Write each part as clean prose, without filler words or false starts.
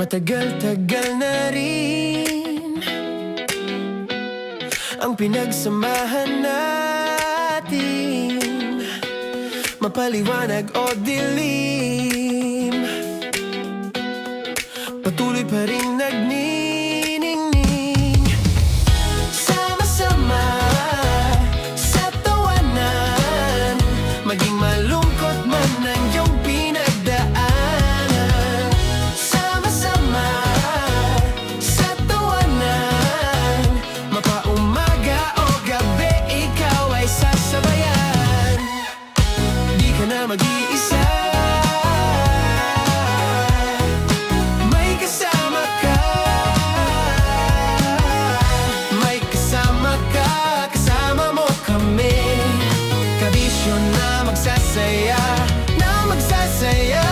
Matagal-tagal na rin ang pinagsamahan natin, mapaliwanag o dilim, patuloy pa rin nagniningning. Sama-sama sa tawanan, maging malungkot man ang iyong pinagdaanan. Sama-sama sa tawanan, mapaumaga o gabi, ikaw ay sasabayan. Di ka na mag-iisa, may kasama ka. May kasama ka, kasama mo kami. Kabisyo na magsasaya, na magsasaya.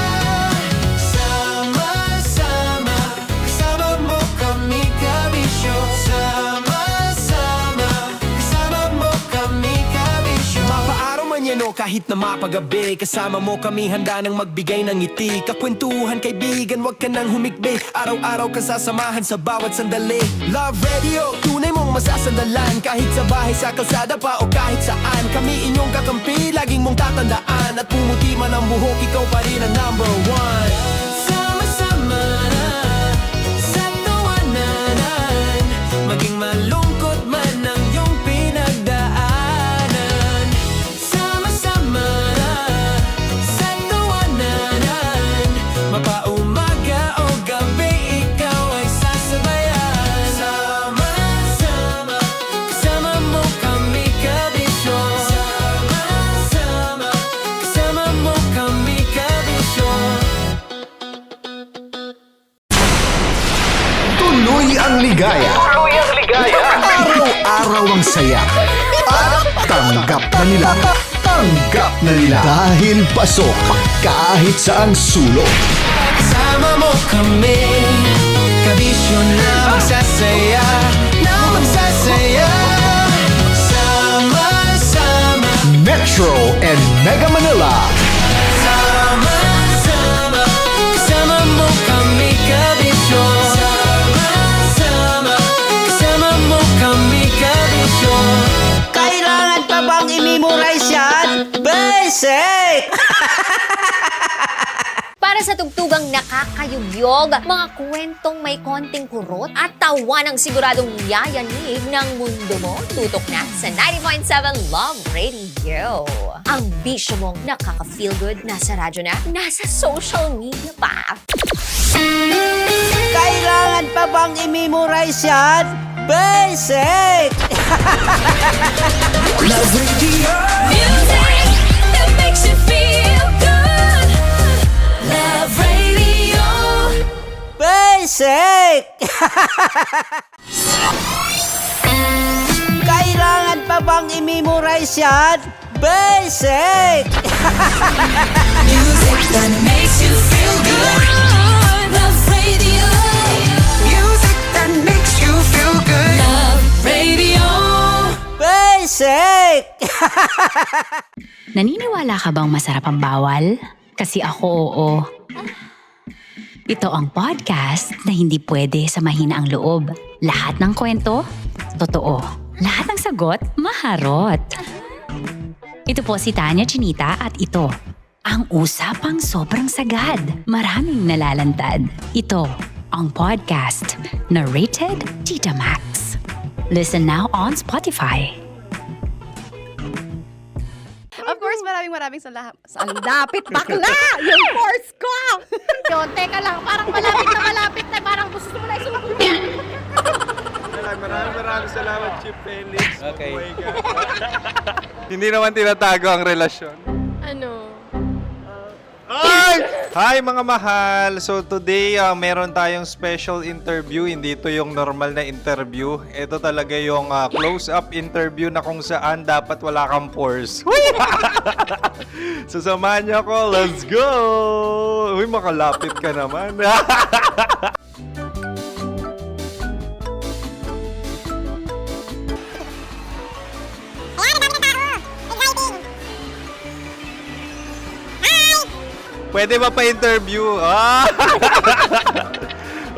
Sama-sama, kasama mo kami, kabisyo. Sama-sama, kasama mo kami, kabisyo. Mapaaraw man yan o kahit na mapagabi, kasama mo kami, handa nang magbigay ng ngiti. Kakwentuhan, kaibigan, wag ka nang humikbi. Araw-araw ka sasamahan sa bawat sandali. Love Radio, tunay mong masasandalan. Kahit sa bahay, sa kalsada pa o kahit saan, kami inyong kakampi, laging mong tatandaan. At pumuti man ang buhok, ikaw pa rin ang number one. Sama-sama sa tawanan, maging malungkot man ang iyong pinagdaanan. Sama-sama sa tawanan, mapaumaga o gabi, ikaw ay sasabayan. Sama-sama, kasama mo kami, kabisyo. Sama-sama, kasama mo kami, kabisyo. Tuloy ang ligaya. Araw-araw ang saya. At tanggap na nila. Tanggap na nila. Dahil pasok kahit saang sulok. Kasama mo kami, kabisyo na magsasaya, na magsasaya. Sama-sama, Metro and Mega Manila. sama-sama, kasama mo kami, kabisyo. Sama-sama, kasama mo kami, kabisyo. Kailangan pa bang i-memorize yan? Basic! Para sa tugtugang nakakayugyog, mga kwentong may konting kurot at tawa ng siguradong yayanig ng mundo mo, tutok na sa 90.7 Love Radio. Ang bisyo mong nakaka-feel good, nasa radyo na, nasa social media pa. Kailangan pa bang i-memorize yan? Basic! Love Radio. Music that makes you feel good. Love Radio. Basic! Kailangan pa bang i-memorize yan? Basic! Music that makes you feel good. Love Radio. Music that makes you feel good. Love Radio. Basic! Naniniwala ka bang masarap ang bawal? Kasi ako, oo. Ito ang podcast na hindi pwede sa mahina ang loob. Lahat ng kwento, totoo. Lahat ng sagot, maharot. Ito po si Tanya Chinita at ito, ang usapang sobrang sagad. Maraming nalalantad. Ito, ang podcast na Rated Tita Max. Listen now on Spotify. Of course, maraming salamat. Ang lapit bakla! Yung force ko! Yun, teka lang, parang malapit na, parang gusto mo na isumakit. Maraming salamat, Chief Felix. Okay. Oh my God. Hindi naman tinatago ang relasyon. Ano? Ay! Hi mga mahal! So today, meron tayong special interview. Hindi ito yung normal na interview. Ito talaga yung close-up interview na kung saan dapat wala kang pores. So samahan niyo ako. Let's go! Uy, makalapit ka naman. Pwede ba pa-interview?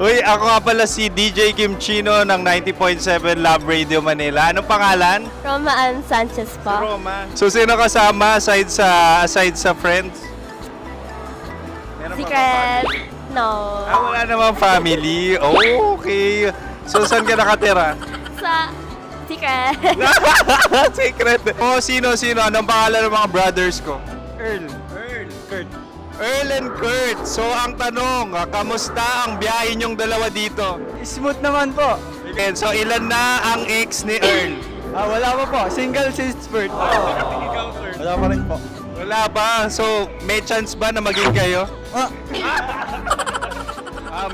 Uy, ako nga pala si DJ Kim Chino ng 90.7 Love Radio Manila. Anong pangalan? Roma Ann Sanchez po. Roma. So, sino kasama aside sa friends? Meron ba Secret. No. wala namang family. Oh, okay. So, saan ka nakatira? Sa Secret. Secret. Oh, sino? Anong pangalan ng mga brothers ko? Earl, Kurt. Earl and Kurt. So, ang tanong, kamusta ang biyahe niyong dalawa dito? Smooth naman po. Okay, so, ilan na ang ex ni Earl? Wala pa po. Single since birth. Wala pa rin po. Wala ba? So, may chance ba na maging kayo?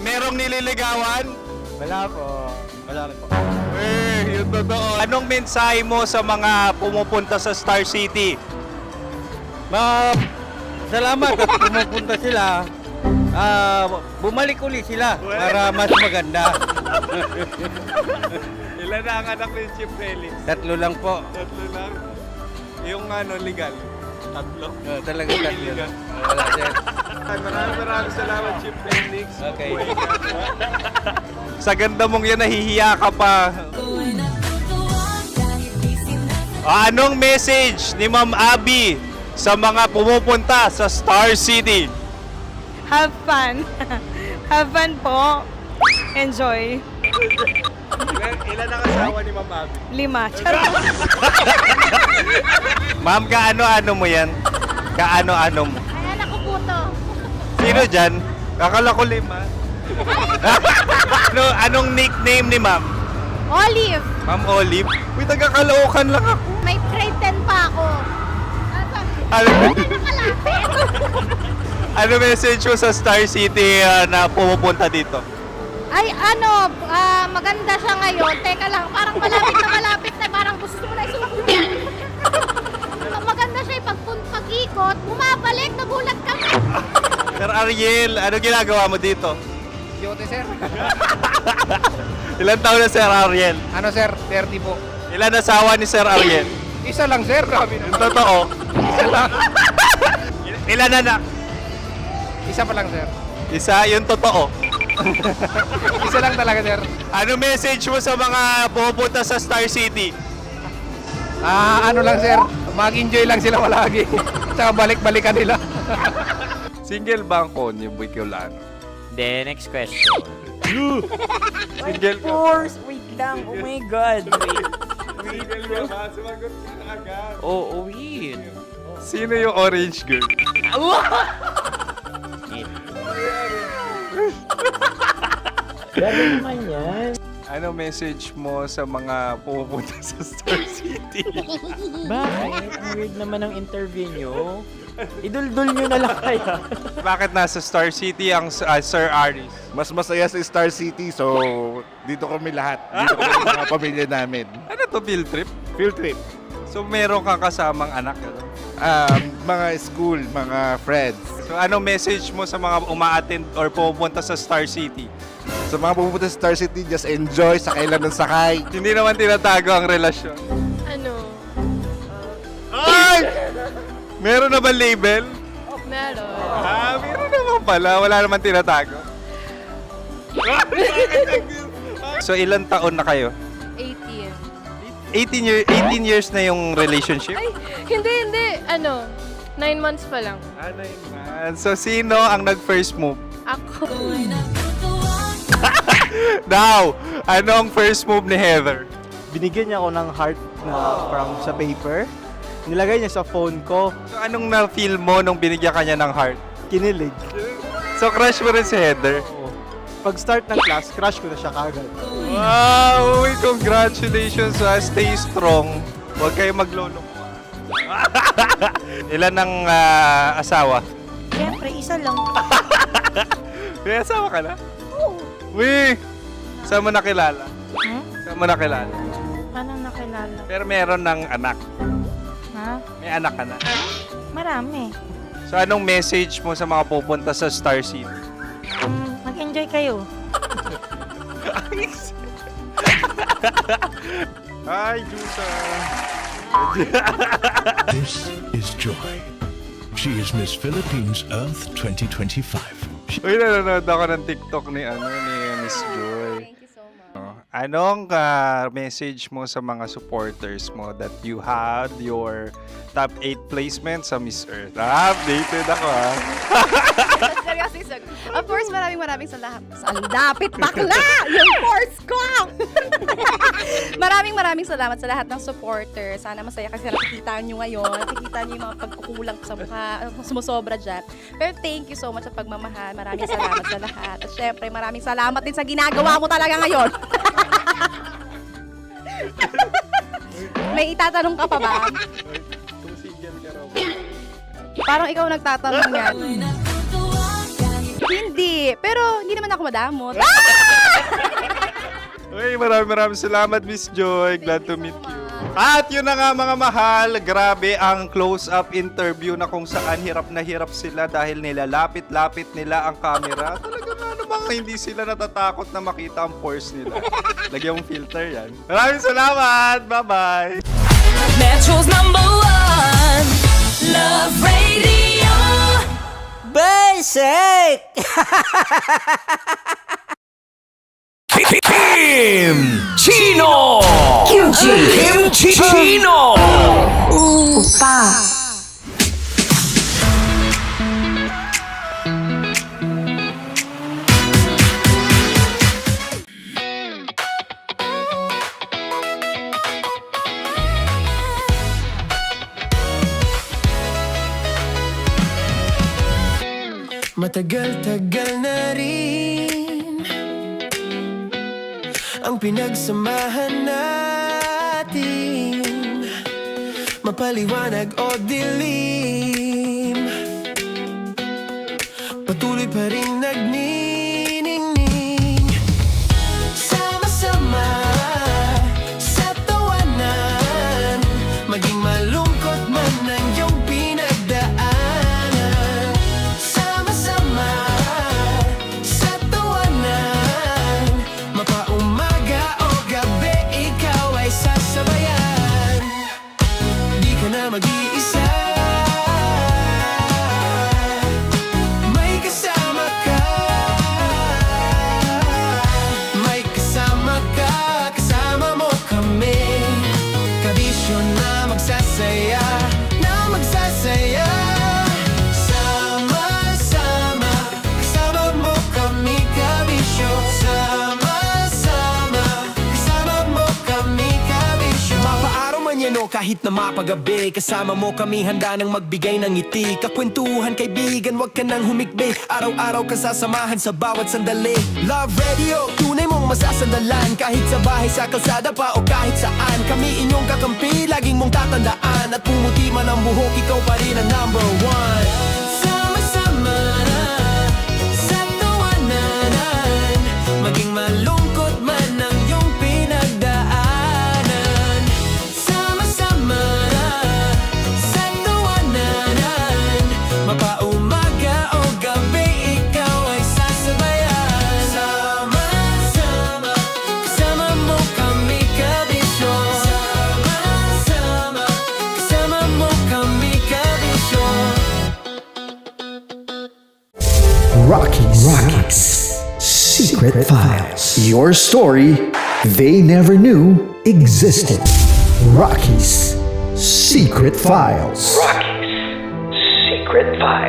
Merong nililigawan? Wala po. Wala rin po. Yung totoo. Anong mensahe mo sa mga pumupunta sa Star City? Salamat at pumupunta sila. Bumalik uli sila para mas maganda. Ilan na ang anak ni Chief Felix? 3 lang po. 3 lang. Yung legal? 3. Talaga 3 lang. Wala sir. Maraming salamat, Chief Felix. Okay. Sa ganda mong yan, nahihiya ka pa. Anong message ni Ma'am Abby sa mga pumupunta sa Star City? Have fun. Have fun po. Enjoy. Ilan ang asawa ni Ma'am Abby? 5. Charot. Ma'am, kaano-ano mo yan? Kaano-ano mo? Ay, anak ko po to. Sino dyan? Kakala ko 5. Anong nickname ni Ma'am? Olive. Ma'am Olive? Uy, taga-Caloocan lang ako. May grade 10 pa ako. Ano, Nakalapit. ano message mo sa Star City na pumupunta dito? Ay, maganda siya ngayon. Teka lang, parang malapit na. Parang gusto mo na isumakit. Maganda siya pag-ikot, bumabalik, nagulat ka. Sir Ariel, ano ginagawa mo dito? Yote sir. Ilan taon na Sir Ariel? Ano sir? 30 po. Ilan asawa ni Sir Ariel? Isa lang sir. Grabe Yung totoo. Isa lang. Ilan anak? Isa pa lang sir. Isa, yung totoo. Isa lang talaga sir. Ano message mo sa mga pumupunta sa Star City? Ano lang sir. Mag-enjoy lang sila palagi. Tsaka balik-balikan nila. Single ba ang konyo, Boy Kiolano? Then, next question. Single ka? Wait lang. Oh my God. Single ka ba? Sumagot ka na agad. Oh, wait. Sino yung orange girl? Gano'n naman yan. Ano message mo sa mga pumupunta sa Star City? Bakit? Ang weird naman ang interview nyo. Iduldul nyo na lang kaya. Bakit nasa Star City ang Sir Aris? Mas masaya sa Star City, so dito kami lahat. Dito kami mga pamilya namin. Ano to, field trip? Field trip. So meron kang kasamang anak? Ano? Mga school, mga friends. So anong message mo sa mga uma-attend or pumupunta sa Star City? Sa mga pupunta sa Star City, just enjoy, sakay lang ng sakay. Hindi naman tinatago ang relasyon. Ano? Ay! Meron na ba label? Meron. Meron naman pala. Wala naman tinatago. So ilan taon na kayo? 18. 18 years na yung relationship? Ay, hindi. 9 months pa lang. 9 months. So sino ang nag-first move? Ako. Now, ano ang first move ni Heather? Binigyan niya ako ng heart na from sa paper. Nilagay niya sa phone ko. So anong na-feel mo nung binigyan ka niya ng heart? Kinilig. So crush mo rin si Heather? Pag start ng class, crush ko na siya kagad. Wow! Uy, congratulations! Stay strong. Huwag kayo maglolo. Ilan ang asawa? Siyempre, isa lang. May asawa ka na? Oo. Uy! Saan mo nakilala? Saan mo nakilala? Paano nakilala? Pero meron ng anak. Ha? May anak ka na. Marami. So anong message mo sa mga pupunta sa Star City? Mag-enjoy kayo. Hi, Jusa! This is Joy. She is Miss Philippines Earth 2025. Uy, nanonood ako ng TikTok ni Miss Joy. Thank you so much. Anong message mo sa mga supporters mo that you had your top 8 placement sa Miss Earth? Updated ako Seryoso. Of course, maraming salamat. Sa lapit bakla! Yung force ko! maraming salamat sa lahat ng supporters. Sana masaya kasi nakikita nyo ngayon. Nakikita nyo yung mga pagkukulang sa mukha. Sumusobra dyan. Pero thank you so much sa pagmamahal. Maraming salamat sa lahat. At syempre, maraming salamat din sa ginagawa mo talaga ngayon. May itatanong ka pa ba? Parang ikaw nagtatanong yan. Hindi. Pero hindi naman ako madamot. Uy, maraming salamat, Miss Joy. Glad to meet you. At yun na nga mga mahal, grabe ang close-up interview na kung saan hirap na hirap sila dahil nilalapit-lapit nila ang camera. Talaga na namang hindi sila natatakot na makita ang pores nila. Lagyan mong filter yan. Maraming salamat! Bye-bye! Metro's #1 Love Radio. Basic! Kim Chino! Kim Chino! Matagal-tagal na rin ang pinagsamahan natin, mapaliwanag o dilim, patuloy pa rin nagniningning. Sama-sama sa tawanan, maging malungkot man ang iyong pinagdaanan. Sama-sama sa tawanan, mapaumaga o gabi, ikaw ay sasabayan. Di ka na mag-iisa, may kasama ka. May kasama ka, kasama mo kami. Kabisyo na magsasaya, na magsasaya. Sama-sama, kasama mo kami, kabisyo. Sama-sama, kasama mo kami, kabisyo. Mapaaraw man yan o kahit na mapagabi, kasama mo kami, handa nang magbigay ng ngiti. Kakwentuhan kaibigan, wag ka nang humikbi. Araw-araw ka sasamahan sa bawat sandali. Love Radio, tunay mong masasandalan. Kahit sa bahay, sa kalsada pa o kahit saan, kami inyong kakampi, laging mong tatandaan. At pumuti man ang buhok, ikaw pa rin ang #1. Sama-sama na sa tawanan, maging malungkot man ang iyong pinagdaanan. Sama-sama na sa tawanan, mapaumaga o gabi, ikaw ay sasabayan. Sama-sama, kasama mo kami, kabisyo. Sama-sama, kasama mo kami, kabisyo. Rockies Secret Files. Your story they never knew existed. Rockies Secret Files.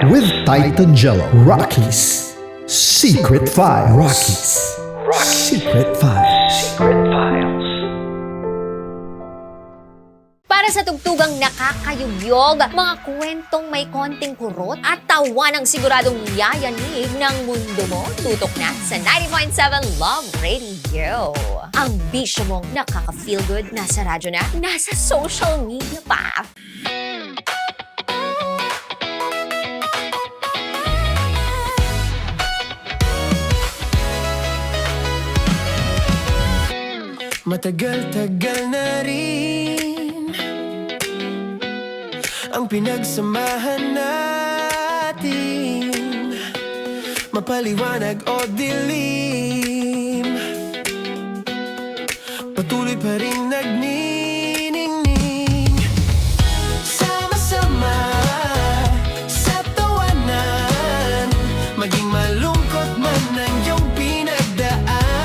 With Titan Jello. Rockies Secret Files. Rockies Secret Files. Para sa tugtugang nakakayugyog, mga kwentong may konting kurot at tawa ng siguradong yayanig ng mundo mo, tutok na sa 90.7 Love Radio. Ang bisyo mong nakaka-feel good, nasa radyo na, nasa social media pa. Matagal-tagal na rin ang pinagsamahan natin, mapaliwanag o dilim, patuloy pa rin nagniningning. Sama-sama sa tawanan, maging malungkot man ang iyong pinagdaan.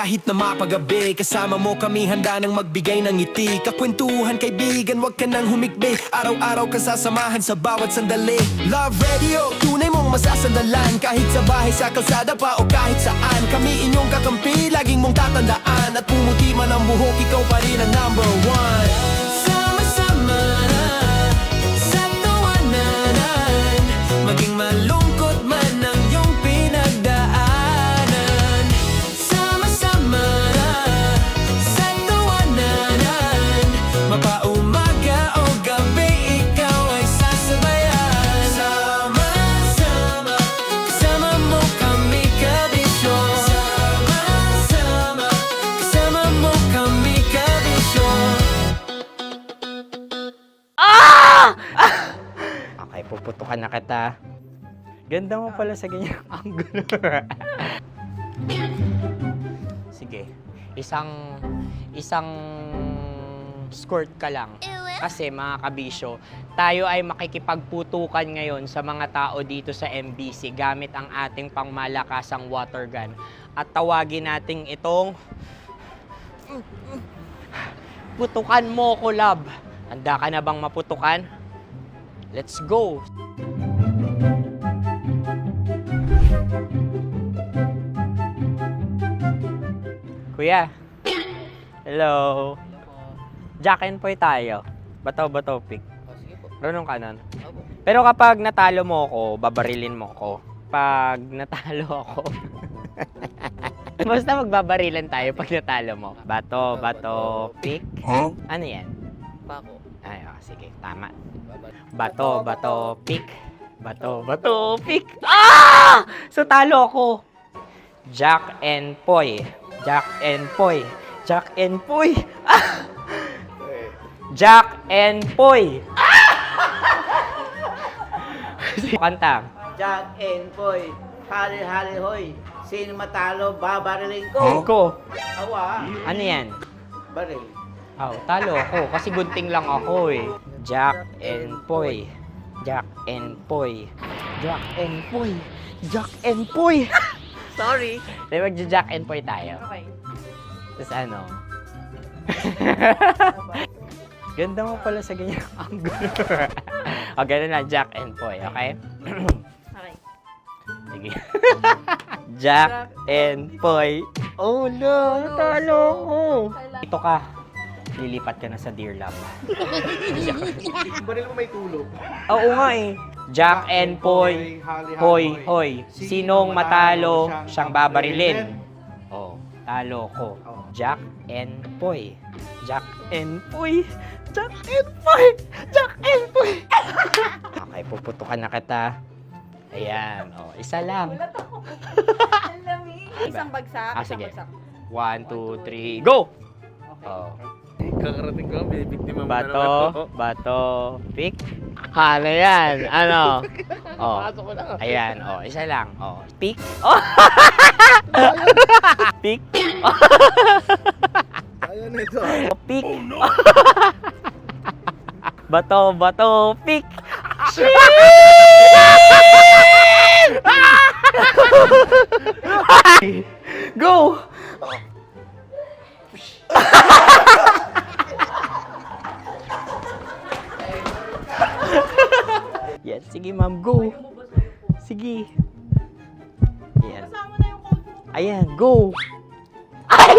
kahit na mapagabi. Kasama mo kami handa nang magbigay ng ngiti. Kakwentuhan kaibigan, wag ka nang humikbi. Araw-araw kasasamahan sa bawat sandali. Love Radio, tunay mong masasandalan. Kahit sa bahay, sa kalsada pa o kahit saan. Kami inyong kakampi, laging mong tatandaan. At pumuti man ang buhok, ikaw pa rin ang number one. Sama-sama sa tawanan, maging malungkot man ang iyong pinagdaanan. Sama-sama sa tawanan, mapaumaga o gabi, ikaw ay sasabayan. Sama-sama, kasama mo kami kabisyo. Sama-sama, kasama mo kami kabisyo. Okay, puputukan na kita. Ganda mo pala sa ganyang angulo. Sige, isang skirt ka lang. Kasi mga kabisyo, tayo ay makikipagputukan ngayon sa mga tao dito sa MBC gamit ang ating pangmalakasang water gun. At tawagin natin itong putukan mo ko, love. Handa ka na bang maputukan? Let's go! Kuya. Hello. Jack and Poy tayo. Bato-bato pick. Runong kanan. Pero kapag natalo mo ako, babarilin mo ako. Pag natalo ako, basta magbabarilan tayo pag natalo mo. Bato, pick. Ano yan? Pako. Ay, sige, tama. Bato, pick. Bato, pick. Ah! So, talo ako. Jack and Poy. Jack and Poy. Jack and Poy. Ah! Jack and Poy. Kanta. Jack and Poy, hali-hali hoy. Sino matalo, babariling ko. Ko. Awa, Ano yan? baril. Oh, talo ako kasi gunting lang ako eh. Jack and Poy. Jack and Poy. Jack and Poy. Jack and Poy. Sorry. Di ba Jack and Poy tayo? Okay. Tapos ano? Ganda mo pala sa ganyang angulo. O, ganun na, Jack and Poy, okay? Okay. Sige. Jack and Poy. Oh no, talo ko. Ito ka. Lilipat ka na sa Dear Love. Baril mo may tulog. Oo nga eh. Jack and Poy. Hoy. Sinong matalo, siyang babarilin. Oh, talo ko. Jack and Poy. Jack and Poy. Jack and Poy. Jack and Poy. Okay, puputukan na kita. Ayan. Oh, isa lang. Isang bagsak. Ah, sige. 1, 2, 3, go! Oh. Kakarating ko, binibiktima mo na naman to. Bato, pick. Ano yan? Ano? Oh. Ayan, oh, isa lang. Oh, pick. Oh. Pick. Ayaw na ito. Oh, pick. Bato, pick. Go! Yan, sige ma'am, go. Sige. Yan. Ayan, go. Ay!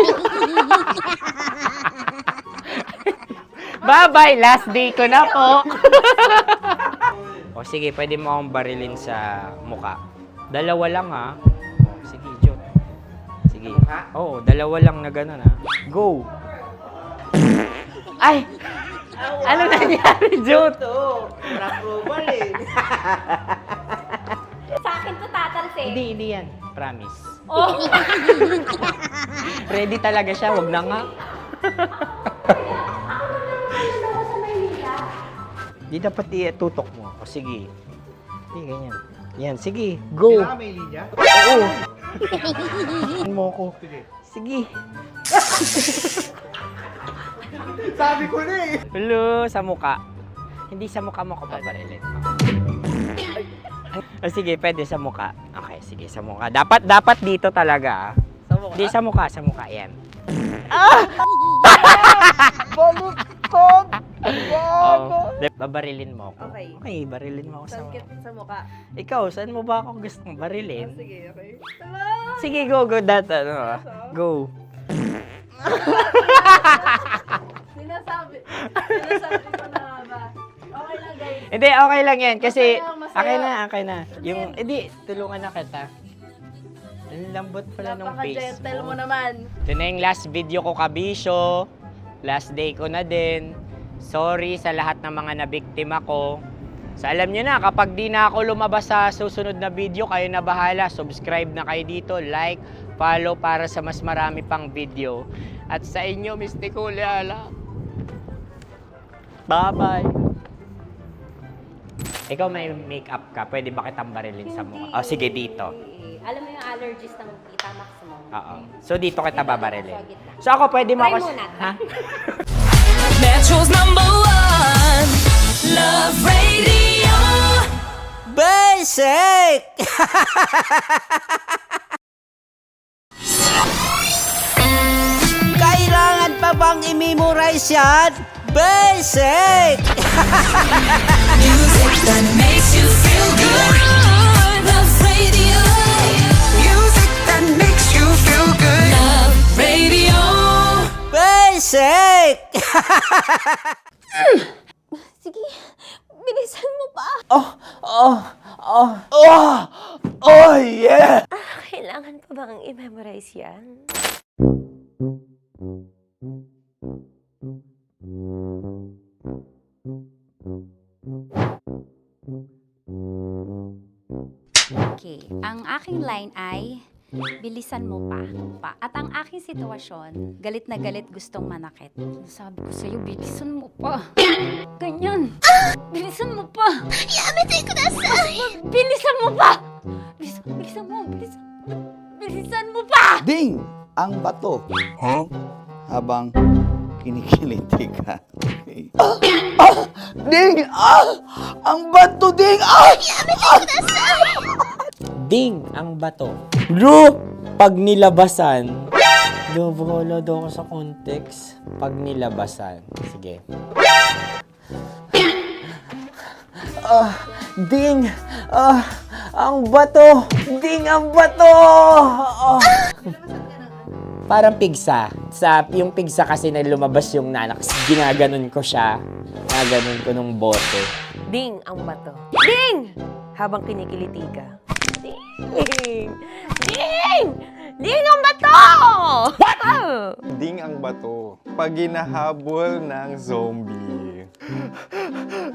Bye-bye, last day ko na po. O sige, pwede mo akong barilin sa muka. Dalawa lang ha. O, sige, Jot. Sige. Oo, dalawa lang na gano'n ha. Go. Ay! Ano nangyari, Jot? Approval eh. Sa akin to tatalsin. Hindi yan. Promise. Oh. Ready talaga siya, wag na nga. Di dapat itutok mo. O sige. Hindi, ganyan. Yan, sige. Go. Kailangan may linya? Oo. Mo ko. Sige. Sabi ko na eh. Hello, sa muka. Hindi sa muka mo ko paparilin. O sige, pwede sa muka. Okay, sige, sa muka. Dapat dito talaga. Sa Di, sa mukha, yan. Baliktad! Babarilin mo ako. Okay. Okay, barilin mo ako sa mukha. Sa mukha. Ikaw, saan mo ba ako gustong barilin? Sige, okay. Sige, go, that, go. Sinasabi ko na ba? Okay lang, guys. Hindi, okay lang yan. Kasi, Masaya. okay na. Yung, hindi, tulungan na kita. Ang lambot pala ng face Napaka-gentle mo. mo naman. Ito na yung last video ko, kabisyo. Last day ko na din. Sorry sa lahat ng mga nabiktima ko. So alam nyo na, kapag di na ako lumabas sa susunod na video, kayo na bahala. Subscribe na kayo dito, like, follow para sa mas marami pang video. At sa inyo, Mistiko Leala. Bye-bye. Ikaw may makeup ka, pwede ba kitang barilin sa mukha? Oh, sige, dito. Alam mo yung allergies ng Tita Max mo? Oo. So dito kita babarilin. So ako pwede mo Try ako... muna. Ha? Metro's #1 Love Radio. Basic! Kailangan pa bang i-memorize yan? Basic! Music that makes you feel good. Love Radio. Music that makes you feel good. Love Radio. Basic! Sige, bilisan mo pa. Oh yeah! Kailangan pa bang i-memorize yan? Okay, ang aking line ay, bilisan mo pa. At ang aking sitwasyon, galit na galit gustong manakit. Sabi ko sa'yo, bilisan mo pa. Ganyan. Bilisan mo pa. Yamitay ko na bilisan mo pa. Bilisan mo pa. Ding! Ang bato. Habang kinikiliti ka. Ding! Ang bato, Ding! Ding ang bato. Bro! Pag nilabasan. Bahala daw ako sa context. Pag nilabasan. Sige. Ding! Ang bato! Ding ang bato! Parang pigsa. Yung pigsa kasi na lumabas yung nanak. Ginaganon ko siya. Ginaganon ko nung bote. Ding ang bato. Ding! Habang kinikiliti ka. Ding! Ding! Ding ang bato! Ding ang bato. Pag hinahabol ng zombie.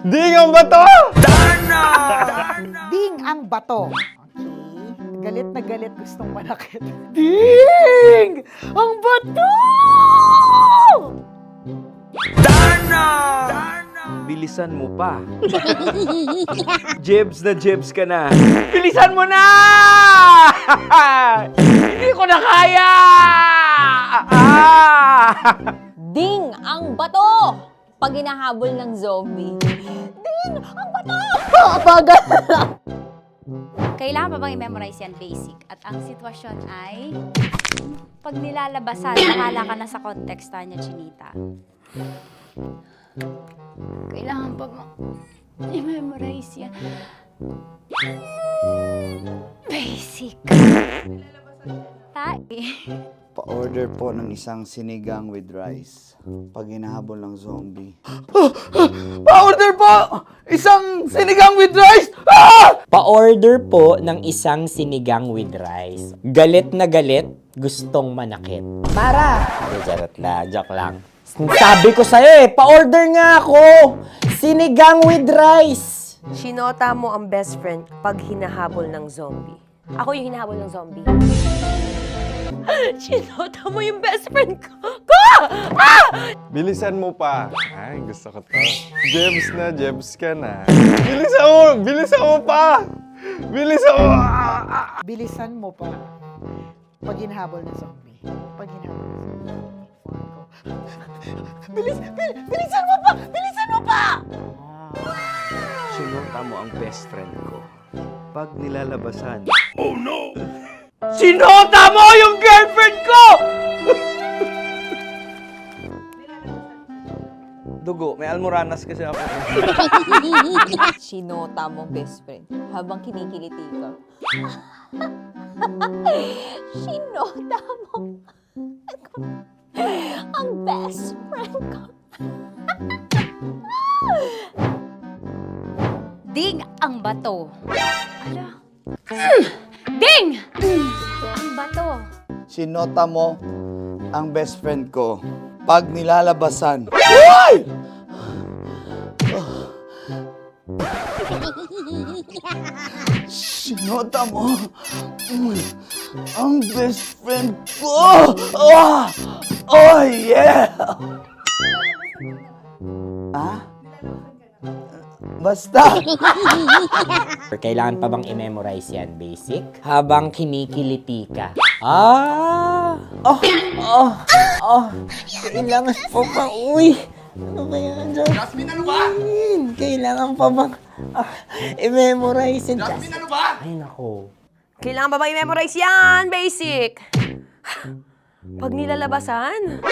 Ding ang bato! Ding ang bato. Okay. Galit na galit gustong manakit. Ding! Ang bato! Bilisan mo pa. Jebs na jebs ka na. Bilisan mo na! Hindi ko na kaya! Ding ang bato! Pag hinahabol ng zombie. Ding ang bato! Bagal! Kailangan pa bang i-memorize yan basic? At ang sitwasyon ay, pag nilalabasan, bahala ka na sa konteksta niya, Chinita. Kailangan pa bang i-memorize yan? Basic. Pa-order po ng isang sinigang with rice. Pag hinahabol ng zombie. Pa-order po! Isang sinigang with rice! Pa-order po ng isang sinigang with rice. Galit na galit, gustong manakit. Para! Joke lang. Sabi ko sa'yo pa-order nga ako! Sinigang with rice! Sinota mo ang best friend pag hinahabol ng zombie. Ako yung hinahabol ng zombie. Sinota mo yung best friend ko! Bilisan mo pa. Ay, gusto ko to. Jebs na, jebs ka na. Bilisan mo pa! Bilisan mo! Bilisan mo pa. Pag hinahabol ng zombie. Pag hinahabol ng zombie. Bilisan mo pa! Bilisan mo pa! Sinunta mo ang best friend ko. Pag nilalabasan. Sinota mo yung girlfriend ko! Dugo, may almoranas kasi ako. Sinota mo, best friend, habang kinikiliti ka. Sinota mo ang best friend ko. Ding ang bato. Ala. Ding! Ang bato. Sinota mo ang best friend ko pag nilalabasan. Uy! Sinota mo ang best friend ko. Oh yeah! Ah? Basta. Kailangan pa bang i-memorize yan, basic? Habang kinikiliti ka. Ah! Kailangan pa ba? Uy! Ano ba yan, Jasmine, ano ba? Kailangan pa bang i-memorize yan, Jasmine, ano ba? Ay, nako. Kailangan ba i-memorize yan? Basic. Pag nilalabasan?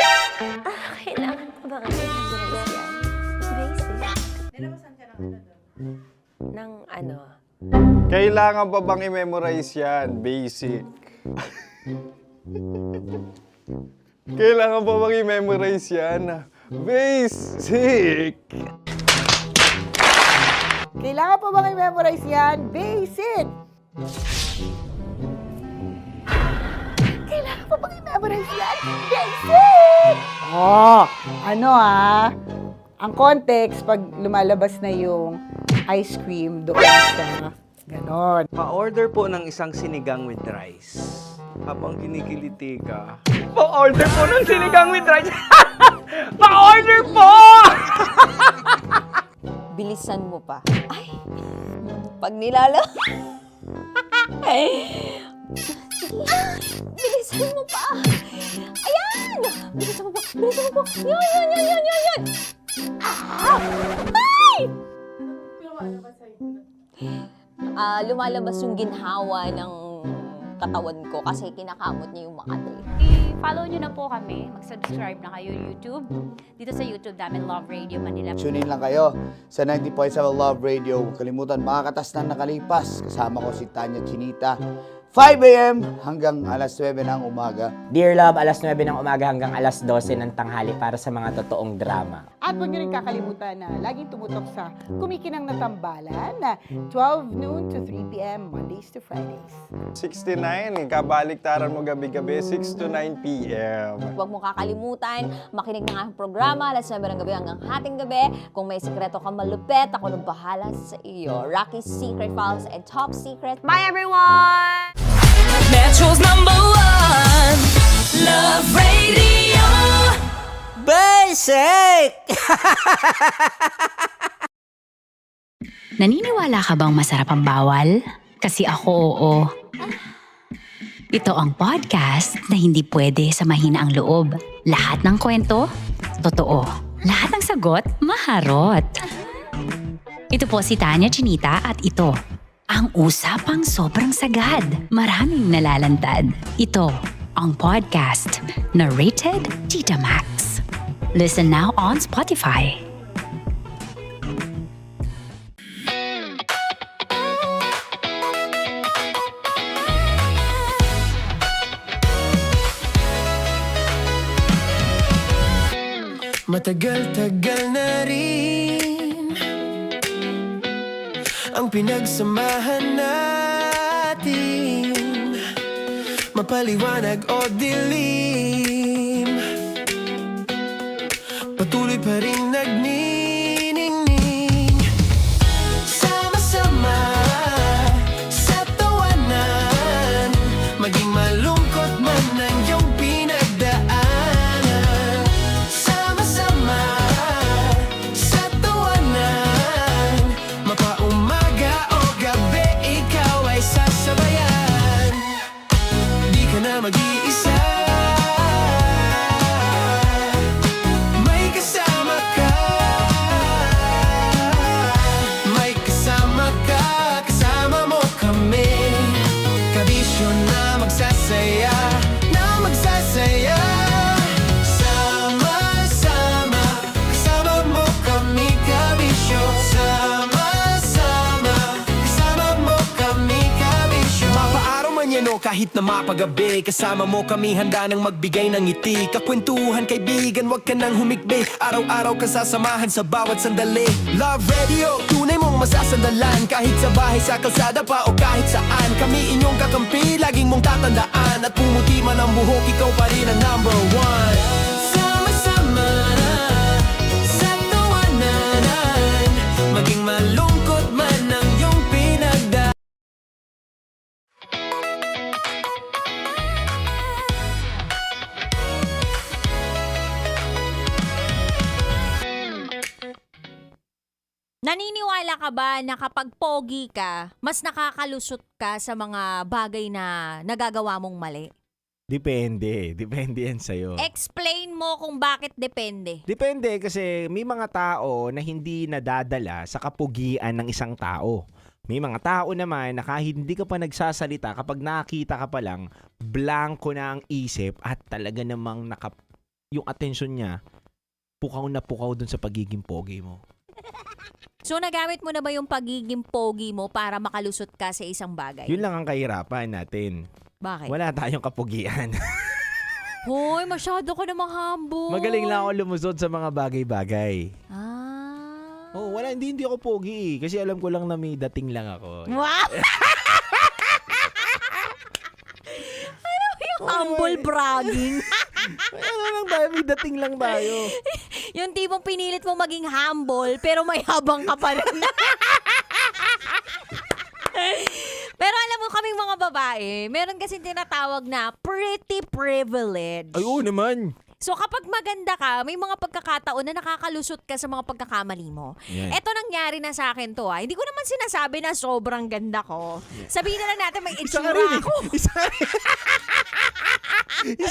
Kailangan pa ba i-memorize yan? Basic. Nilalabasan ka ng ano? Kailangan pa bang i-memorize yan? Basic. Kailangan pa bang i-memorize yan? Basic. Kailangan pa bang i-memorize yan? Basic! Kailangan pa bang i-memorize yan? Basic! Oh, ano ang context pag lumalabas na yung ice cream doon sa ganon. Pa-order po ng isang sinigang with rice. Habang kinikiliti ka. Pa-order po ng sinigang with rice. Pa-order po! Bilisan mo pa. Ay! Pag nilala... Bilisan mo pa! Ayan! Bilisan mo pa! Bilisan mo pa! Yan! Ah! Ay! Lumalabas yung ginhawa ng katawan ko kasi kinakamot niya yung Makati. I-follow nyo na po kami. Mag-subscribe na kayo YouTube. Dito sa YouTube namin, Love Radio Manila. Tune in lang kayo sa 90.7 Love Radio. Huwag kalimutan, makakatas na nakalipas. Kasama ko si Tanya Chinita. 5 a.m. hanggang alas 9 ng umaga. Dear Love, alas 9 ng umaga hanggang alas 12 ng tanghali para sa mga totoong drama. At huwag niyo rin kakalimutan na laging tumutok sa Kumikinang na Tambalan na 12 noon to 3 p.m. Mondays to Fridays. 69, kabaliktaran mo gabi-gabi, 6 to 9 p.m. Huwag mo kakalimutan, makinig ng aking programa, alas 9 ng gabi hanggang hating gabi. Kung may sikreto kang malupet, ako nang bahala sa iyo. Rocky's Secret Files and Top Secret. Bye, everyone! Metro's #1 Love Radio. Basic! Naniniwala ka bang masarap ang bawal? Kasi ako, oo. Ito ang podcast na hindi pwede samahin ang loob. Lahat ng kwento, totoo. Lahat ng sagot, maharot. Ito po si Tanya Chinita at ito, ang usapang sobrang sagad. Maraming nalalantad. Ito, ang podcast na rated Tita Max. Listen now on Spotify. Matagal-tagal na rin ang pinagsamahan natin, mapaliwanag o dilim, patuloy pa rin nagniningning. Sama-sama sa tawanan, maging malungkot man ang iyong pinagdaanan. Sama-sama sa tawanan, mapaumaga o gabi, ikaw ay sasabayan. Di ka na mag-iisa. kahit na mapagabi. Kasama mo kami handa nang magbigay ng ngiti. Kakwentuhan kaibigan, wag ka nang humikbi. Araw-araw ka sasamahan sa bawat sandali. Love Radio, tunay mong masasandalan. Kahit sa bahay, sa kalsada pa o kahit saan. Kami inyong kakampi, laging mong tatandaan. At pumuti man ang buhok, ikaw pa rin ang number one. Sama-sama na sa tawanan, maging malungkot man ang iyong pinagdaan. Naniniwala ka ba na kapag pogi ka, mas nakakalusot ka sa mga bagay na nagagawa mong mali? Depende yan sa'yo. Explain mo kung bakit depende. Depende kasi may mga tao na hindi nadadala sa kapugian ng isang tao. May mga tao naman na kahit hindi ka pa nagsasalita, kapag nakita ka pa lang, blanko na ang isip at talaga namang yung atensyon niya, pukaw na pukaw dun sa pagiging pogi mo. So nagamit mo na ba yung pagiging pogi mo para makalusot ka sa isang bagay? Yun lang ang kahirapan natin. Bakit? Wala tayong kapugian. Hoy, masyado ka namang humble. Magaling lang ako lumusot sa mga bagay-bagay. Ah. Oh, hindi ako pogi kasi alam ko lang na may dating lang ako. Wow! Ano yung humble bragging? Ano lang tayo, may dating lang tayo. Yung tipong pinilit mo maging humble pero may habang ka pa rin. Pero alam mo kaming mga babae, meron kasi tinatawag na pretty privilege. Ay, oo naman. So kapag maganda ka, may mga pagkakataon na nakakalusot ka sa mga pagkakamali mo. Yan. Eto nangyari na sa akin to. Hindi ko naman sinasabi na sobrang ganda ko. Sabihin na lang natin may itsura ako. Isa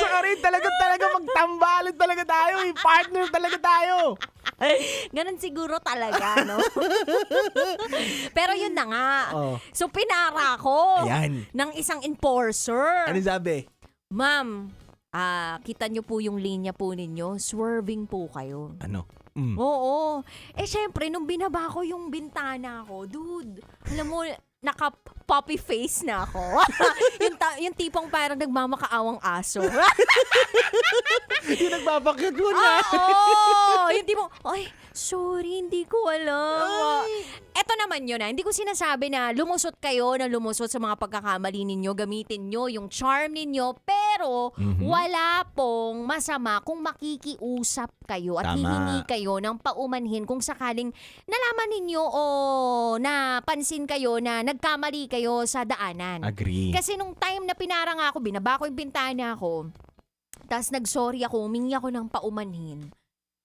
ka rin talaga magtambalan talaga tayo. Partner talaga tayo. Ganon siguro talaga, no? Pero yun na nga. Oh. So pinara ko Ayan. ng isang enforcer. Ano sabi? Ma'am, kita nyo po yung linya po ninyo. Swerving po kayo. Ano? Oo. Syempre, nung binaba ko yung bintana ko, dude, alam mo, naka-puppy face na ako. yung tipong parang nagmamakaawang aso. Yung nagpapakyat mo na. Oo! Yung tipong, ay, sorry, hindi ko alam. Eto naman yun hindi ko sinasabi na lumusot kayo na lumusot sa mga pagkakamali ninyo, gamitin nyo yung charm ninyo, pero wala pong masama kung makikiusap kayo at Tama. hihingi kayo ng paumanhin kung sakaling nalaman ninyo o napansin kayo na nagkamali kayo sa daanan. Agree. Kasi nung time na pinarang ako, binaba ko yung bintana ko, tapos nag-sorry ako, humingi ako ng paumanhin.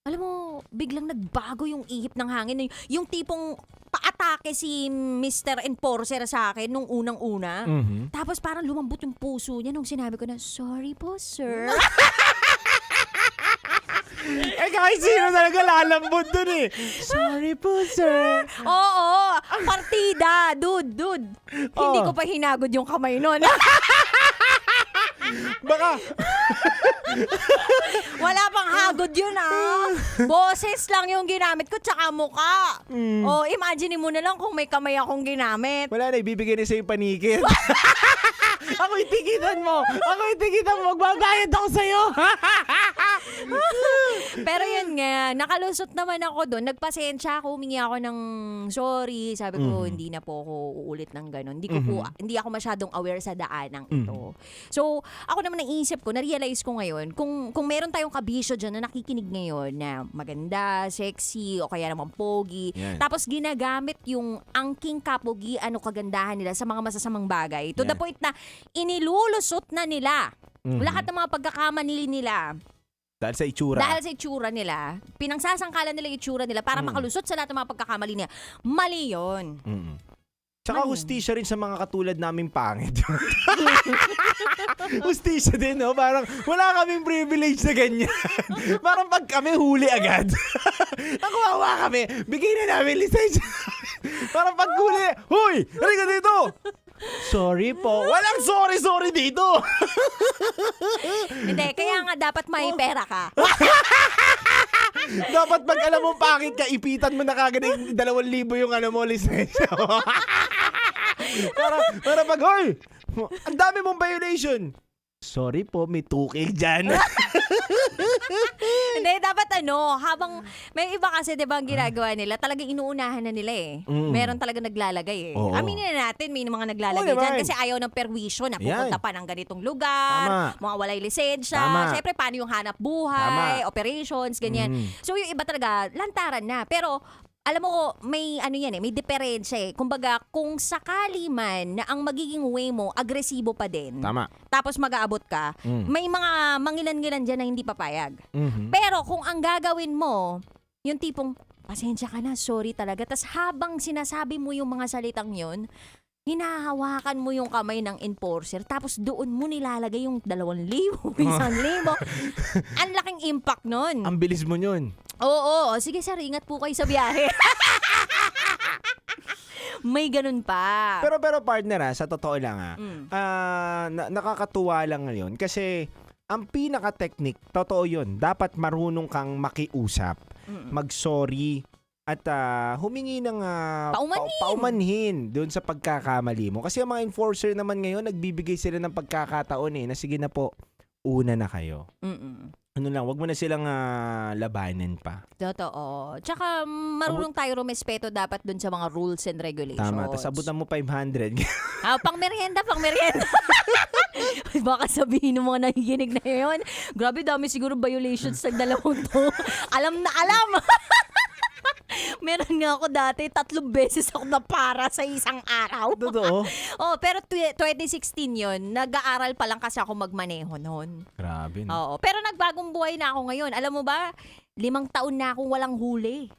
Alam mo, biglang nagbago yung ihip ng hangin. Yung tipong paatake si Mr. Enforcer sa akin nung unang-una. Tapos parang lumambot yung puso niya nung sinabi ko na, sorry po, sir. Kahit sino talaga lalambot dun eh. Sorry po, sir. Oo, partida. Dude. Hindi ko pa hinagod yung kamay nun. Baka. Wala pang hagod yun Boses lang yung ginamit ko tsaka muka. Imagine mo na lang kung may kamay akong ginamit. Wala na, ibibigay na sa'yo yung panikit. Ako itikitan mo. Magbabayad ako sa'yo. Pero yun nga, nakalusot naman ako doon. Nagpasensya ako, humingi ako ng sorry. Sabi ko, hindi na po ako uulit ng ganun. Hindi ako masyadong aware sa daanang ito. So, ako naman naisip ko, na-realize ko ngayon, kung meron tayong kabisyo dyan na nakikinig ngayon na maganda, sexy, o kaya naman pogi, tapos ginagamit yung angking kapugian o kagandahan nila sa mga masasamang bagay. To the point na inilulusot na nila lahat ng mga pagkakamali nila. Dahil sa itsura. Dahil sa itsura nila, pinangsasangkalan nila yung itsura nila para makalusot sa lahat ng mga pagkakamali niya. Mali yun. Tsaka hustisya rin sa mga katulad naming pangit. Hustisya din, no? Parang wala kaming privilege na ganyan. Parang pag kami huli agad. Nakuhawa kami. Bigay na namin lisensya. Parang pag huli, hoy! Halika dito! Sorry po. Walang sorry dito. Hindi, kaya nga dapat may pera ka. Dapat pag alam mo pangit ka, ipitan mo na kagad yung 2,000 yung lisensya mo. para pag, hoy, Ang dami mong violation. Sorry po, may 2K dyan. Hindi, dapat habang may iba kasi 'di ba ang ginagawa nila, talagang inuunahan na nila eh. Meron talaga naglalagay eh. Oo. Aminin na natin, may mga naglalagay Oo diyan naman. kasi ayaw ng perwisyo na pupunta Yan. pa ng ganitong lugar, Tama. mga walay lisensya. Tama. Siyempre, paano yung hanap buhay, Tama. operations, ganyan. So yung iba talaga lantaran na. Pero alam mo, may may diferensya eh. Kumbaga, kung sakali man na ang magiging way mo, agresibo pa din. Tama. Tapos mag-aabot ka, may mga mangilan-ngilan dyan na hindi papayag. Mhm. Pero kung ang gagawin mo, yung tipong, pasensya ka na, sorry talaga. Tas habang sinasabi mo yung mga salitang yun, hinahawakan mo yung kamay ng enforcer, tapos doon mo nilalagay yung 2,000, 1,000. Ang laking impact nun. Ang bilis mo yun. Oo, sige sir, ingat po kayo sa biyahe. May ganun pa. Pero partner sa totoo lang nakakatuwa lang ngayon kasi ang pinaka-technique, totoo yun, dapat marunong kang makiusap, mag-sorry, at humingi ng paumanhin doon sa pagkakamali mo. Kasi ang mga enforcer naman ngayon, nagbibigay sila ng pagkakataon na sige na po, una na kayo. Wag mo na silang labanan pa. Totoo. Tsaka marunong tayo rumespeto dapat dun sa mga rules and regulations. Tama. Tapos abutan mo 500. Pang merienda. Baka sabihin ng mga nakikinig na yun, grabe dami siguro violations sa dalawang to. Alam na alam. Meron nga ako dati, 3 beses ako napara sa isang araw. Totoo? Pero 2016 yun, nag-aaral pa lang kasi ako magmaneho noon. Grabe. No? Oo, pero nagbagong buhay na ako ngayon. Alam mo ba, 5 taon na akong walang huli.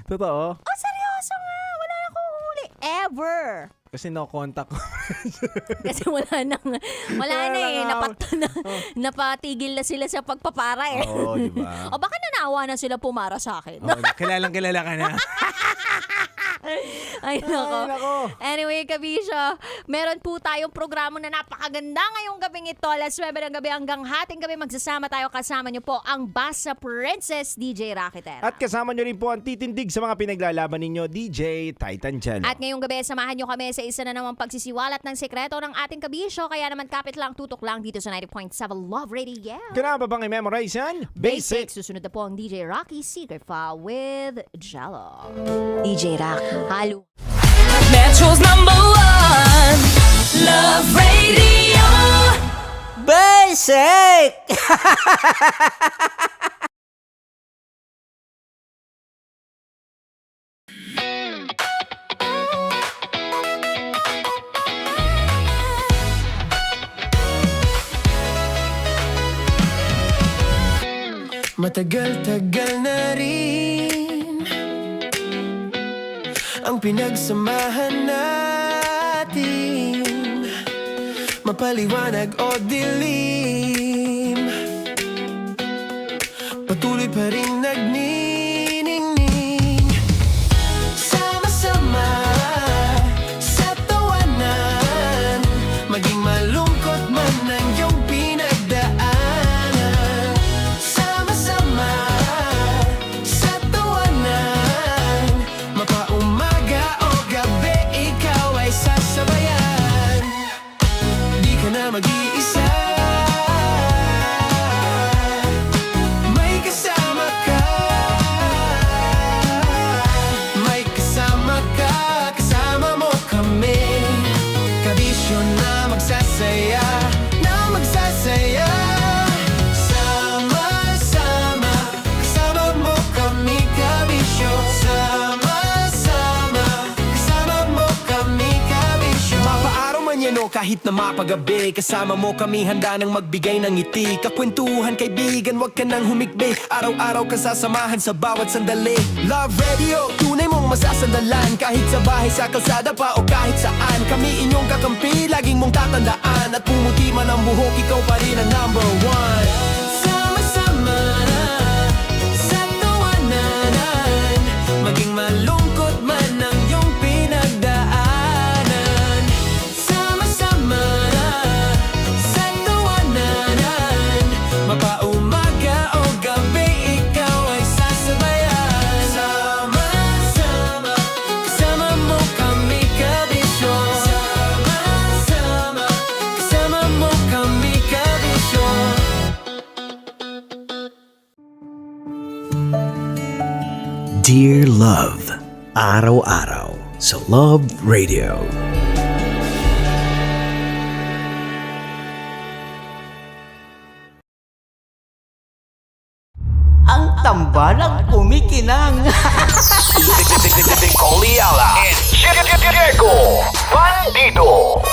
Totoo? Seryoso nga, wala na akong huli. Ever. Kasi no contact ko. Kasi wala na napatigil na sila sa pagpapara eh. Oo, di ba? O baka nanawa na sila pumara sa akin. Kilala ka na. Ay, nako. Anyway, Kabisyo, meron po tayong programa na napakaganda ngayong gabing ito. Alas 9 ng gabi hanggang hating gabi magsasama tayo. Kasama niyo po ang Basa Princess, DJ Rakiter. At kasama nyo rin po ang titindig sa mga pinaglalaban ninyo, DJ Titan Jello. At ngayong gabi, samahan nyo kami sa isa na namang pagsisiwalat ng sekreto ng ating Kabisyo. Kaya naman kapit lang, tutok lang dito sa 90.7 Love Radio. Kaya ba bang i-memorize yan? Basic! Susunod na po ang DJ Rocky Secret File with Jello. DJ Rocky. Halo. Metro's #1 Love Radio. Basic! Matagal-tagal na rin ang pinagsamahan natin, mapaliwanag o dilim, patuloy pa rin nagniningning. Sama-sama sa tawanan, maging malungkot man ang iyong pinagdaanan. Sama-sama sa tawanan, mapaumaga o gabi, ikaw ay sasabayan. Di ka na mag-iisa, may kasama ka. May kasama ka, kasama mo kami. Kabisyo na magsasaya, na magsasaya. Sama-sama, kasama mo kami, kabisyo. Sama-sama, kasama mo kami, kabisyo. Mapaaraw man yan o kahit na mapagabi, kasama mo kami, handa nang magbigay ng ngiti. Kakwentuhan, kaibigan, wag ka nang humikbi. Araw-araw ka sasamahan sa bawat sandali. Love Radio, tunay mong masasandalan. Kahit sa bahay, sa kalsada pa o kahit saan, kami inyong kakampi, laging mong tatandaan. At pumuti man ang buhok, ikaw pa rin ang #1. Sama-sama sa tawanan, maging malungkot man ang iyong pinagdaanan. Sama-sama sa tawanan, mapaumaga o gabi, ikaw ay sasabayan. Sama-sama, kasama mo kami, kabisyo. Sama-sama Dear Love, araw-araw sa Love Radio. Ang tambalang kumikinang. Coliala and Diego Bandido.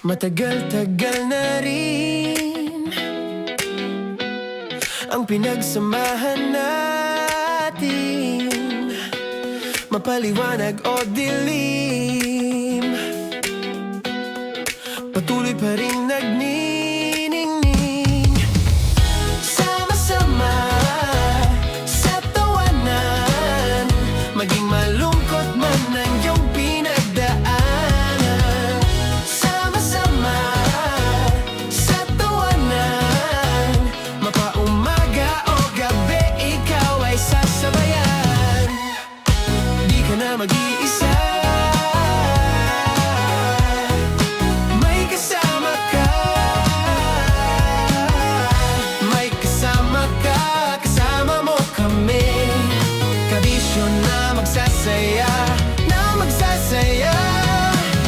Matagal-tagal na rin ang pinagsamahan natin, mapaliwanag o dilim, patuloy pa rin nagniningning. Sama-sama sa tawanan, maging malungkot man ang iyong pinagdaanan. Sama-sama sa tawanan, mapaumaga o gabi, ikaw ay sasabayan. Di ka na mag-iisa, may kasama ka. May kasama ka, kasama mo kami. Kabisyo na magsasaya, na magsasaya.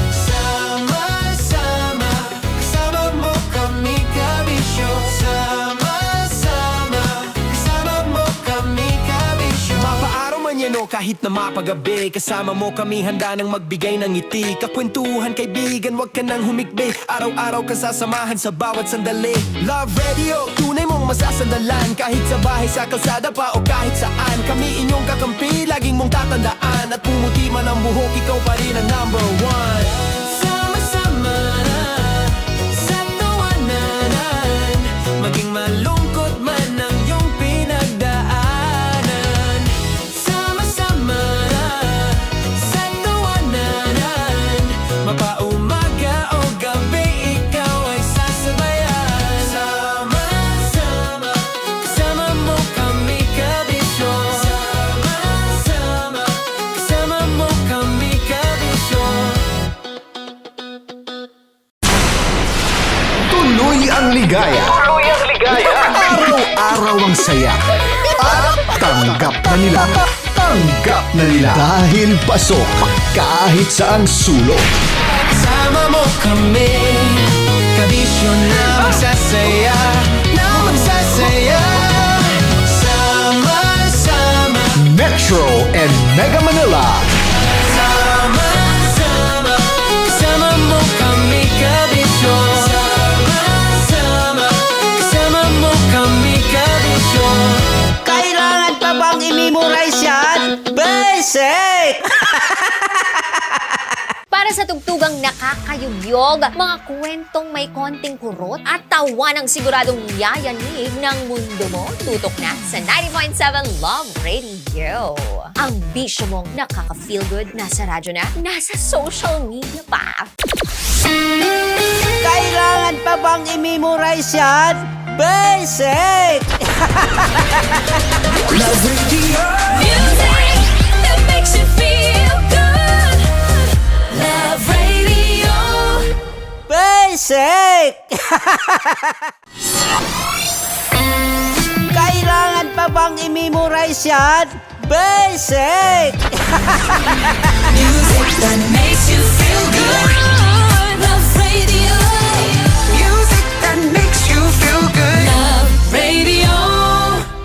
Sama-sama, kasama mo kami, kabisyo. Sama-sama, kasama mo kami, kabisyo. Mapaaraw man yan o kahit na mapagabi, kasama mo kami, handa nang magbigay ng ngiti. Kakwentuhan, kaibigan, wag ka nang humikbi. Araw-araw ka sasamahan sa bawat sandali. Love Radio, tunay mong masasandalan. Kahit sa bahay, sa kalsada pa o kahit saan, kami inyong kakampi, laging mong tatandaan. At pumuti man ang buhok, ikaw pa rin ang number one. Sama-sama sa tawanan, maging malungkot man ang iyong pinagdaanan. Sama-sama sa tawanan, mapaumaga o gabi, ikaw ay sasabayan. Sama-sama, kasama mo kami, kabisyo. Sama-sama, kasama mo kami, kabisyo. Tuloy ang ligaya. Araw-araw ang saya. At tanggap na nila. Tanggap na nila. Dahil pasok kahit saang sulok. Kasama mo kami, kabisyo na magsasaya, na magsasaya. Sama-sama, Metro and Mega Manila. sama-sama, kasama mo kami, kabisyo. Sama-sama, kasama mo kami, kabisyo. Kailangan pa bang i-memorize yan? Basic! Para sa tugtugang nakakayugyog, mga kwentong may konting kurot at tawa ng siguradong yayanig ng mundo mo, tutok na sa 90.7 Love Radio. Ang bisyo mong nakaka-feel good, nasa radyo na, nasa social media pa. Kailangan pa bang i-memorize yan? Basic! Music that makes you feel good. Love Radio. Basic! Kailangan pa bang i-memorize yan? Basic! Music that makes you feel good. Love Radio. Music that makes you feel good. Love Radio.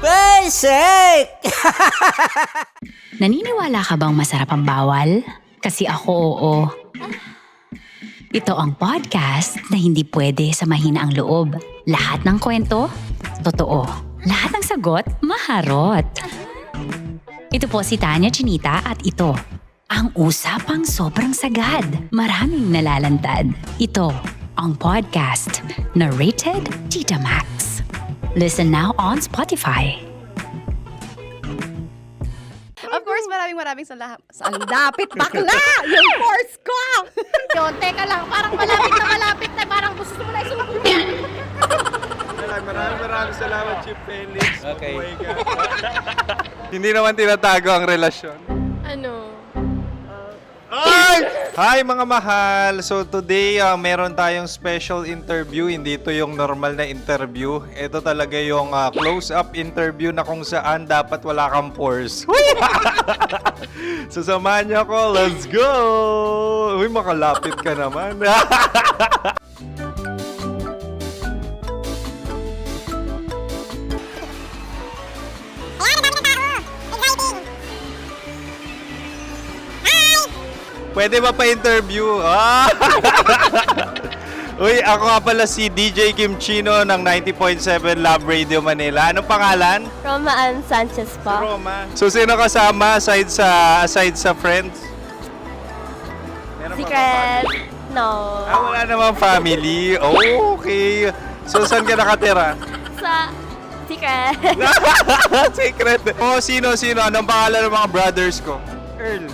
Basic! Naniniwala ka bang masarap ang bawal? Kasi ako oo. Ito ang podcast na hindi pwede sa mahina ang loob. Lahat ng kwento, totoo. Lahat ng sagot, maharot. Ito po si Tanya Chinita at ito, ang usapang sobrang sagad. Maraming nalalantad. Ito, ang podcast na rated Tita Max. Listen now on Spotify. Of course, maraming salamat. Ang lapit bakla! Yung force ko! Yun, teka lang, parang malapit na, parang gusto mo na isulat. Maraming salamat, Chief Felix. Okay. Mabuhay ka. Hindi naman tinatago ang relasyon. Ano? Hi mga mahal! So today, meron tayong special interview. Hindi ito yung normal na interview. Ito talaga yung close-up interview na kung saan dapat wala kang pores. So samahan niyo ako. Let's go! Uy, makalapit ka naman. Pwede ba pa-interview? Uy, ako nga pala si DJ Kim Chino ng 90.7 Love Radio Manila. Anong pangalan? Roma Ann Sanchez po. Roma. So, sino kasama aside sa friends? Meron pa ba family? No. Wala namang family. Oh, okay. So, saan ka nakatira? Sa secret. Secret. Oh, sino? Anong pangalan ng mga brothers ko? Earl,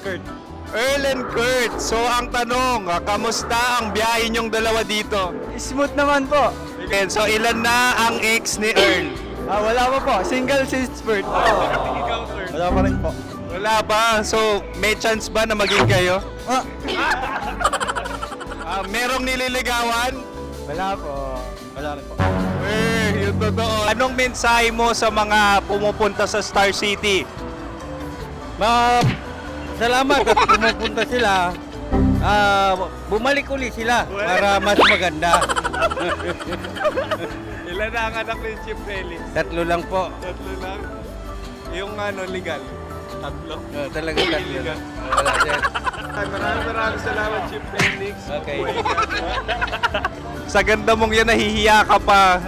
Kurt. Earl and Kurt. So, ang tanong, kamusta ang biyahe niyong dalawa dito? Smooth naman po. Okay, so, ilan na ang ex ni Earl? Wala pa po. Single since birth. Wala pa rin po. Wala ba? So, may chance ba na maging kayo? Merong nililigawan? Wala po. Wala rin po. Yung totoo. Anong mensahe mo sa mga pumupunta sa Star City? Salamat at pumupunta sila. Bumalik uli sila para mas maganda. Ilan na ang anak ni Chief Felix? 3 lang po. 3 lang? Yung legal? 3? Talagang 3 lang. Wala din. Maraming salamat, Chief Felix. Okay. Mabuhay ka. Sa ganda mong yan, nahihiya ka pa.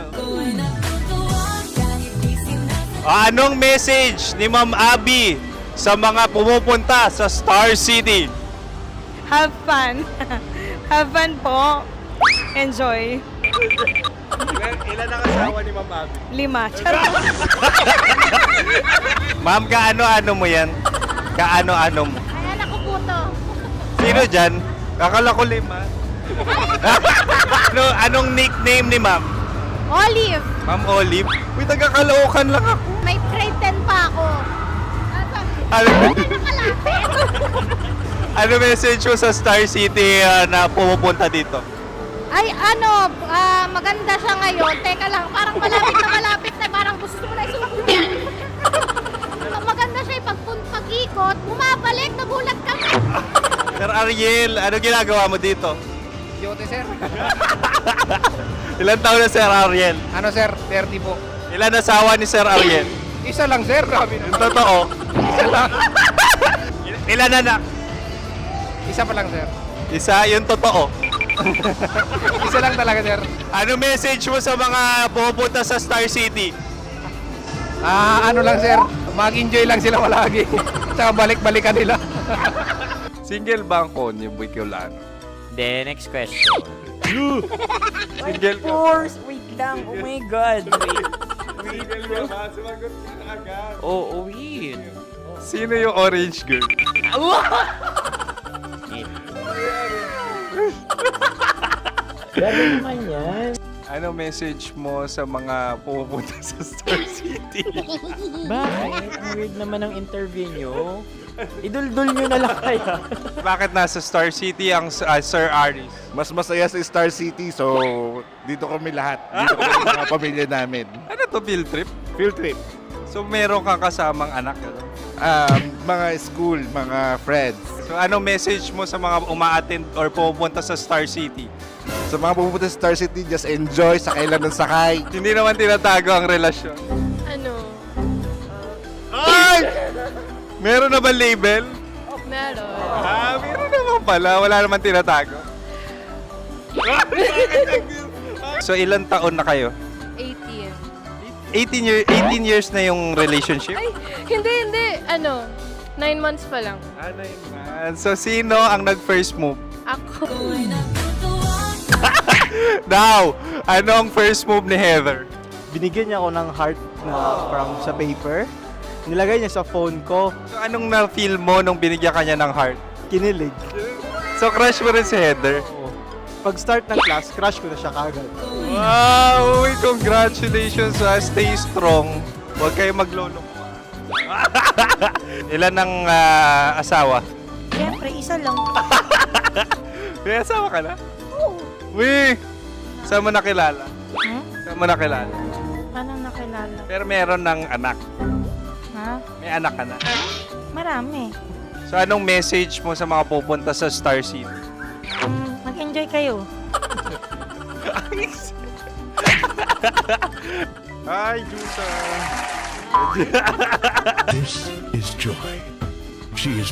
Anong message ni Ma'am Abby sa mga pumupunta sa Star City? Have fun. Have fun po. Enjoy. Ilan ang asawa ni Ma'am Abby? 5. Charot. Ma'am, kaano-ano mo yan? Kaano-ano mo? Ayan ako po to. Sino dyan? Akala ko 5. Anong nickname ni Ma'am? Olive. Ma'am Olive? Uy, taga-Caloocan lang ako. May grade 10 pa ako. Ano message mo sa Star City na pumupunta dito? Ay, maganda siya ngayon. Teka lang, parang malapit na, parang gusto mo na isuot. Maganda siya pag-ikot, bumabalik, nagulat ka. Sir Ariel, ano ginagawa mo dito? Yote, sir. Ilan taon na Sir Ariel? Ano, sir? 30 po. Ilan asawa ni Sir Ariel? Isa lang, sir. Yung totoo? Isa lang. Ilan anak? Isa pa lang, sir. Isa, yung totoo. Isa lang talaga, sir. Ano message mo sa mga pumupunta sa Star City? Ano lang, sir. Mag-enjoy lang sila palagi. Tsaka balik-balikan nila. Single ba ang konyo, Boy Kiolano? Then, next question. Single ka? Wait lang. Oh my God. Single ka ba? Sumagot ka na agad. Oh, wait. Sino yung orange girl? Grabe naman yan. Ano message mo sa mga pumupunta sa Star City? Bakit? Ang weird naman ang interview nyo. Idul-dul nyo na lang kaya. Bakit nasa Star City ang Sir Aris? Mas masaya sa Star City, so dito kami lahat. Dito kami mga pamilya namin. Ano to, field trip? Field trip. So meron kang kasamang anak? Ano? Mga school, mga friends. So ano message mo sa mga uma-attend or pumupunta sa Star City? Sa mga pupunta sa Star City, just enjoy, sakay lang ng sakay. Hindi naman tinatago ang relasyon. Ano? Ay! Meron na ba label? Meron. Meron naman pala. Wala naman tinatago. So ilan taon na kayo? 18. 18 years na yung relationship? Ay, hindi. 9 months pa lang. Ano yun? So sino ang nag-first move? Ako. Now, anong first move ni Heather? Binigyan niya ako ng heart na from sa paper. Nilagay niya sa phone ko. So anong na-feel mo nung binigyan ka niya ng heart? Kinilig. So crush mo rin si Heather? Pag start ng class, crush ko na siya kagad. Wow! Uy, congratulations ha. Stay strong. Huwag kayo maglolo. Ilan ang asawa? Siyempre, isa lang. May asawa ka na? Oo. Uy! Saan mo nakilala? Saan mo nakilala? Paano nakilala? Pero meron ng anak. Ha? May anak ka na. Marami. So anong message mo sa mga pupunta sa Star City? Mag-enjoy kayo. Hi, Jusa! This is Joy. She is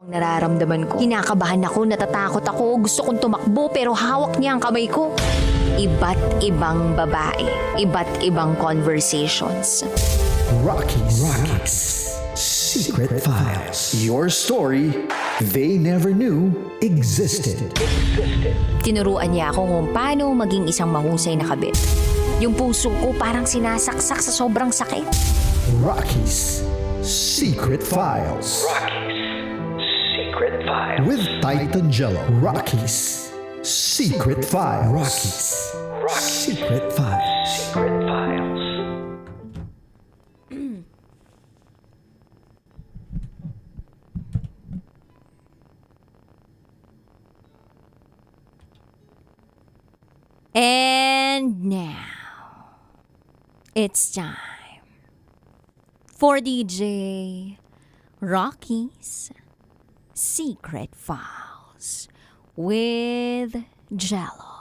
Nararamdaman ko. Kinakabahan ako, natatakot ako, gusto kong tumakbo pero hawak niya ang kamay ko. Iba't ibang babae, iba't ibang conversations. Rockies. Secret Files. Your story they never knew existed. Tinuruan niya ako kung paano maging isang mahusay na kabit. Yung puso ko parang sinasaksak sa sobrang sakit. Rockies. Secret Files. With Titan Jello. Rockies. Secret Files. Rockies. Secret Files. And now, it's time for DJ Rocky's Secret Files with Jello.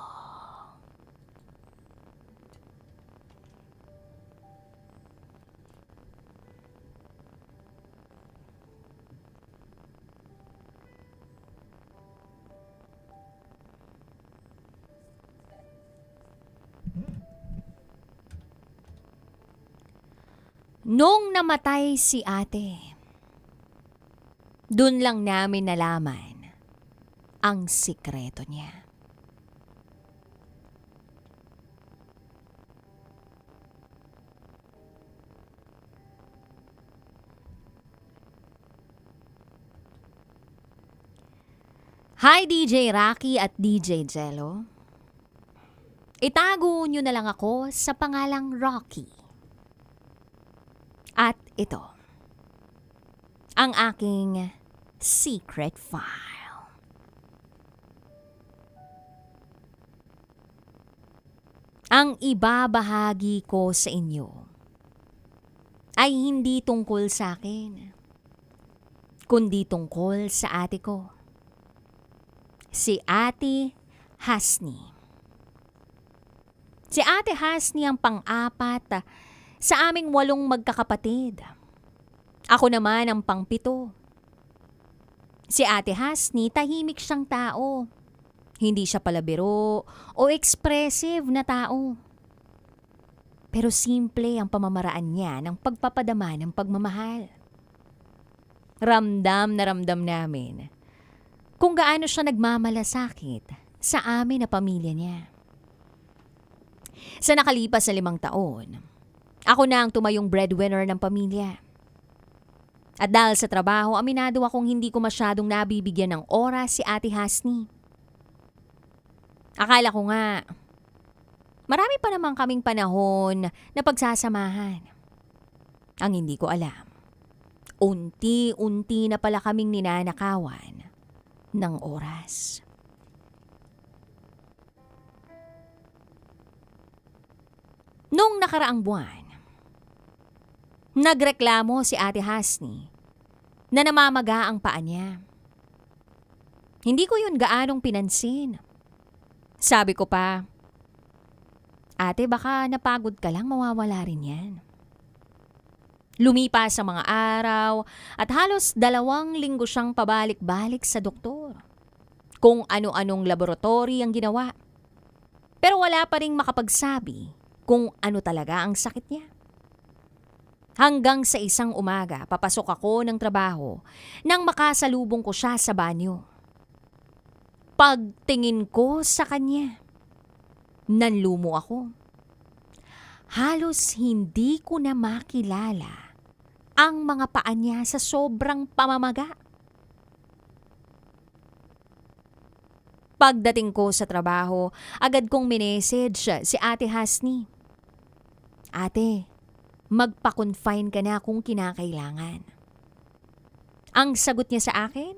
Nung namatay si ate, dun lang namin nalaman ang sikreto niya. Hi DJ Rocky at DJ Jello. Itago nyo na lang ako sa pangalang Rocky. At ito, ang aking secret file. Ang ibabahagi ko sa inyo ay hindi tungkol sa akin, kundi tungkol sa ate ko, si Ate Hasni. Si Ate Hasni ang pang-apat sa aming 8 magkakapatid. Ako naman ang pang-7. Si Ate Hasni, tahimik siyang tao. Hindi siya palabiro o expressive na tao. Pero simple ang pamamaraan niya ng pagpapadama ng pagmamahal. Ramdam na ramdam namin kung gaano siya nagmamalasakit sa amin na pamilya niya. Sa nakalipas na 5 taon, ako na ang tumayong breadwinner ng pamilya. At dahil sa trabaho, aminado akong hindi ko masyadong nabibigyan ng oras si Ate Hasni. Akala ko nga, marami pa naman kaming panahon na pagsasamahan. Ang hindi ko alam, unti-unti na pala kaming ninanakawan ng oras. Nung nakaraang buwan, nagreklamo si Ate Hasni na namamaga ang paa niya. Hindi ko yun gaanong pinansin. Sabi ko pa, ate baka napagod ka lang, mawawala rin yan. Lumipas ang mga araw at halos 2 linggo siyang pabalik-balik sa doktor. Kung ano-anong laboratory ang ginawa. Pero wala pa ring makapagsabi kung ano talaga ang sakit niya. Hanggang sa isang umaga, papasok ako ng trabaho nang makasalubong ko siya sa banyo. Pagtingin ko sa kanya, nanlumo ako. Halos hindi ko na makilala ang mga paa niya sa sobrang pamamaga. Pagdating ko sa trabaho, agad kong minessage si Ate Hasni. Ate, magpa-confine ka na kung kinakailangan. Ang sagot niya sa akin,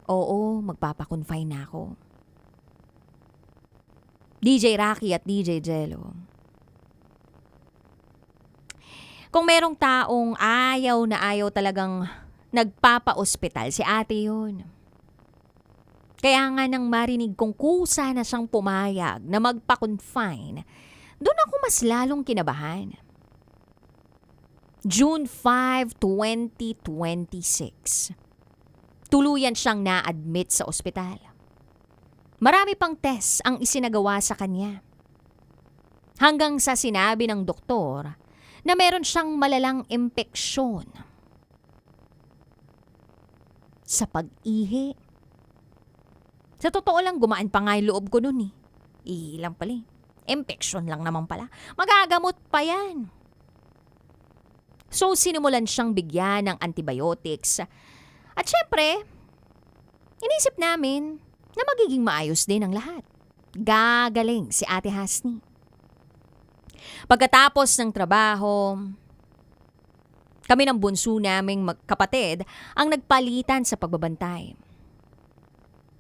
oo, magpapa-confine na ako. DJ Rocky at DJ Jello. Kung merong taong ayaw na ayaw talagang nagpapa-ospital, si ate yun. Kaya nga nang marinig kong kusa na siyang pumayag na magpa-confine, doon ako mas lalong kinabahan. June 5, 2026. Tuluyan siyang na-admit sa ospital. Marami pang test ang isinagawa sa kanya. Hanggang sa sinabi ng doktor na meron siyang malalang impeksyon sa pag-ihi. Sa totoo lang, gumaan pa nga yung loob ko nun eh. Ihi lang pala eh. Impeksyon lang naman pala. Magagamot pa yan. So, sinimulan siyang bigyan ng antibiotics. At syempre, inisip namin na magiging maayos din ang lahat. Gagaling si Ate Hasni. Pagkatapos ng trabaho, kami ng bunso naming magkapatid ang nagpalitan sa pagbabantay.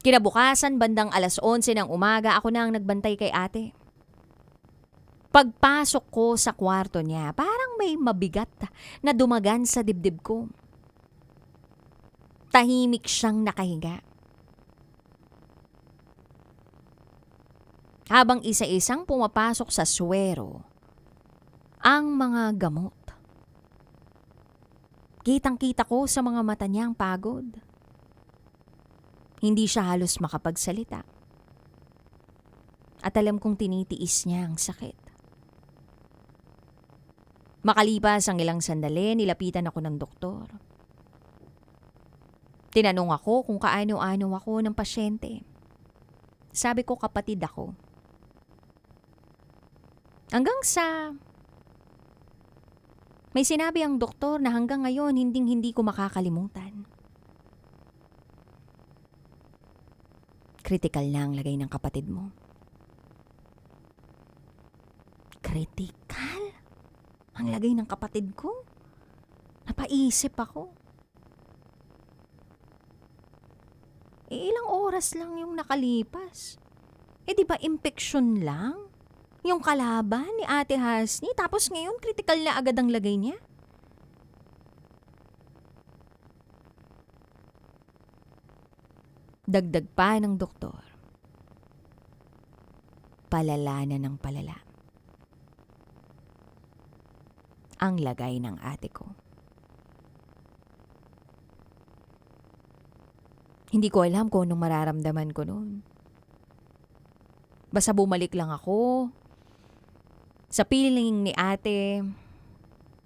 Kinabukasan bandang 11:00 ng umaga ako na ang nagbantay kay ate. Pagpasok ko sa kwarto niya, parang may mabigat na dumagan sa dibdib ko. Tahimik siyang nakahiga. Habang isa-isang pumapasok sa swero ang mga gamot. Kitang-kita ko sa mga mata niya ang pagod. Hindi siya halos makapagsalita. At alam kong tinitiis niya ang sakit. Makalipas ang ilang sandali, nilapitan ako ng doktor. Tinanong ako kung kaano-ano ako ng pasyente. Sabi ko kapatid ako. Hanggang sa may sinabi ang doktor na hanggang ngayon hindi ko makakalimutan. Critical na ang lagay ng kapatid mo. Critical? Ang lagay ng kapatid ko? Napaisip ako. Ilang oras lang yung nakalipas. Di ba impeksyon lang? Yung kalaban ni Ate Hasni, tapos ngayon critical na agad ang lagay niya? Dagdag pa ng doktor. Palala na ng palala ang lagay ng ate ko. Hindi ko alam kung anong mararamdaman ko noon. Basta bumalik lang ako sa piling ni ate.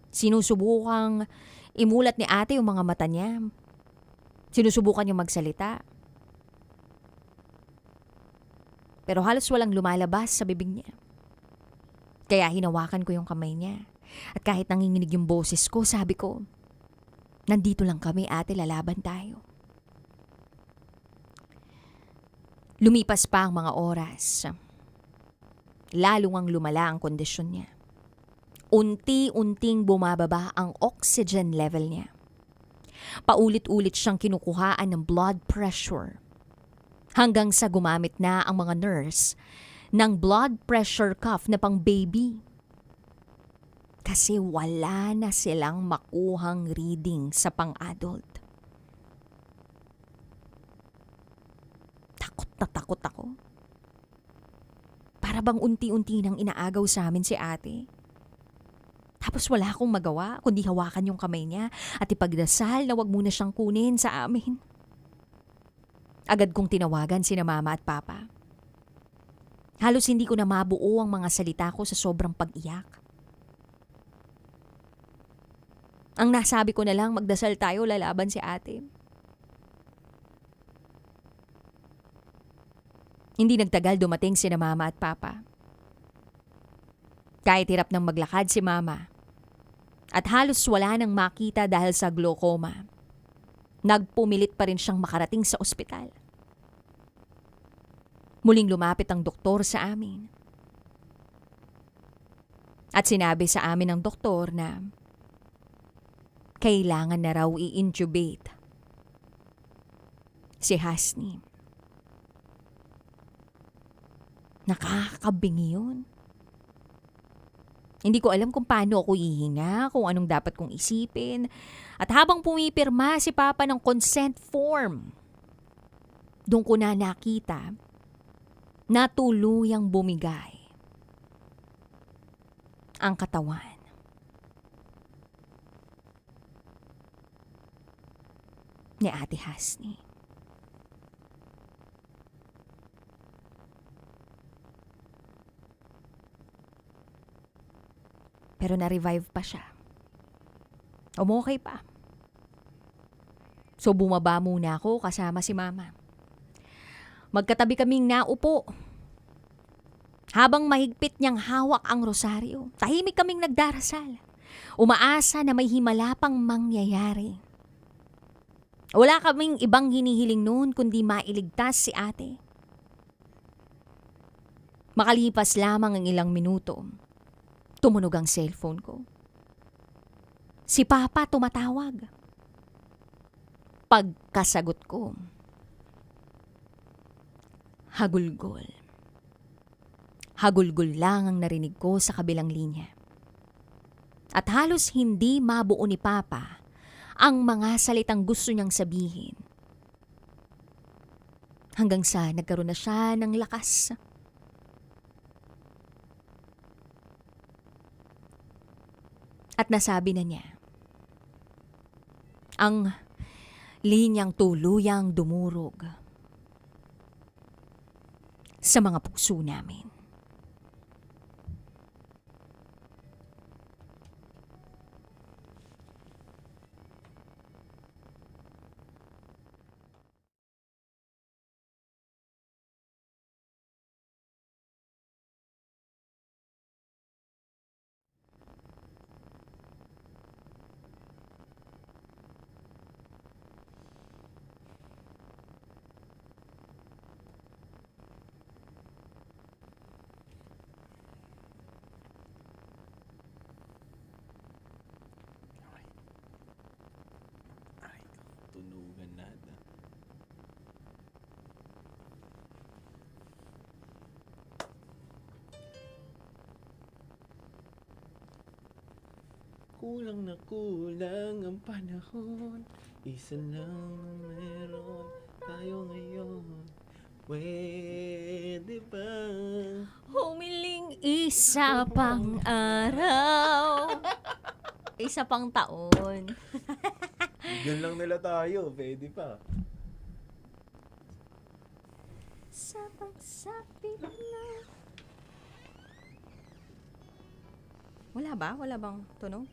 Sinusubukang imulat ni ate yung mga mata niya. Sinusubukan yung magsalita. Pero halos walang lumalabas sa bibig niya. Kaya hinawakan ko yung kamay niya. At kahit nanginginig yung boses ko, sabi ko, nandito lang kami ate, lalaban tayo. Lumipas pa ang mga oras. Lalong ang lumala ang kondisyon niya. Unti-unting bumababa ang oxygen level niya. Paulit-ulit siyang kinukuhaan ng blood pressure. Hanggang sa gumamit na ang mga nurse ng blood pressure cuff na pang baby. Kasi wala na silang makuhang reading sa pang-adult. Takot na takot ako. Para bang unti-unti nang inaagaw sa amin si ate. Tapos wala akong magawa kundi hawakan yung kamay niya at ipagdasal na wag muna siyang kunin sa amin. Agad kong tinawagan sina mama at papa. Halos hindi ko na mabuo ang mga salita ko sa sobrang pag-iyak. Ang nasabi ko na lang, magdasal tayo, lalaban si ate. Hindi nagtagal dumating sina mama at papa. Kahit hirap nang maglakad si mama at halos wala nang makita dahil sa glaucoma, nagpumilit pa rin siyang makarating sa ospital. Muling lumapit ang doktor sa amin. At sinabi sa amin ng doktor na kailangan na raw i-intubate si Hasni. Nakakabingi yun. Hindi ko alam kung paano ako hihinga, kung anong dapat kong isipin. At habang pumipirma si Papa ng consent form, doon ko na nakita na tuluyang bumigay ang katawan. ni Ate Hasni. Pero na-revive pa siya. Okay pa. So bumaba muna ako kasama si Mama. Magkatabi kaming naupo. Habang mahigpit niyang hawak ang rosaryo, tahimik kaming nagdarasal. Umaasa na may himala pang mangyayari. Wala kaming ibang hinihiling noon kundi mailigtas si ate. Makalipas lamang ang ilang minuto, tumunog ang cellphone ko. Si Papa tumatawag. Pagkasagot ko, hagulgol. Hagulgol lang ang narinig ko sa kabilang linya. At halos hindi mabuo ni Papa ang mga salitang gusto niyang sabihin. Hanggang sa nagkaroon na siya ng lakas. At nasabi na niya, ang linyang tuluyang dumurog sa mga puso namin. Tunugan nada. Kulang na kulang ang panahon. Isa lang ang meron tayo ngayon. Pwede bang Humiling isa pang araw. Isa pang taon. Bigyan lang nila tayo, pwede pa. Sapang-sapit na. Wala ba? Wala bang tunog?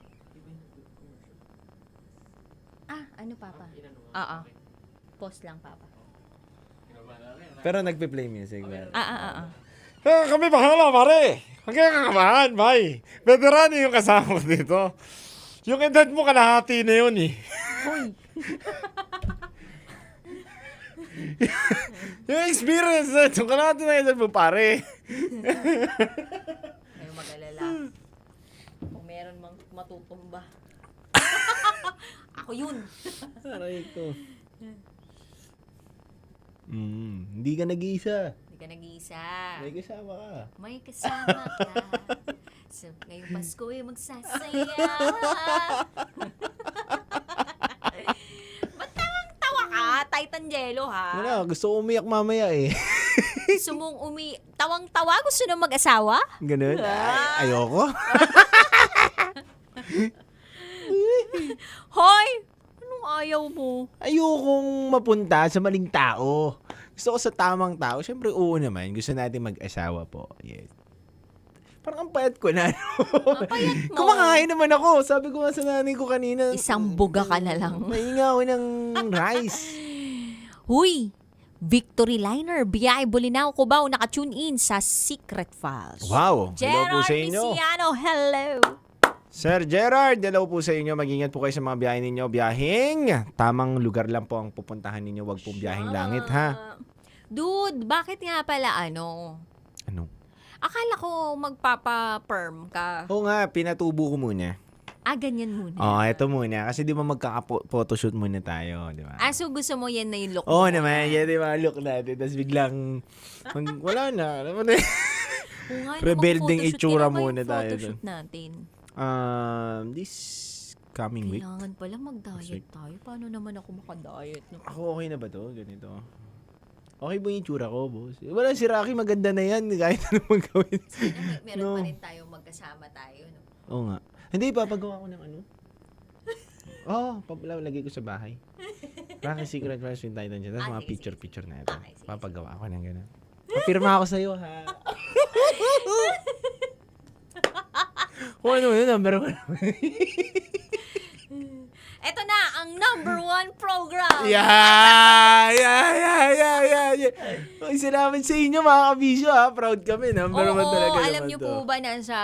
Ano Papa? Oo. Pause lang Papa. Pero nagpe-play music ba? Kami bahala, pare. Huwag kang kakamahan, bay. Veterano yung kasama ko dito. Yung edad mo kalahati na yun eh. Yung experience na ito, kalahati na edad mo, pare. Ayaw mag-alala. Kung meron mang matutumba. Ako yun. Aray ko. Hindi ka nag-iisa. Hindi ka nag-iisa. May kasama ka. May kasama ka. So, ngayong Pasko ay magsasaya. Ba't tawa ka? Titan Jello, ha? Wala, gusto ko umiyak mamaya eh. Gusto mong tawang-tawa? Gusto na mag-asawa? Ganun? Ay, ayoko. Hoy! Anong ayaw mo? Ayokong mapunta sa maling tao. Gusto ko sa tamang tao. Siyempre, oo naman. Gusto natin mag-asawa po. Yes. Parang ang payat ko na. Ang payat mo. Kumakain naman ako. Sabi ko nga sa nanay ko kanina. Isang buga ka na lang. Mahinga ako ng rice. Huy! Victory Liner, Biyay Bulinaw, Cubao, naka-tune in sa Secret Files. Wow! Hello po sa inyo. Gerard Misiano, hello! Sir Gerard, hello po sa inyo. Mag-ingat po kayo sa mga biyahe ninyo. Biyahing, tamang lugar lang po ang pupuntahan ninyo. Huwag po biyahing langit, ha? Dude, bakit nga pala Ano? Akala ko magpapa-perm ka. Oo nga, pinatubo ko muna. Ganyan muna. Eto muna. Kasi di ba magkaka-photoshoot muna tayo, di ba? So gusto mo yan na yung look Oo mo? naman, yan di ba? Look natin. Tapos biglang, wala na. Rebuilding itsura muna tayo dun. Photoshoot natin. This coming week. Kailangan pala mag-diet tayo. Paano naman ako makadiet? Ako okay na ba to? Ganito. Okay ba yung itsura ko, boss? Wala, si Rocky maganda na yan. Kahit anong magawin. Meron pa rin tayo magkasama tayo. No? Oo nga. Hindi, papagawa ko ng ano. Lagay ko sa bahay. Rocky Secret Files with Titan dyan. Tapos mga sige, picture-picture na ito. Okay, sige, Papagawa ako ng gano'n. Papirma ako sa'yo, ha? Kung ano yun, number 1. Ito na ang number 1 program. Yeah! Ay, salamat sa inyo, mga kabisyo, ha? Proud kami. Number 1 talaga naman alam niyo to. po ba na sa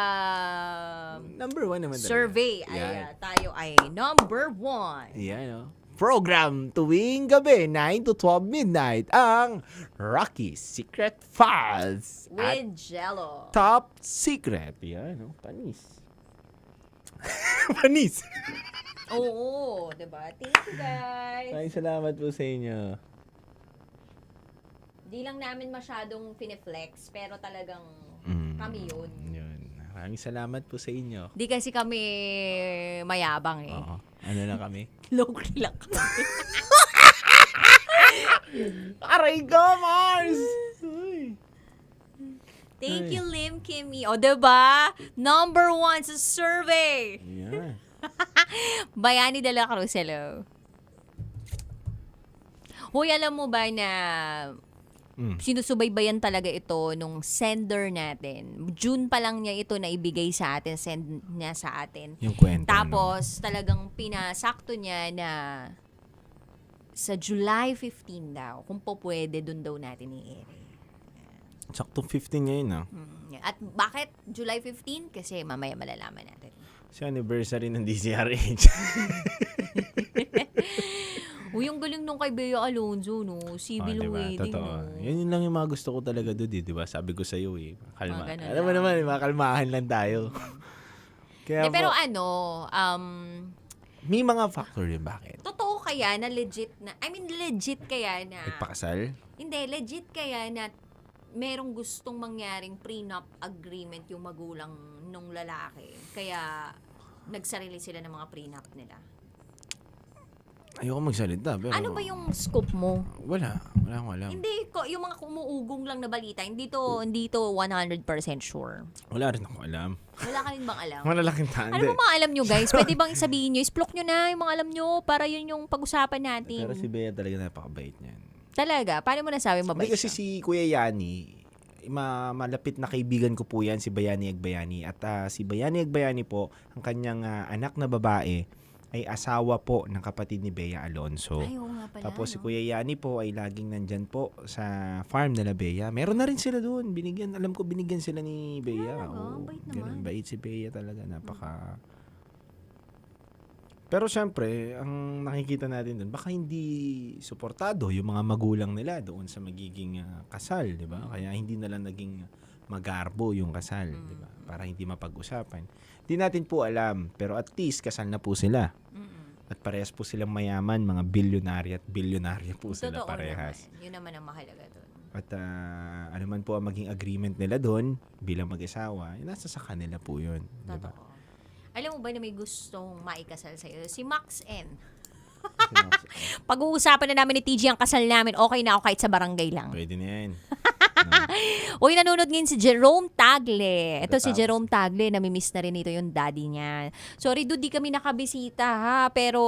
Number 1 naman talaga. survey ay tayo ay number 1. Yan, no? Program tuwing gabi, 9 to 12 midnight, ang Rocky Secret Files. At With Jello. Top Secret. Yan, no? Panis. Panis. Oo, diba? Thank you guys. Ay, salamat po sa inyo. Di lang namin masyadong pineflex, pero talagang kami yun. Yun. Maraming salamat po sa inyo. Di kasi kami mayabang eh. Oo. Ano na kami? Low-key lang kami. Aray ko, Mars! Thank you, Lim Kimmy. O, diba? Number 1 sa survey. Yan. Bayani de la Cruz, hello. Hoy, alam mo ba na sinusubaybayan talaga ito nung sender natin. June pa lang niya ito na ibigay sa atin, send niya sa atin. Yung kwento. Tapos, talagang pinasakto niya na sa July 15 daw, kung po pwede, dun daw natin i-air. Sakto 15 ngayon, no? At bakit July 15? Kasi mamaya malalaman natin. Sa anniversary ng DCRH. Uy, yung galing nung kay Bea Alonzo, no? Civil diba? wedding, Totoo. no? Yun lang yung mga gusto ko talaga doon, di ba? Sabi ko sa'yo, eh. Kalma. ganun Alam mo lang. naman, mga kalmahan lang tayo. Kaya pero po, ano, may mga factor yun. Bakit? totoo kaya na legit na, legit kaya na, Nagpakasal? hindi, legit kaya na merong gustong mangyaring prenup agreement yung magulang nung lalaki. Kaya, nagsarili sila ng mga prenup nila. Ayoko magsalita, pero... Ano ba yung scoop mo? Wala akong alam. Hindi ko, yung mga kumuugong lang na balita, hindi to 100% sure. Wala rin ako alam. Wala ka rin bang alam? Malalaking tanda. Ano ba mga alam nyo, guys? Pwede bang sabihin nyo? Isplok nyo na yung mga alam nyo para yun yung pag-usapan natin. Pero si Bea talaga napakabait niyan. Talaga? Paano mo nasabi mabait Hindi kasi siya? si Kuya Yani, malapit na kaibigan ko po yan, si Bayani Agbayani. At si Bayani Agbayani po, ang kanyang anak na babae, ay asawa po ng kapatid ni Bea Alonzo. Ay, oo nga pala, Tapos si no? Kuya Yani po ay laging nandyan po sa farm nila Bea. Meron na rin sila doon. Alam ko binigyan sila ni Bea. Talaga? Bait naman. Ganun, bait si Bea talaga. Napaka... Pero syempre, ang nakikita natin doon, baka hindi suportado yung mga magulang nila doon sa magiging kasal, di ba? Kaya hindi na lang naging magarbo yung kasal, di ba? Para hindi mapag-usapan. Hindi natin po alam, pero at least kasal na po sila. At parehas po silang mayaman, mga bilyonarya po sila Totoo parehas. naman. Yun naman ang mahalaga doon. At ano man po ang maging agreement nila doon bilang mag-asawa, nasa sa kanila po yun. Di ba? Totoo. Alam mo ba na may gustong maikasal sa'yo? Si Max N. Pag-uusapan na namin ni TG ang kasal namin, okay na ako kahit sa barangay lang. Pwede na yan. Uy, nanonood ngayon si Jerome Tagle. Ito si Tapos. Jerome Tagle, namimiss na rin ito yung daddy niya. Sorry, dude, di kami nakabisita ha, pero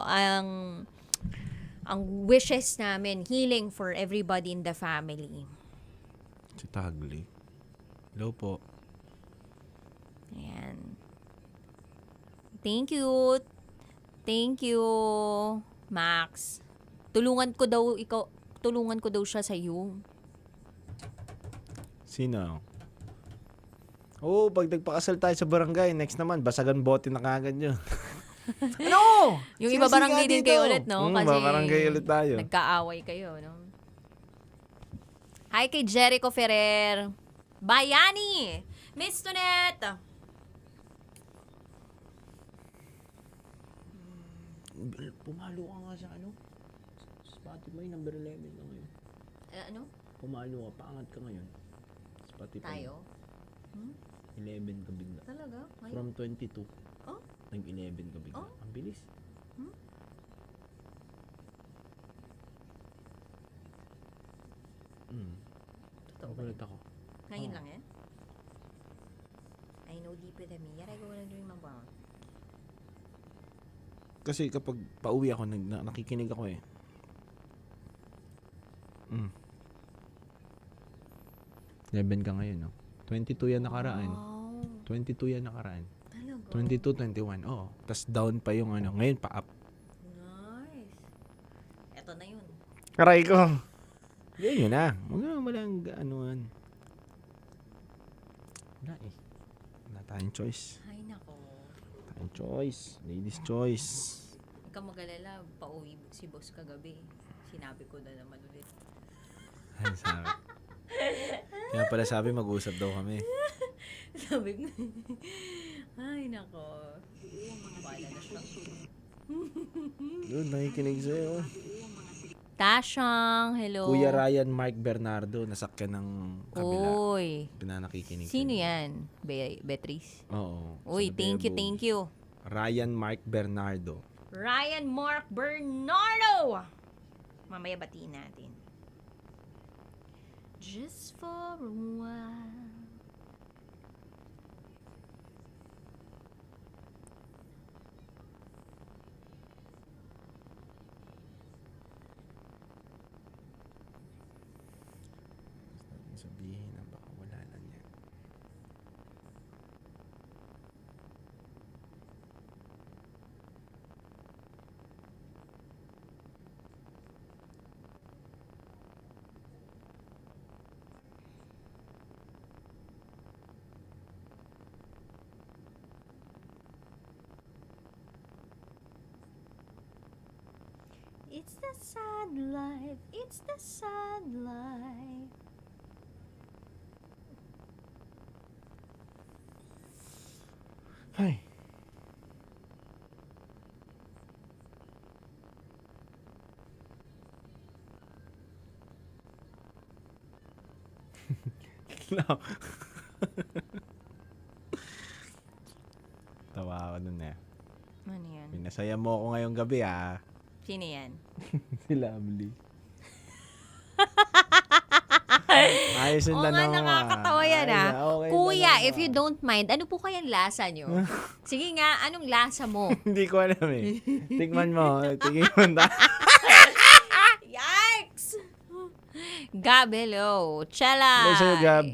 ang wishes namin, healing for everybody in the family. Si Tagle. Hello po. Ayan. Thank you. Thank you, Max. Tulungan ko daw siya sa iyo. Sino? Oo, pag nagpakasal tayo sa barangay, next naman, basagan bote na kagad yun. Ano? Yung iba barangay din kayo ulit, no? Kasi barangay ulit tayo. nagkaaway kayo, no? Hi kay Jericho Ferrer. Bayani! Miss Tonet! Pumalo ka nga sa ano? Spotify, number 11 ka ngayon. Ano? Pumalo ka, paangat ka ngayon. Spotify. Tayo? 11 ka bigla. Talaga? Ngayon? From 22. Oh? Nag-11 ka bigla. Oh? Ang bilis. Totoo ba? Nagulat ako. Ngayon lang yan? I know deeper than me, yet I go wondering about. Kasi kapag pauwi ako, nakikinig ako eh. 11 ka ngayon, no? 22 yan nakaraan. 22 yan nakaraan. 22, 21. Oo. Tapos down pa yung ano. Ngayon pa up. Nice. Eto na yun. Aray ko. Yun na. Walang anuan. Wala eh. Wala tayong choice. Ay, nako. Tayong choice. Ladies choice. Huwag kang mag-alala. Pauwi si boss kagabi. Sinabi ko na naman ulit. Ay, sabi. Kaya pala sabi mag-usap daw kami. Sabi ko. Ay, nako. Wala na siya. Yun, nakikinig sa'yo. Tashang, hello. Kuya Ryan Mark Bernardo, nasakyan ng kabila. Uy. Pinanakikinig. Sino yan? Beatrice? Oo. Uy, Sa thank you, Bebo. thank you. Ryan Mark Bernardo. Ryan Mark Bernardo! Mamaya batiin natin. Just for a while. Sabihin na baka wala na niya. It's the sad life. It's the sad life. Ay. No. Tawa ako dun eh. Ano yan? Pinasaya mo ako ngayong gabi ah. Sino yan? Si Lovely. Ayos yung Oo nga, tanong mo, nakakatawa yan Ay, ah. okay Kuya, tanong if mo. you don't mind, ano po kayang lasa nyo? Sige nga, anong lasa mo? Hindi ko alam eh. Tikman mo. Tikman mo. Yikes! Gabelo, Chela. Hello sa'yo, Gab.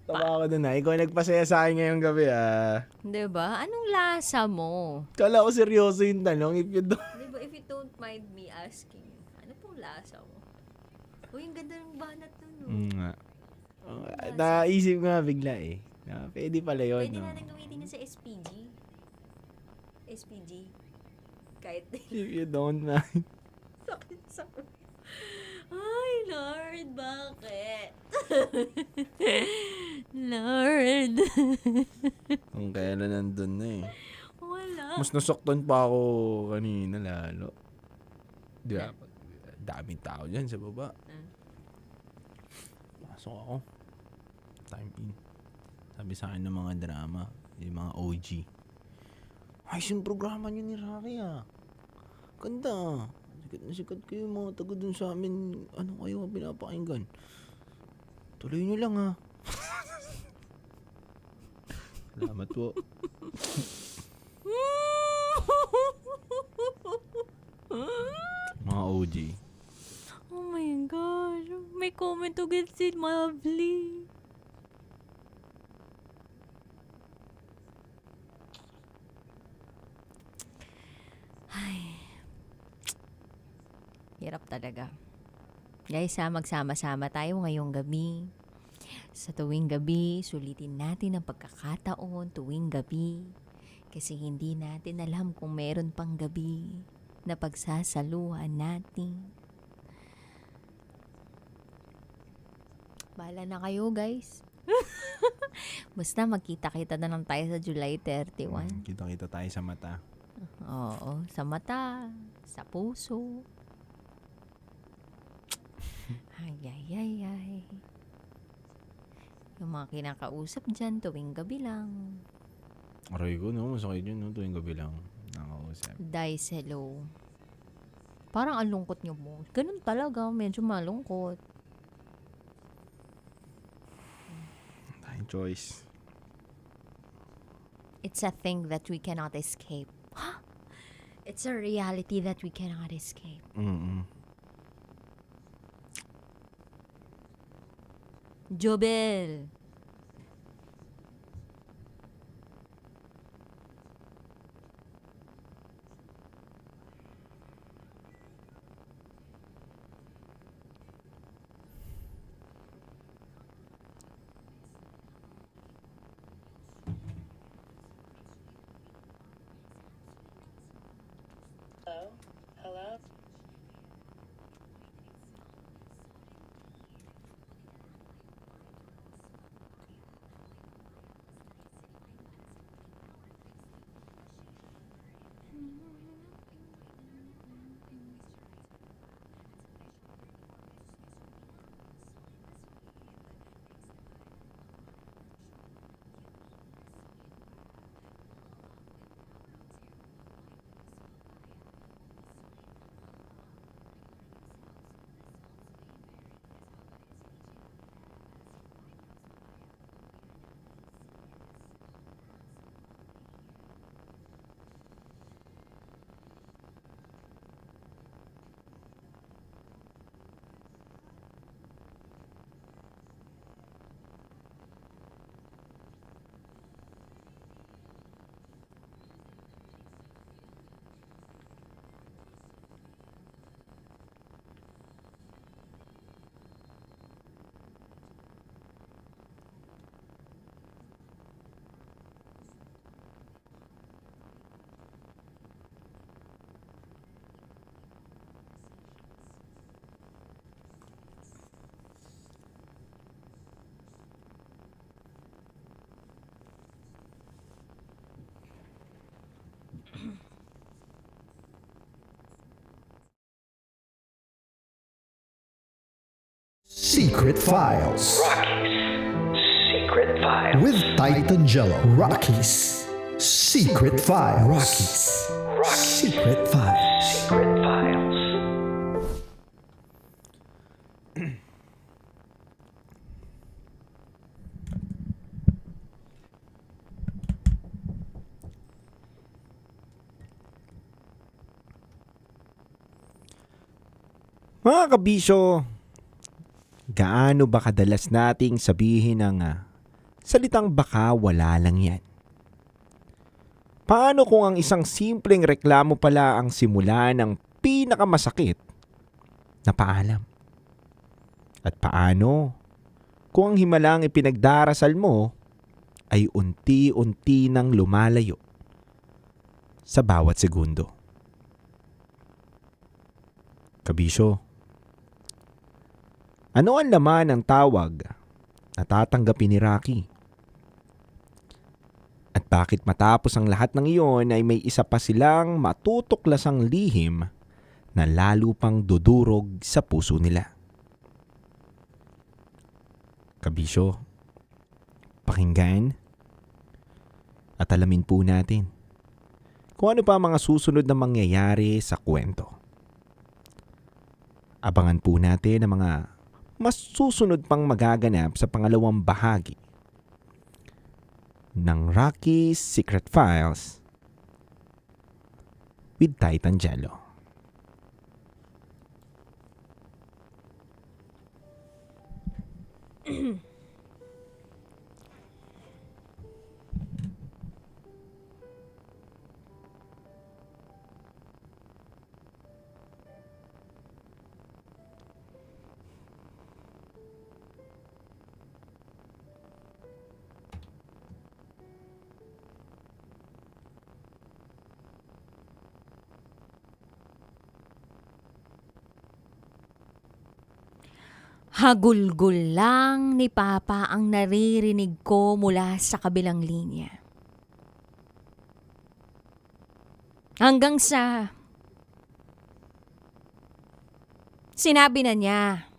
Tawa ako dun ah. Ikaw yung nagpasaya sa akin ngayong gabi ah. Diba? Anong lasa mo? Kala ko seryoso yung tanong. If you don't... Diba, if you don't mind me asking, ano pong lasa mo? Uy, ang ganda ng banat nun. No? Nga. Naisip ko nga bigla eh. Pwede pala yun. Pwede No? natin gamitin sa SPG. SPG. Kahit If you don't mind. sakit. Ay, Lord, bakit? Lord. Kung kailan nandun na eh. Wala. Mas nasaktan pa ako kanina lalo. Di ba? Daming tao dyan sa baba. Pasok ako. Time in. Sabi sa akin ng mga drama, yung mga OG. Ayos yung programa nyo ni Rocky ah. Ganda. Sikat na sikat kayo mga taga dun sa amin. Ano kayo pinapakinggan? Tuloy nyo lang ah. Salamat po. Mga OG. Oh my gosh. May comment against it, Lovely. Ay. Hirap talaga. Guys, magsama-sama tayo ngayong gabi. Sa tuwing gabi, sulitin natin ang pagkakataon tuwing gabi. Kasi hindi natin alam kung meron pang gabi na pagsasaluhan natin. Bahala na kayo, guys. Basta magkita-kita na lang tayo sa July 31. Kita-kita tayo sa mata. Oo, sa mata, sa puso. Ay. Yung mga kinakausap dyan tuwing gabi lang. Aray ko, no? Masakit yun, no? Tuwing gabi lang. Nakausap. Dice, hello. Parang ang lungkot niyo mo. Ganun talaga, medyo malungkot. Tayong choice. It's a thing that we cannot escape. It's a reality that we cannot escape. Mm-mm. Jobel. Secret Files. Secret Files. With Titan Jello. Rockies. Secret Files. Rockies. Secret Files. Secret Files. Mga kabisyo, gaano ba kadalas nating sabihin ng salitang baka wala lang yan? Paano kung ang isang simpleng reklamo pala ang simula ng pinakamasakit na paalam? At paano kung ang himalang ipinagdarasal mo ay unti-unti nang lumalayo sa bawat segundo? Kabisyo, ano ang laman ng tawag na tatanggapin ni Rocky? At bakit matapos ang lahat ng iyon ay may isa pa silang matutuklasang lihim na lalo pang dudurog sa puso nila? Kabisyo, pakinggan at alamin po natin kung ano pa ang mga susunod na mangyayari sa kwento. Abangan po natin ang mga mas susunod pang magaganap sa pangalawang bahagi ng Rocky's Secret Files with Titan Jello. Hagulgol lang ni Papa ang naririnig ko mula sa kabilang linya. Hanggang sa sinabi na niya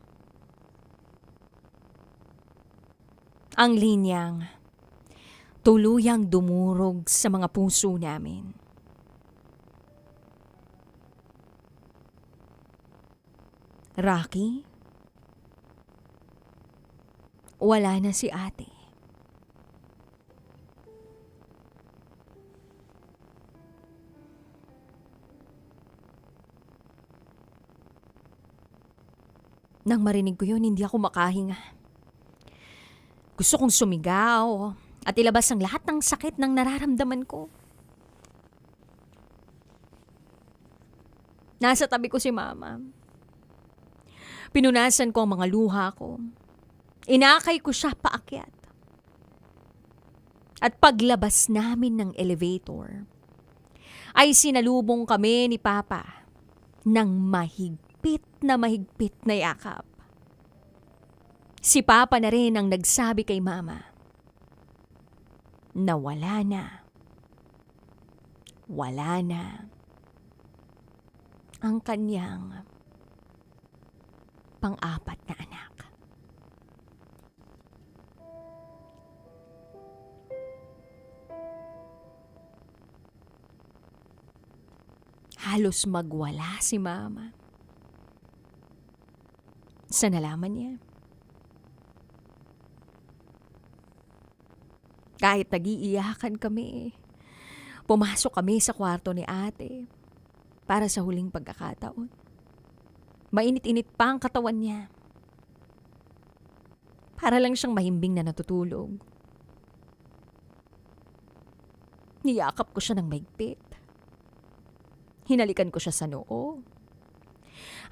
ang linyang tuluyang dumurog sa mga puso namin. Rocky? Wala na si ate. Nang marinig ko yun, hindi ako makahinga. Gusto kong sumigaw at ilabas ang lahat ng sakit ng nararamdaman ko. Nasa tabi ko si Mama. Pinunasan ko ang mga luha ko. Inakay ko siya paakyat. At paglabas namin ng elevator, ay sinalubong kami ni Papa ng mahigpit na yakap. Si Papa na rin ang nagsabi kay Mama na wala na ang kanyang pang-apat na anak. Halos magwala si Mama sa nalaman niya. Kahit nag-iiyakan kami, pumasok kami sa kwarto ni Ate para sa huling pagkakataon. Mainit-init pa ang katawan niya. Para lang siyang mahimbing na natutulog. Niyakap ko siya ng mahigpit. Hinalikan ko siya sa noo.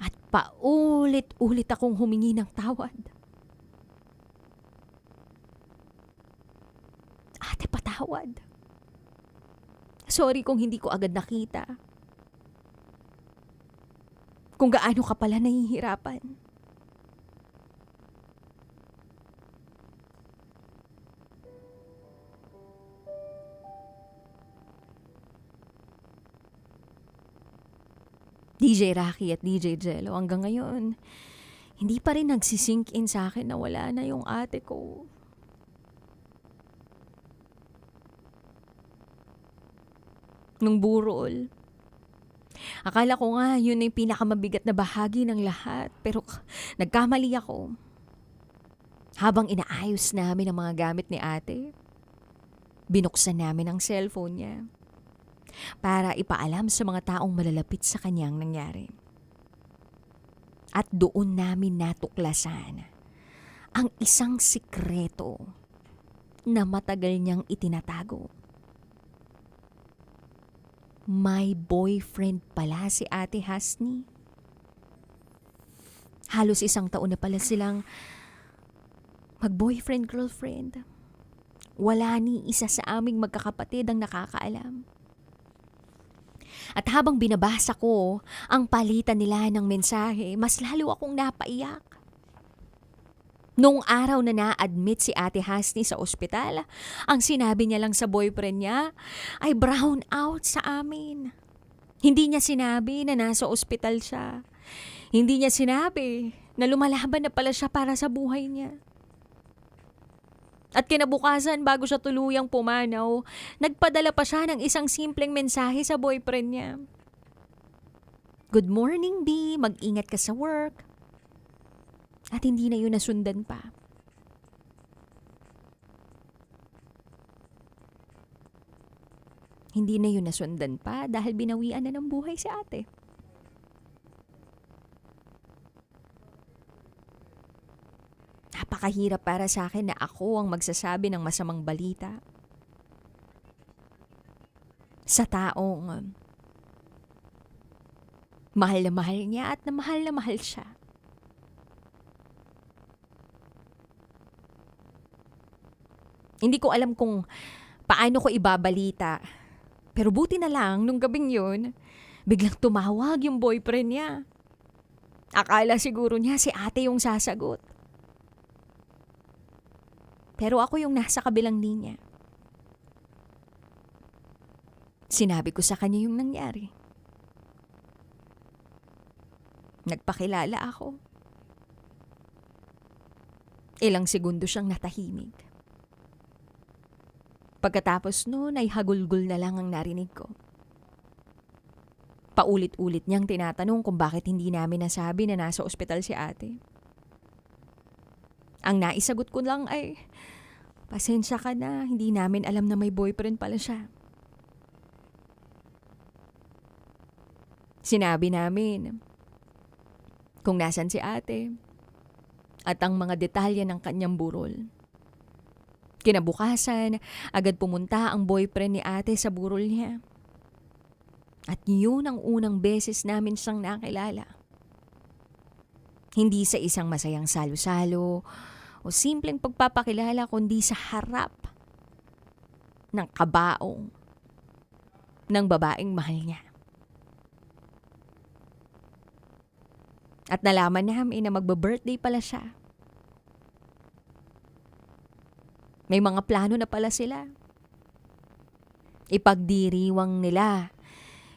At paulit-ulit akong humingi ng tawad. Ate, patawad. Sorry kung hindi ko agad nakita. Kung gaano ka pala nahihirapan. DJ Rocky at DJ Jello, hanggang ngayon, hindi pa rin nagsisink in sa akin na wala na yung ate ko. Nung burol, akala ko nga yun yung pinakamabigat na bahagi ng lahat, pero nagkamali ako. Habang inaayos namin ang mga gamit ni ate, binuksan namin ang cellphone niya para ipaalam sa mga taong malalapit sa kanyang nangyari. At doon namin natuklasan ang isang sikreto na matagal niyang itinatago. May boyfriend pala si Ate Hasni. Halos 1 taon na pala silang mag-boyfriend-girlfriend. Wala ni isa sa aming magkakapatid ang nakakaalam. At habang binabasa ko ang palitan nila ng mensahe, mas lalo akong napaiyak. Noong araw na na-admit si Ate Hasni sa ospital, ang sinabi niya lang sa boyfriend niya ay brown out sa amin. Hindi niya sinabi na nasa ospital siya. Hindi niya sinabi na lumalaban na pala siya para sa buhay niya. At kinabukasan, bago siya tuluyang pumanaw, nagpadala pa siya ng isang simpleng mensahe sa boyfriend niya. Good morning, B. Mag-ingat ka sa work. At hindi na yun nasundan pa. Hindi na yun nasundan pa dahil binawian na ng buhay si ate. Napakahirap para sa akin na ako ang magsasabi ng masamang balita sa taong mahal na mahal niya at na mahal siya. Hindi ko alam kung paano ko ibabalita. Pero buti na lang, nung gabing yun, biglang tumawag yung boyfriend niya. Akala siguro niya si ate yung sasagot. Pero ako yung nasa kabilang linya. Sinabi ko sa kanya yung nangyari. Nagpakilala ako. Ilang segundo siyang natahimik. Pagkatapos noon ay hagulgol na lang ang narinig ko. Paulit-ulit niyang tinatanong kung bakit hindi namin nasabi na nasa ospital si ate. Ang naisagot ko lang ay, pasensya ka na, hindi namin alam na may boyfriend pala siya. Sinabi namin, kung nasan si ate, at ang mga detalye ng kanyang burol. Kinabukasan, agad pumunta ang boyfriend ni ate sa burol niya. At yun ang unang beses namin siyang nakilala. Hindi sa isang masayang salo-salo o simpleng pagpapakilala kundi sa harap ng kabaong ng babaeng mahal niya. At nalaman namin na magbe-birthday pala siya. May mga plano na pala sila. Ipagdiriwang nila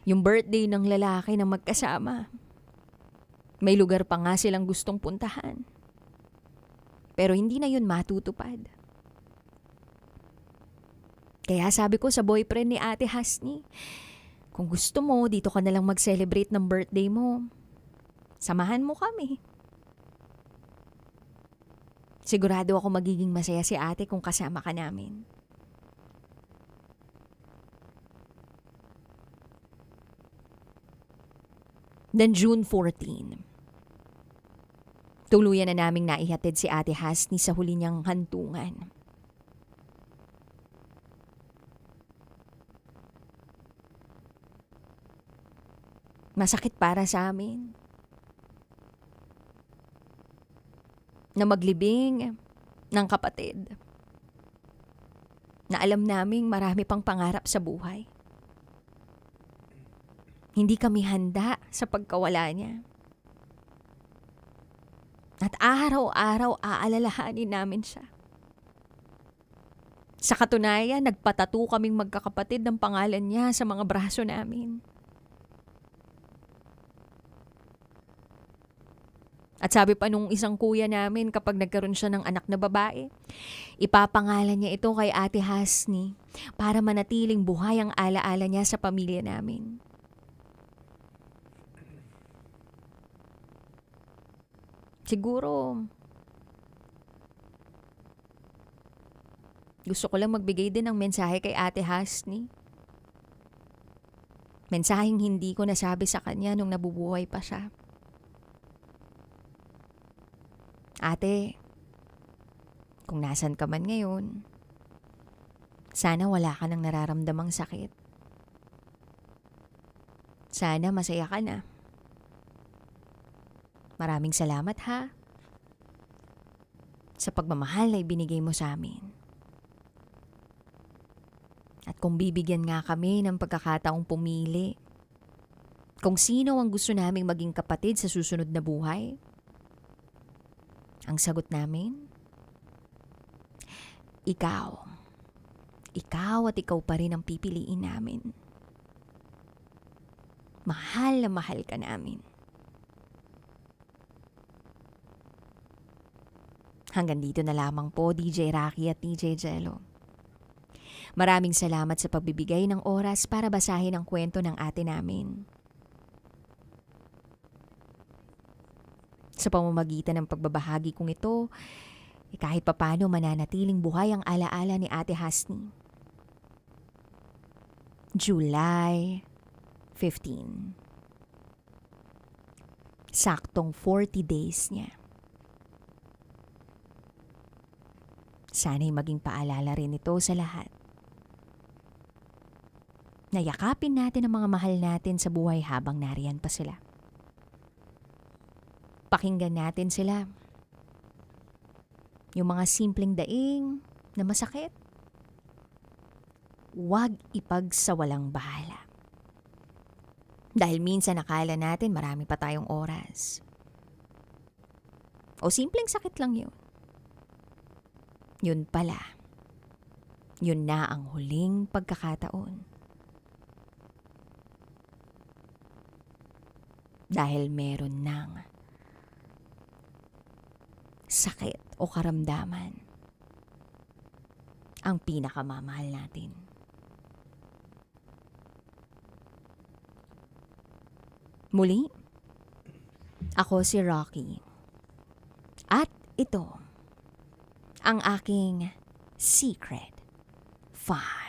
yung birthday ng lalaki na magkasama. May lugar pa nga silang gustong puntahan. Pero hindi na yun matutupad. Kaya sabi ko sa boyfriend ni Ate Hasni, kung gusto mo, dito ka nalang mag-celebrate ng birthday mo. Samahan mo kami. Sigurado ako magiging masaya si ate kung kasama ka namin. Then June 14. Tuluyan na naming naihatid si Ate Hasni sa huli niyang hantungan. Masakit para sa amin na maglibing ng kapatid na alam naming marami pang pangarap sa buhay. Hindi kami handa sa pagkawala niya. At araw-araw aalalahanin namin siya. Sa katunayan, nagpatato kaming magkakapatid ng pangalan niya sa mga braso namin. At sabi pa nung isang kuya namin kapag nagkaroon siya ng anak na babae, ipapangalan niya ito kay Ate Hasni para manatiling buhay ang alaala niya sa pamilya namin. Siguro, gusto ko lang magbigay din ng mensahe kay Ate Hasni. Mensaheng hindi ko nasabi sa kanya nung nabubuhay pa siya. Ate, kung nasan ka man ngayon, sana wala ka nang nararamdamang sakit. Sana masaya ka na. Maraming salamat ha sa pagmamahal na ibinigay mo sa amin. At kung bibigyan nga kami ng pagkakataong pumili kung sino ang gusto naming maging kapatid sa susunod na buhay, ang sagot namin, ikaw. Ikaw at ikaw pa rin ang pipiliin namin. Mahal na mahal ka namin. Hanggang dito na lamang po, DJ Rocky at DJ Jello. Maraming salamat sa pagbibigay ng oras para basahin ang kwento ng ate namin. Sa pamamagitan ng pagbabahagi kong ito, kahit papano mananatiling buhay ang alaala ni Ate Hasni. July 15. Saktong 40 days niya. Sana'y maging paalala rin ito sa lahat. Nayakapin natin ang mga mahal natin sa buhay habang nariyan pa sila. Pakinggan natin sila. Yung mga simpleng daing na masakit, huwag ipagsawalang bahala. Dahil minsan akala natin marami pa tayong oras. O simpleng sakit lang yun. Yun pala. Yun na ang huling pagkakataon. Dahil meron ng sakit o karamdaman ang pinakamamahal natin. Muli, ako si Rocky. At ito ang aking secret file.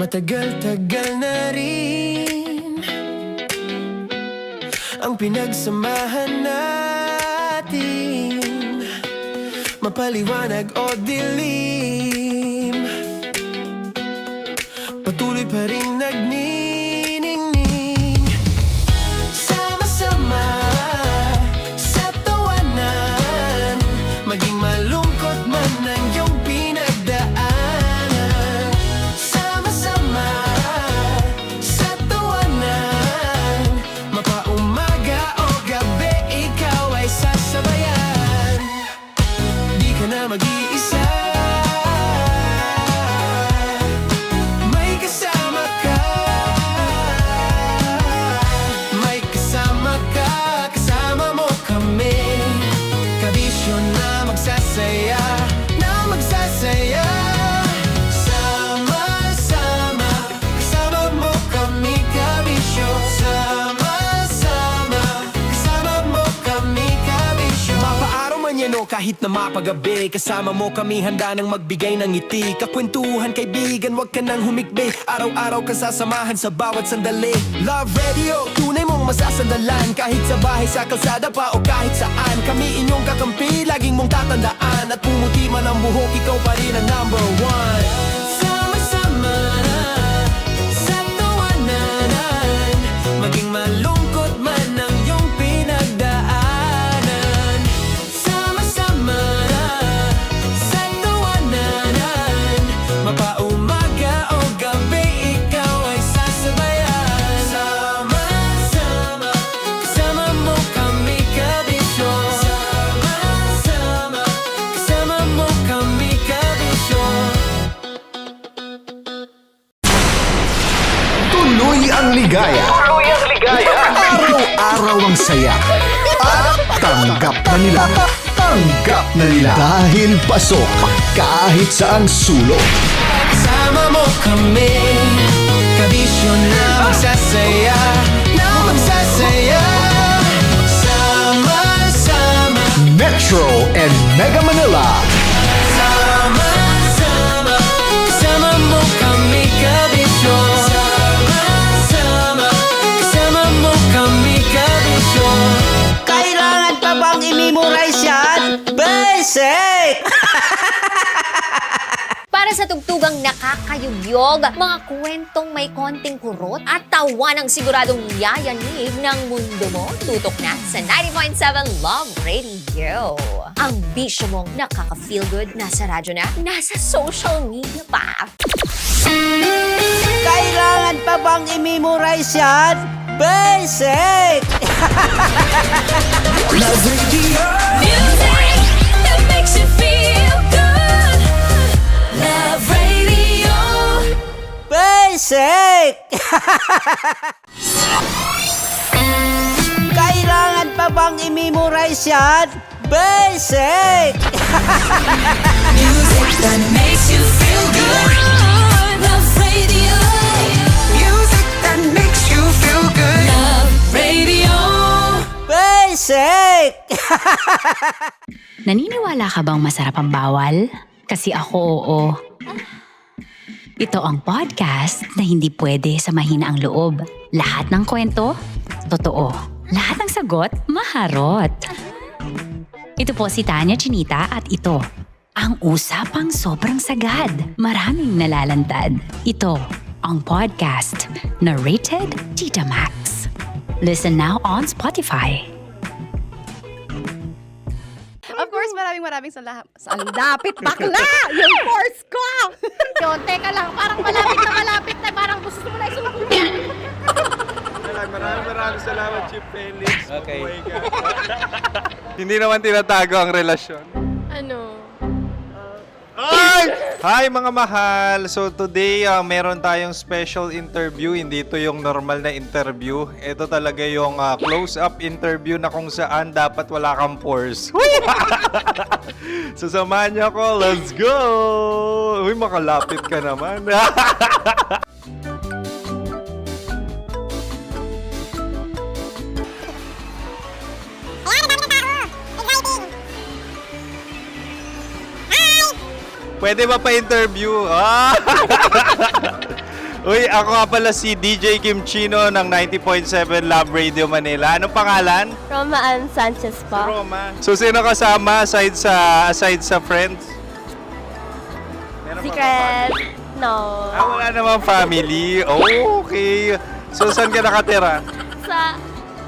Matagal-tagal na rin ang pinagsamahan natin, mapaliwanag o dilim, patuloy pa rin nagniningning. Sama-sama sa tawanan, maging malungkot man ang iyong pinagdaanan. Sama-sama sa tawanan, mapaumaga o gabi, ikaw ay sasabayan. Di ka na mag-iisa, may kasama ka. May kasama ka, kasama mo kami. Kabisyo na magsasaya, na magsasaya. Sama-sama, kasama mo kami, kabisyo. Sama-sama, kasama mo kami, kabisyo. Mapaaraw man yan o kahit na mapagabi, kasama mo kami, handa nang magbigay ng ngiti. Kakwentuhan, kaibigan, wag ka nang humikbi. Araw-araw ka sasamahan sa bawat sandali. Love Radio, tunay mong masasandalan. Kahit sa bahay, sa kalsada pa o kahit saan, kami inyong kakampi, laging mong tatandaan. At pumuti man ang buhok, ikaw pa rin ang number one. Sama-sama sa tawanan, maging malungkot man ang iyong pinagdaanan. Sama-sama sa tawanan, mapaumaga o gabi, ikaw ay sasabayan. Sama-sama, kasama mo kami, kabisyo. Sama-sama, kasama mo kami, kabisyo. Tuloy ang ligaya. Araw-araw ang saya. At tanggap na nila. Tanggap na nila. Dahil pasok kahit saang sulok. Sama mo kami, kabisyo na magsasaya, na magsasaya. Sama-sama, Metro and Mega Manila. sama-sama, kasama mo kami, kabisyo. Sama-sama, kasama mo kami, kabisyo. Kailangan pa bang i-memorize yan? Basic! Para sa tugtugang nakakayugyog, mga kwentong may konting kurot at tawa ng siguradong yayanig ng mundo mo, tutok na sa 90.7 Love Radio. Ang bisyo mong nakaka-feel good, nasa radyo na, nasa social media pa. Kailangan pa bang i-memorize yan? Basic! Love Radio. Music that makes you feel good. Love Radio. Basic! Kailangan pa bang i-memorize yan? Basic! Music that makes you feel good. Love Radio. Music that makes you feel good. Love Radio. Basic! Naniniwala ka bang masarap ang bawal? Kasi ako, oo. Ito ang podcast na hindi pwede sa mahina ang loob. Lahat ng kwento, totoo. Lahat ng sagot, maharot. Ito po si Tanya Chinita at ito, ang usapang sobrang sagad. Maraming nalalantad. Ito, ang podcast na rated Tita Max. Listen now on Spotify. Of course, maraming salamat. Ang lapit bakla! Yung force ko! Yun, teka lang, parang malapit na, parang gusto mo na isumpin. Maraming salamat, Chief Felix. Okay. Buhay ka. Hindi naman tinatago ang relasyon. Ano? Ay! Hi mga mahal! So today, meron tayong special interview. Hindi ito yung normal na interview. Ito talaga yung close-up interview na kung saan dapat wala kang pores. So samahan niyo ako. Let's go! Uy, makalapit ka naman. Pwede ba pa-interview? Uy, ako nga pala si DJ Kim Chino ng 90.7 Love Radio Manila. Anong pangalan? Roma Ann Sanchez po. Roma. So, sino kasama aside sa friends? Meron pa ba Secret. No. wala namang family. Oh, okay. So, saan ka nakatira? Sa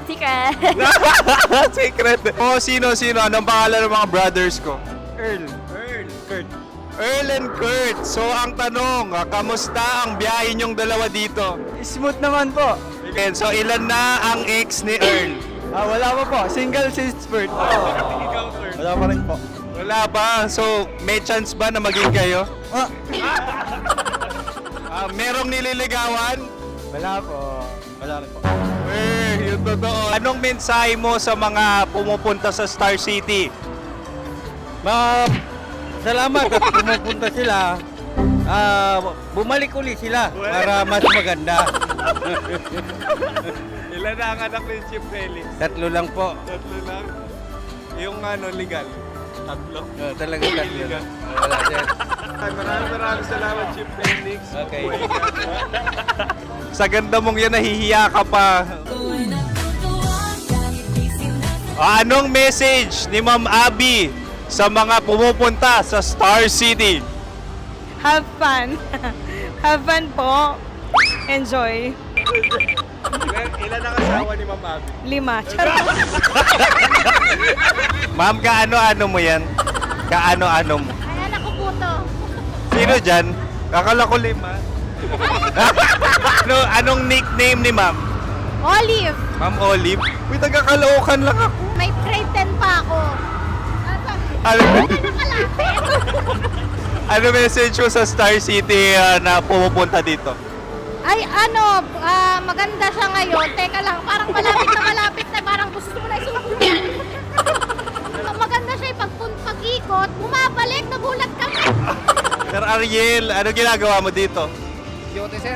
Secret. Secret. Oh, sino? Anong pangalan ng mga brothers ko? Earl, Kurt. Earl and Kurt. So, ang tanong, kamusta ang biyahe niyong dalawa dito? Smooth naman po. And so, ilan na ang ex ni Earl? Wala pa po. Single since birth. Wala pa rin po. Wala ba? So, may chance ba na maging kayo? Merong nililigawan? Wala po. Wala rin po. Yung totoo. Anong mensahe mo sa mga pumupunta sa Star City? Salamat at pumupunta sila. Bumalik uli sila para mas maganda. Ilan na ang anak ni Chief Felix? 3 lang po. 3 lang? Yung legal? 3? Talagang 3 lang. Wala sir. Maraming salamat, Chief Felix. Okay. Sa ganda mong yan, nahihiya ka pa. Anong message ni Ma'am Abby sa mga pumupunta sa Star City? Have fun. Have fun po. Enjoy. Ilan ang asawa ni Ma'am Abby? 5. Charot. Ma'am, kaano-ano mo yan? Kaano-ano mo? Ayan ako po to. Sino dyan? Kakala ko 5. Anong nickname ni Ma'am? Olive. Ma'am Olive? Uy, taga-Caloocan lang ako. May grade 10 pa ako. Ano message mo sa Star City na pumupunta dito? Ay, maganda siya ngayon. Teka lang, parang malapit na, parang gusto mo na isuot. Maganda siya pag-ikot, bumabalik, nagulat ka. Sir Ariel, ano ginagawa mo dito? Yote sir.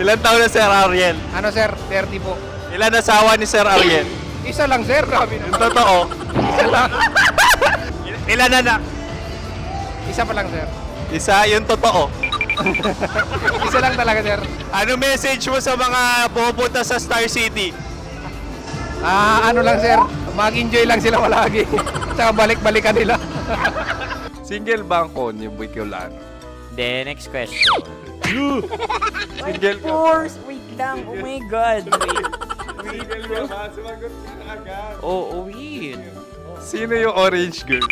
Ilan taon na Sir Ariel? Ano sir? 30 po. Ilan asawa ni Sir Ariel? Isa lang sir. Grabe Yung totoo? Isa lang. Ilan anak? Isa pa lang sir. Isa, yung totoo. Isa lang talaga sir. Ano message mo sa mga pumupunta sa Star City? Ano lang sir. Mag-enjoy lang sila palagi. Tsaka balik-balikan nila. Single ba ang konyo, Boy Kiolano? Then, next question. Single ka? Wait lang. Oh my God. Single ka ba? Sumagot ka na agad. Oh, wait. Sino yung orange girl?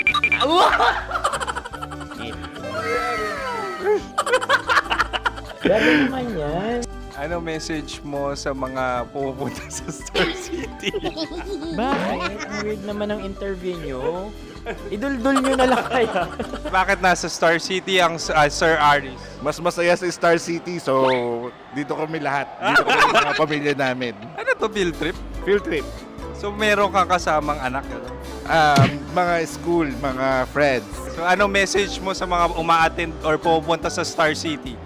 Grabe naman yan. Ano message mo sa mga pumupunta sa Star City? Bakit? Ang weird naman ang interview nyo. Idul-dul nyo na lang kaya. Bakit nasa Star City ang Sir Aris? Mas masaya sa Star City, so dito kami lahat. Dito kami mga pamilya namin. Ano to, field trip? Field trip. So meron kang kasamang anak? Ano? Mga school, mga friends. So ano message mo sa mga uma-attend or pumupunta sa Star City?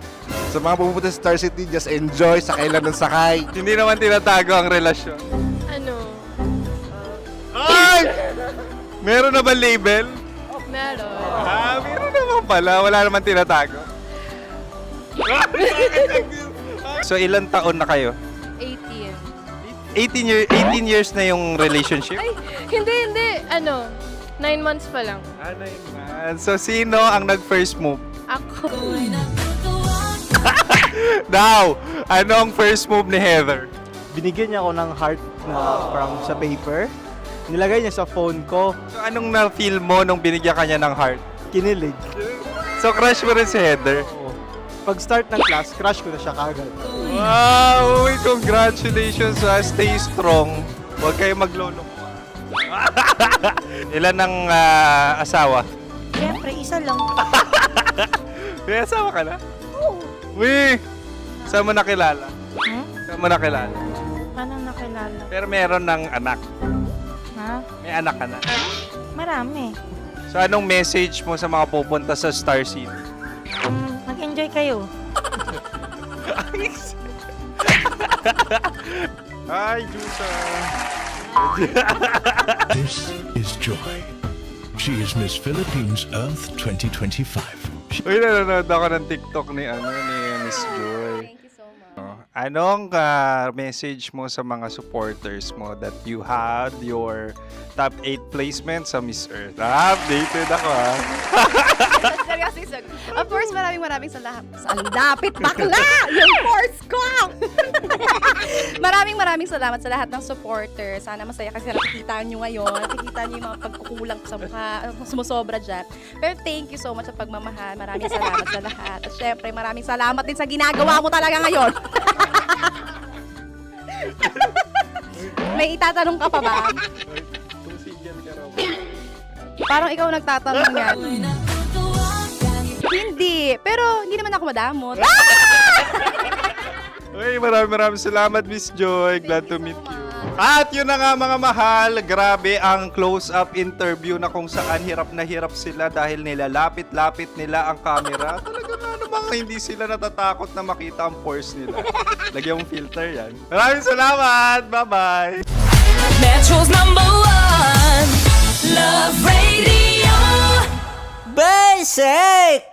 Sa mga pupunta sa Star City, just enjoy, sakay lang ng sakay. Hindi naman tinatago ang relasyon. Ano? Ay! Meron na ba label? Meron. Meron naman pala. Wala naman tinatago. So ilan taon na kayo? 18. 18 years na yung relationship? Ay, hindi. 9 months pa lang. Ano yun? So sino ang nag-first move? Ako. Now, anong first move ni Heather? Binigyan niya ako ng heart na from sa paper. Nilagay niya sa phone ko. So anong na-feel mo nung binigyan ka niya ng heart? Kinilig. So crush mo rin si Heather? Pag start ng class, crush ko na siya kagad. Wow! Uy, congratulations! Stay strong. Huwag kayo maglolo. Ilan ang asawa? Siyempre, isa lang. May asawa ka na? Uy! Saan mo nakilala? Saan mo nakilala? Paano nakilala? Pero meron ng anak. Ha? May anak ka na. Marami. So anong message mo sa mga pupunta sa Star City? Mag-enjoy kayo. Hi, Jusa! This is Joy. She is Miss Philippines Earth 2025. Uy, nanonood ako ng TikTok ni Miss Joy. Thank you so much. Anong message mo sa mga supporters mo that you had your top 8 placement sa Miss Earth? Updated ako Seryoso, of course, maraming salamat. Lapit bakla! Yung course ko! maraming salamat sa lahat ng supporters. Sana masaya kasi nakikita nyo ngayon. Nakikita nyo yung mga pagkukulang ko sa mukha. Sumusobra dyan. Pero thank you so much sa pagmamahal. Maraming salamat sa lahat. At syempre, maraming salamat din sa ginagawa mo talaga ngayon. May itatanong ka pa ba? Parang ikaw nagtatanong yan. Hindi. Pero hindi naman ako madamot. Uy, maraming salamat, Miss Joy. Glad to meet you. At yun na nga mga mahal, grabe ang close-up interview na kung saan hirap na hirap sila dahil nilalapit-lapit nila ang camera. Talaga nga namang hindi sila natatakot na makita ang pores nila. Lagyan mong filter yan. Maraming salamat! Bye-bye! Metro's #1 Love Radio. Basic!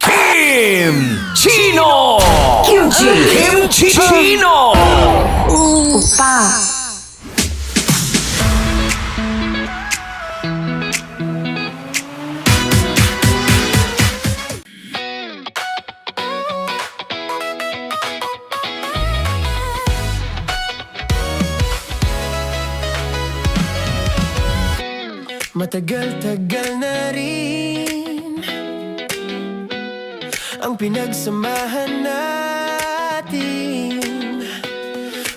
Kim Chino! Kim Chino! Upa. Matagal-tagal na rin ang pinagsamahan natin,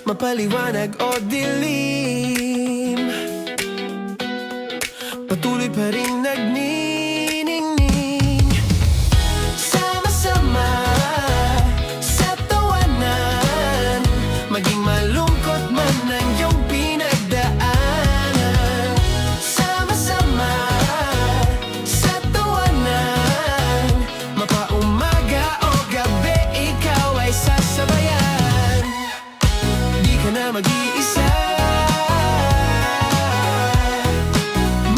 mapaliwanag o dilim, patuloy pa rin nagniningning. Sama-sama sa tawanan, maging malungkot man ang iyong pinagdaanan. Sama-sama sa tawanan, mapaumaga o gabi, ikaw ay sasabayan. Di ka na mag-iisa,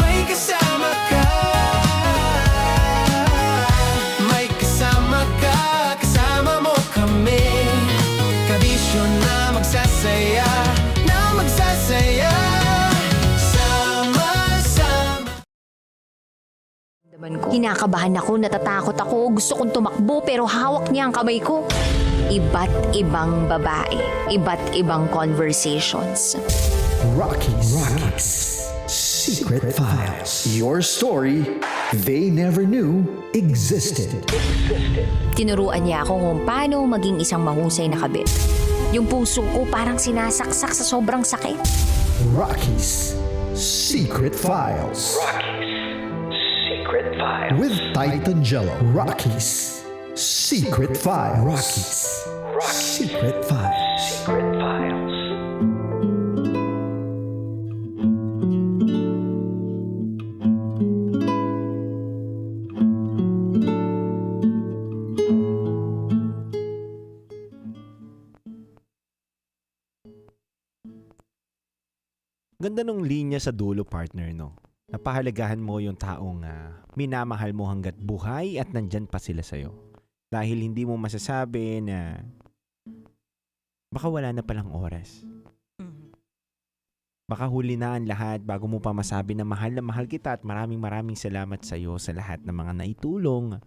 may kasama ka. May kasama ka, kasama mo kami. Kabisyo na magsasaya, na magsasaya. Sama-sama. Kinakabahan ako, natatakot ako, gusto kong tumakbo pero hawak niya ang kamay ko. Iba't ibang babae, iba't ibang conversations. Rockies. Secret Files. Your story they never knew existed. Tinuruan niya ako kung paano maging isang mahusay na kabit. Yung puso ko parang sinasaksak sa sobrang sakit. Rockies. Secret Files. Secret Files. With Titan Jello. Rockies. Secret Files. Rockies. Secret Files. Secret Files. Ganda nung linya sa dulo, partner, no? Napahalagahan mo yung taong minamahal mo hanggat buhay at nandyan pa sila sa'yo. Dahil hindi mo masasabi na baka wala na palang oras. Baka huli na ang lahat bago mo pa masabi na mahal kita at maraming salamat sa'yo sa lahat ng mga naitulong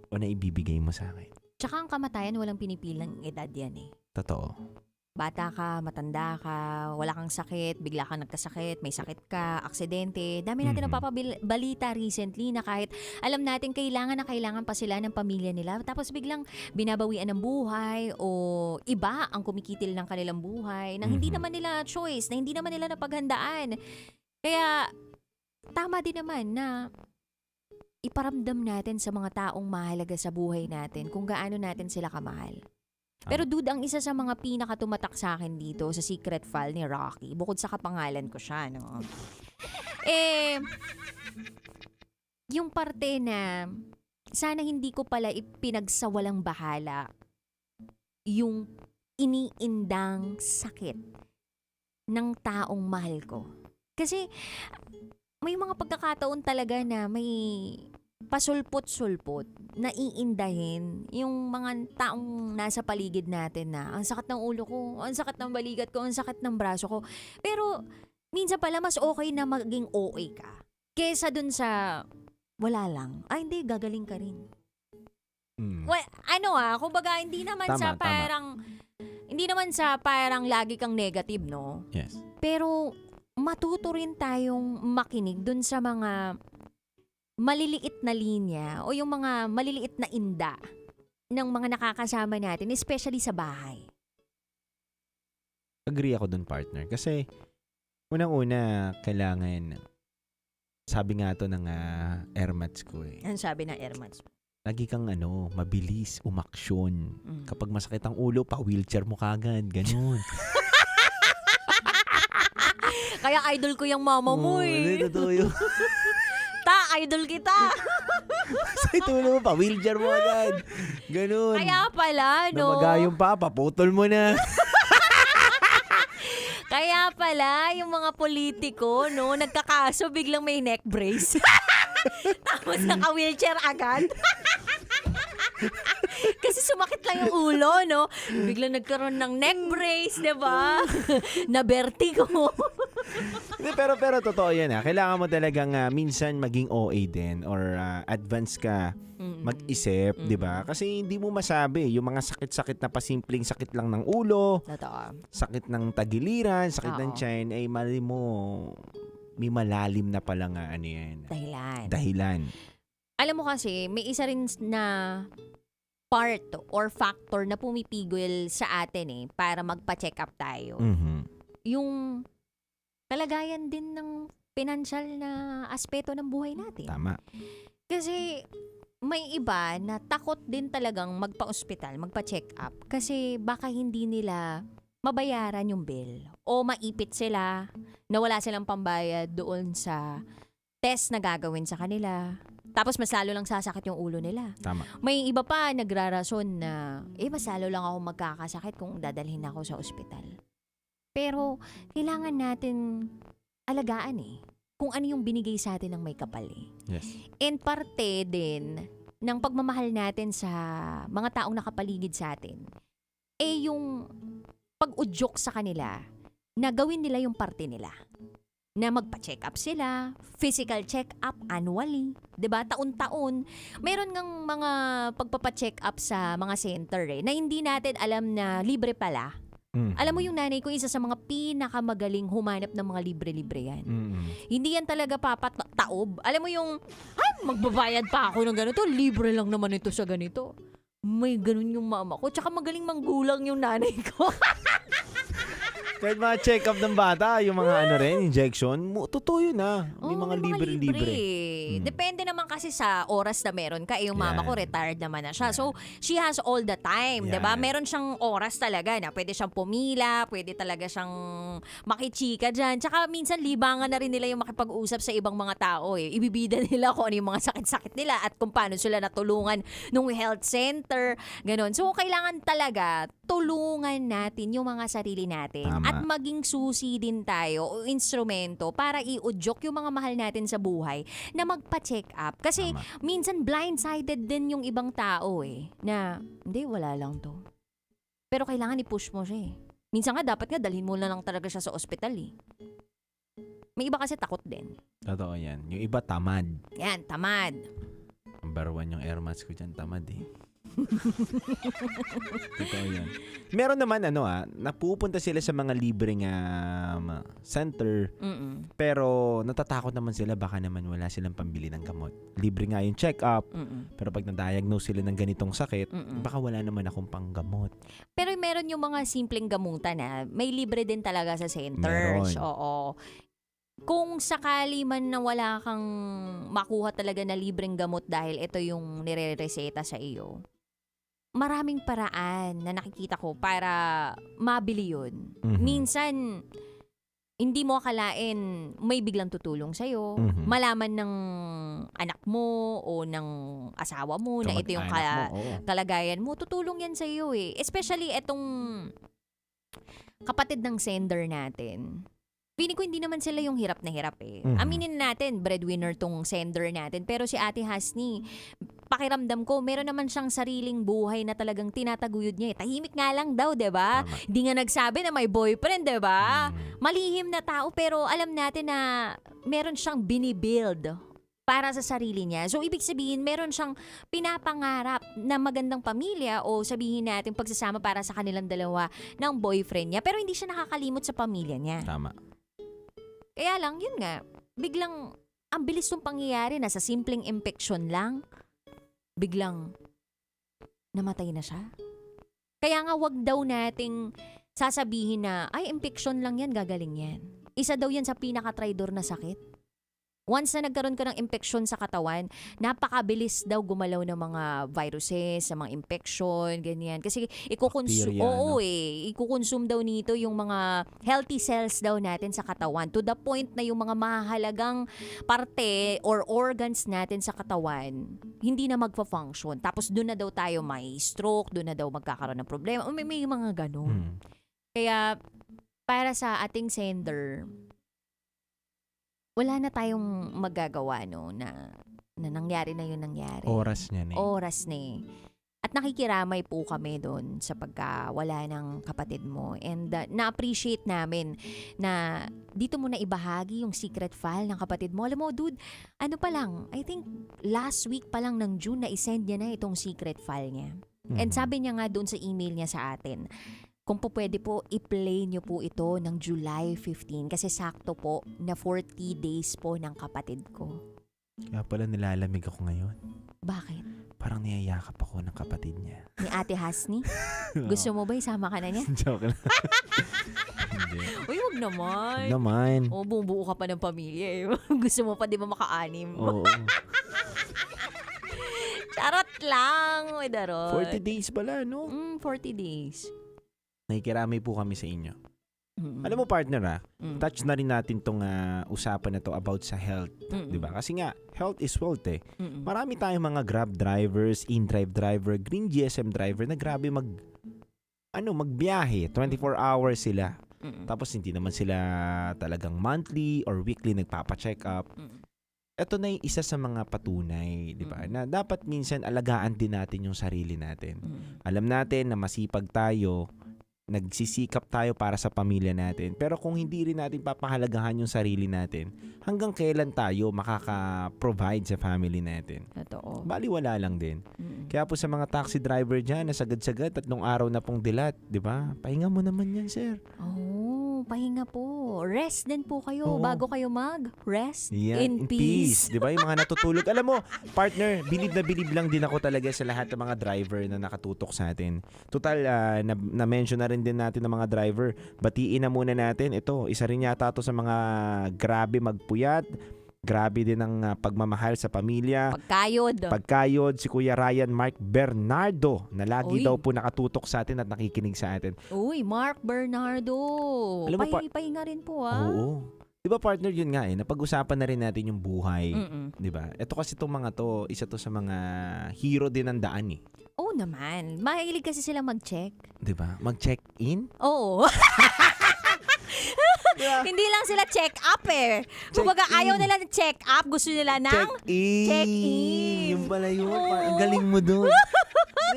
o naibibigay mo sa akin. Tsaka ang kamatayan, walang pinipilang edad yan eh. Totoo. Bata ka, matanda ka, wala kang sakit, bigla kang nagkasakit, may sakit ka, aksidente. Dami natin napapabalita recently na kahit alam natin kailangan pa sila ng pamilya nila. Tapos biglang binabawian ng buhay o iba ang kumikitil ng kanilang buhay na hindi naman nila choice, na hindi naman nila napaghandaan. Kaya tama din naman na iparamdam natin sa mga taong mahalaga sa buhay natin kung gaano natin sila kamahal. Pero dude, ang isa sa mga pinakatumatak sa akin dito sa secret file ni Rocky, bukod sa kapangalan ko siya, no? Yung parte na sana hindi ko pala ipinagsawalang bahala yung iniindang sakit ng taong mahal ko. Kasi may mga pagkakataon talaga na may pasulpot-sulpot na iindahin yung mga taong nasa paligid natin na ang sakit ng ulo ko, ang sakit ng balikat ko, ang sakit ng braso ko. Pero minsan pala mas okay na maging OA ka kesa dun sa wala lang. Ay hindi, gagaling ka rin. Well, kumbaga hindi naman Tama, sa tama. parang hindi naman sa parang lagi kang negative, no? Yes. Pero matuto rin tayong makinig dun sa mga maliliit na linya o yung mga maliliit na inda ng mga nakakasama natin, especially sa bahay. Agree ako dun, partner. Kasi, unang-una, kailangan, sabi nga to ng airmats ko eh. Ano sabi ng airmats? Lagi kang mabilis, umaksyon. Kapag masakit ang ulo, pa-wheelchair mo kagad. Ganun. Kaya idol ko yung mama mo eh. Totoo yun. Idol kita. Sa tulo mo, pa-wheelchair mo agad. Ganun. Kaya pala, no? Namagayong pa, paputol mo na. Kaya pala, yung mga politiko, no, nagkakaso, biglang may neck brace. Tapos naka-wheelchair agad. Kasi sumakit lang yung ulo, no? Biglang nagkaroon ng neck brace, di ba? Na vertigo. pero totoo yan Kailangan mo talagang minsan maging OA din or advance ka mag-isip, di ba? Kasi hindi mo masabi yung mga sakit-sakit na pasimpleng sakit lang ng ulo, Totoo. sakit ng tagiliran, sakit ng Oo. tiyan, ay mali mo may malalim na pala nga dahilan. Alam mo kasi, may isa rin na part or factor na pumipigil sa atin para magpa-check up tayo. Yung kalagayan din ng financial na aspeto ng buhay natin. Tama. Kasi may iba na takot din talagang magpa-ospital, magpa-check up kasi baka hindi nila mabayaran yung bill o maipit sila na wala silang pambayad doon sa test na gagawin sa kanila. Tapos mas lalo lang sasakit yung ulo nila. Tama. May iba pa nagrarason na mas lalo lang ako magkakasakit kung dadalhin ako sa ospital. Pero kailangan natin alagaan kung ano yung binigay sa atin ng may kapal Yes. And parte din ng pagmamahal natin sa mga taong nakapaligid sa atin yung pag-udyok sa kanila na gawin nila yung parte nila. Na magpa-check up sila, physical check up annually, 'di ba? Taon-taon. Meron ngang mga pagpapa-check up sa mga center na hindi natin alam na libre pala. Alam mo yung nanay ko, isa sa mga pinakamagaling humanap ng mga libre-libre yan. Hindi yan talaga papataob. Alam mo yung, magbabayad pa ako ng ganito, libre lang naman ito sa ganito. May ganun yung mama ko. Tsaka magaling manggulang yung nanay ko. Kahit mga check-up ng bata, yung mga injection, totoo yun May mga libre-libre. Depende naman kasi sa oras na meron ka. Yung mama ko, retired naman na siya. So, she has all the time, diba? Meron siyang oras talaga na pwede siyang pumila, pwede talaga siyang makichika dyan. Tsaka minsan libangan na rin nila yung makipag-usap sa ibang mga tao. Ibibida nila kung ano yung mga sakit-sakit nila at kung paano sila natulungan nung health center. Ganon. So, kailangan talaga tulungan natin yung mga sarili natin. Tama. At maging susi din tayo o instrumento para iudyok yung mga mahal natin sa buhay na magpa-check up. Kasi minsan blindsided din yung ibang tao na hindi, wala lang to. Pero kailangan i-push mo siya Minsan nga dapat nga dalhin mo na lang talaga siya sa ospital May iba kasi takot din. Totoo yan. Yung iba tamad. Yan, tamad. Number 1 yung airmats ko dyan, tamad Totoo yan. Meron naman napupunta sila sa mga libreng center. Pero natatakot naman sila baka naman wala silang pambili ng gamot. Libre nga yung check-up. Pero pag na-diagnose sila ng ganitong sakit, baka wala naman akong panggamot. Pero meron yung mga simpleng gamutan may libre din talaga sa centers. Meron. Oo. Kung sakali man na wala kang makuha talaga na libreng gamot dahil ito yung nire-reseta sa iyo, maraming paraan na nakikita ko para mabili yun. Minsan, hindi mo akalain may biglang tutulong sa'yo. Malaman ng anak mo o ng asawa mo na ito yung kalagayan mo. Tutulong yan sa'yo Especially itong kapatid ng sender natin. feeling ko hindi naman sila yung hirap na hirap eh. Mhm. Aminin natin, breadwinner tong sender natin. Pero si Ate Hasni, pakiramdam ko, meron naman siyang sariling buhay na talagang tinataguyod niya eh. Tahimik nga lang daw, 'di ba? Hindi nga nagsabi na may boyfriend, 'di ba? Malihim na tao pero alam natin na meron siyang binibuild para sa sarili niya. So, ibig sabihin, meron siyang pinapangarap na magandang pamilya o sabihin natin pagsasama para sa kanilang dalawa ng boyfriend niya. Pero hindi siya nakakalimot sa pamilya niya. Tama. Kaya lang, yun nga, biglang, ang bilis ng pangyayari na sa simpleng infection lang, biglang namatay na siya. Kaya nga, wag daw nating sasabihin na, ay, infection lang yan, gagaling yan. Isa daw yan sa pinaka-traidor na sakit. Once na nagkaroon ka ng infection sa katawan, napakabilis daw gumalaw ng mga viruses, sa mga infection, ganyan. Kasi ikukonsume, Bacteria, no? ikukonsume daw nito yung mga healthy cells daw natin sa katawan to the point na yung mga mahalagang parte or organs natin sa katawan hindi na magfa-function. Tapos doon na daw tayo may stroke, doon na daw magkakaroon ng problema. May mga ganun. Kaya para sa ating sender, wala na tayong magagawa no na nangyari na yun nangyari. Oras niya na eh. Oras na eh. At nakikiramay po kami doon sa pagkawala ng kapatid mo. And na-appreciate namin na dito mo na ibahagi yung secret file ng kapatid mo. Alam mo, dude, ano pa lang, I think last week pa lang ng June na isend niya na itong secret file niya. And sabi niya nga doon sa email niya sa atin, kung po pwede po, i-play niyo po ito ng July 15 kasi sakto po na 40 days po ng kapatid ko. Kaya pala nilalamig ako ngayon. Bakit? Parang niyayakap ako ng kapatid niya. Ni Ate Hasni? Gusto mo ba isama ka na niya? Joke lang. Hindi. Uy, wag naman. Wag naman. O, bumubuo ka pa ng pamilya eh. Gusto mo pa di ba maka-anim? Oo. Charot lang. Uy, darot. 40 days pala, no? 40 days. Nakikiramay po kami sa inyo. Alam mo partner touch na rin natin tong usapan na to about sa health. Diba? Kasi nga, health is wealth eh. Marami tayong mga Grab drivers, in-drive driver, Green GSM driver na grabe magbiyahe. 24 hours sila. Tapos hindi naman sila talagang monthly or weekly nagpapa-check up. Ito na yung isa sa mga patunay, di ba? Na dapat minsan alagaan din natin yung sarili natin. Alam natin na masipag tayo, nagsisikap tayo para sa pamilya natin. Pero kung hindi rin natin papahalagahan yung sarili natin, hanggang kailan tayo makaka-provide sa family natin? Totoo. Baliwala lang din. Kaya po sa mga taxi driver dyan, nasagad-sagad, 3 araw na pong dilat, di ba? Pahinga mo naman yan, sir. Oh, pahinga po. Rest din po kayo Oo. bago kayo mag-rest Yan, in peace. Di ba? Yung mga natutulog. Alam mo, partner, bilib na bilib lang din ako talaga sa lahat ng mga driver na nakatutok sa atin. Total, na-mention na rin din natin ng mga driver. Batiin na muna natin. Ito, isa rin yata to sa mga grabe magpuyat. Grabe din ang pagmamahal sa pamilya. Pagkayod. Si Kuya Ryan Mark Bernardo na lagi Uy. daw po nakatutok sa atin at nakikinig sa atin. Uy, Mark Bernardo. Alam mo Pahinga rin po Oo. Di ba partner yun nga napag-usapan na rin natin yung buhay. Di ba? Ito kasi itong mga to, isa to sa mga hero din ng daan eh. Oo naman. Mahilig kasi sila mag-check. Di ba? Mag-check-in? Oo. Hindi lang sila check-up eh. Kumbaga ayaw nila ng check-up. Gusto nila ng check-in. Yung pala yun. Ang galing mo doon.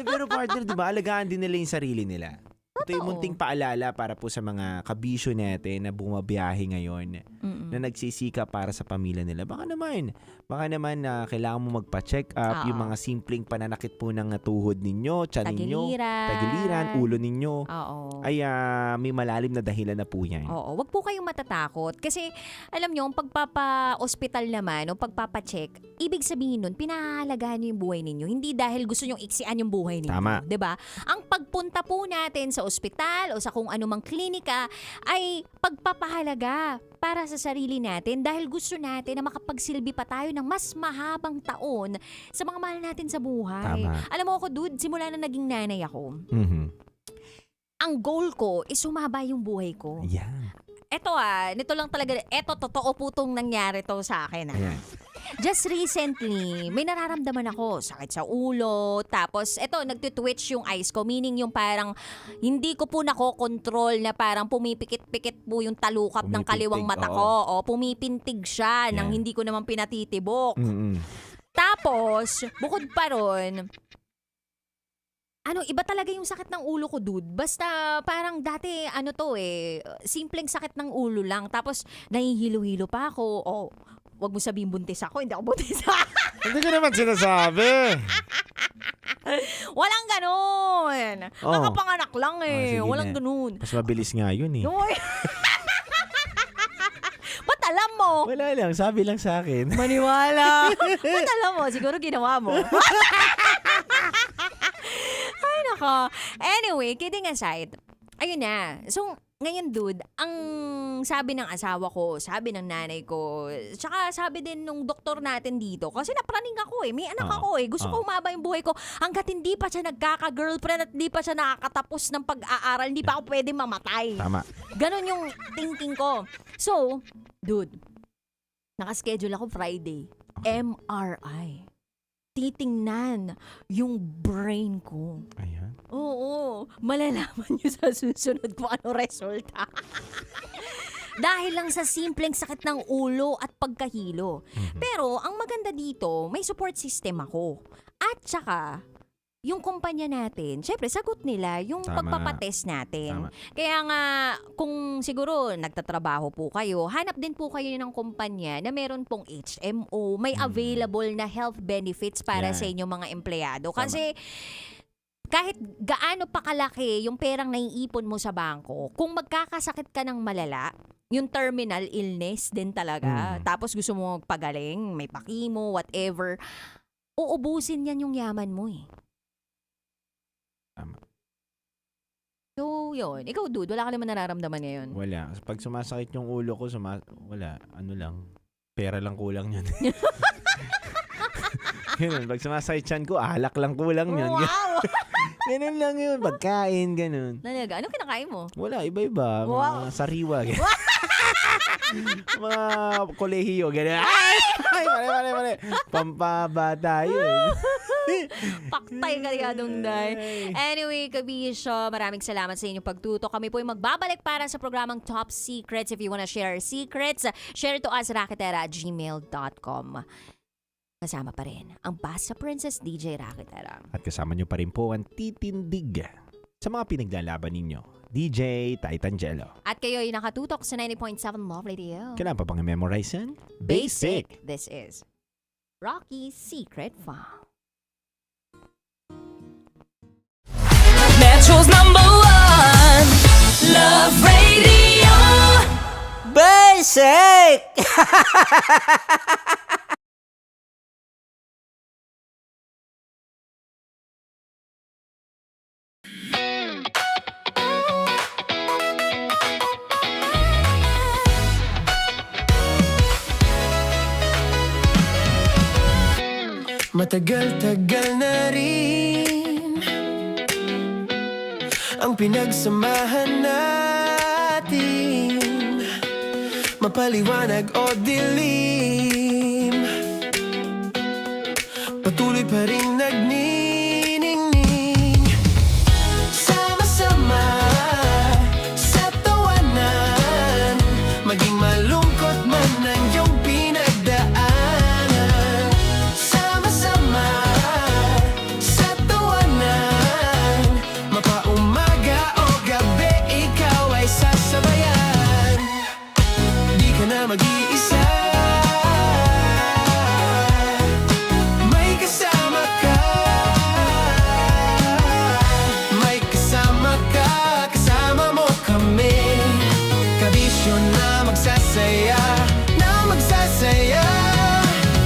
Pero partner, di ba? Alagaan din nila yung sarili nila. Ito yung munting paalala para po sa mga kabisyo natin na bumabiyahe ngayon na nagsisika para sa pamilya nila. Baka naman na kailangan mo magpa-check up yung mga simpleng pananakit po ng tuhod ninyo, tiyan ninyo, tagiliran, ulo ninyo. Ay may malalim na dahilan na po yan. Oo, wag po kayong matatakot. Kasi alam nyo, ang pagpapa-hospital naman, o pagpapa-check, ibig sabihin nun, pinahalagaan nyo yung buhay ninyo. Hindi dahil gusto nyong iksian yung buhay ninyo. Tama. 'Di ba? Ang pagpunta po natin sa ospital o sa kung anumang klinika ay pagpapahalaga para sa sarili natin dahil gusto natin na makapagsilbi pa tayo ng mas mahabang taon sa mga mahal natin sa buhay. Tama. Alam mo ako, dude, simula na naging nanay ako, ang goal ko is sumaba yung buhay ko. Yan. Eto nito lang talaga, totoo po itong nangyari to sa akin. Ayan. just recently, may nararamdaman ako. Sakit sa ulo. Tapos, eto, nagtitwitch yung eyes ko. Meaning yung parang, hindi ko po nakokontrol na parang pumipikit-pikit po yung talukap ng kaliwang mata ko. O, pumipintig siya nang hindi ko naman pinatitibok. Tapos, bukod pa ron, iba talaga yung sakit ng ulo ko, dude. Basta parang dati, simpleng sakit ng ulo lang. Tapos, nahihilo-hilo pa ako. Wag mo sabihin buntis ako. Hindi ako buntis. Hindi ko naman sinasabi. Walang ganun. Nakapanganak lang sige Walang na. ganun. Mas mabilis nga yun eh. Noy. Ba't alam mo? Wala lang, sabi lang sa akin. Maniwala. Ba't alam mo? Siguro ginawa mo. Ay, nako. Anyway, kidding aside, ayun na. So, ngayon, dude, ang sabi ng asawa ko, sabi ng nanay ko, tsaka sabi din nung doktor natin dito, kasi napraning ako may anak ako gusto ko umaba yung buhay ko, hanggat hindi pa siya nagkaka-girlfriend at hindi pa siya nakakatapos ng pag-aaral, hindi pa ako pwede mamatay. Tama. Ganon yung thinking ko. So, dude, nakaschedule ako Friday. MRI. Titingnan yung brain ko. Ayan. Oo, malalaman nyo sa susunod kung ano resulta. Dahil lang sa simpleng sakit ng ulo at pagkahilo. Pero ang maganda dito, may support system ako. At saka, yung kumpanya natin, syempre sagot nila yung pagpapatest natin. Kaya nga, kung siguro nagtatrabaho po kayo, hanap din po kayo ng kumpanya na meron pong HMO, may available na health benefits para sa inyong mga empleyado. Kasi kahit gaano pa kalaki yung perang naiipon mo sa bangko, kung magkakasakit ka ng malala, yung terminal illness din talaga, tapos gusto mo magpagaling, may pakimo, whatever, uubusin yan yung yaman mo Tama. So, yun. Ikaw, dude, wala ka naman nararamdaman ngayon? Wala. Pag sumasakit yung ulo ko, wala. Ano lang. Pera lang kulang yun. Ganun. Pag sumasakit siyan ko, alak lang kulang yun. Wow! Ganun lang yun. Pagkain, ganun. Talaga? Ano kinakain mo? Wala, iba-iba. Wow. Mga sariwa. Mga kolehiyo. Ganun. Ay, mali. Pampabata yun. Paktay ka day. Anyway, Kabisyo, maraming salamat sa inyong pagtuto. Kami po ay magbabalik para sa programang Top Secrets. If you wanna share secrets, share to us raketera@gmail.com. Kasama pa rin ang Basta Princess DJ Raketera. At kasama nyo pa rin po ang titindig sa mga pinaglalaban ninyo, DJ Titangelo. At kayo ay nakatutok sa 90.7 Love Radio. Kailan pa pang memorize yan? Basic. This is Rocky's Secret Farm. Metro's #1 Love Radio. Basic! Matagal-tagal na rin ang pinagsamahan natin, mapaliwanag o dilim, patuloy pa rin nagniningning. Sama-sama sa tawanan, maging malungkot man ang iyong pinagdaanan. Sama-sama sa tawanan, mapaumaga o gabi, ikaw ay sasabayan. Di ka na mag-iisa, may kasama ka. May kasama ka, kasama mo kami. Kabisyo na magsasaya, na magsasaya.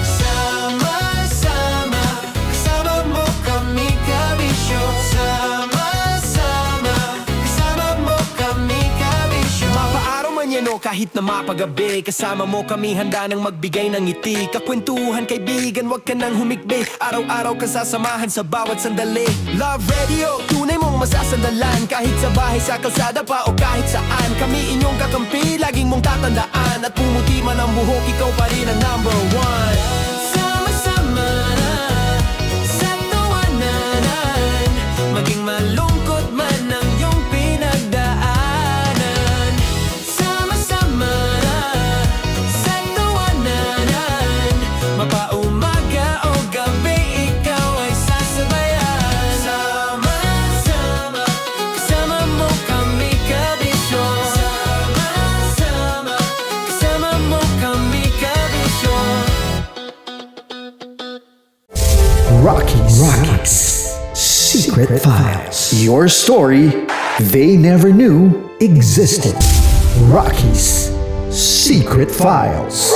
Sama-sama, kasama mo kami, kabisyo. Sama-sama, kasama mo kami, kabisyo. Mapaaraw man yan o kahit na mapagabi, kasama mo kami, handa nang magbigay ng ngiti. Kakwentuhan, kaibigan, wag ka nang humikbi. Araw-araw ka sasamahan sa bawat sandali. Love Radio, tunay mong masasandalan. Kahit sa bahay, sa kalsada pa o kahit saan, kami inyong kakampi, laging mong tatandaan. At pumuti man ang buhok, ikaw pa rin ang #1. Secret Files. Your story they never knew existed. Rocky's Secret Files.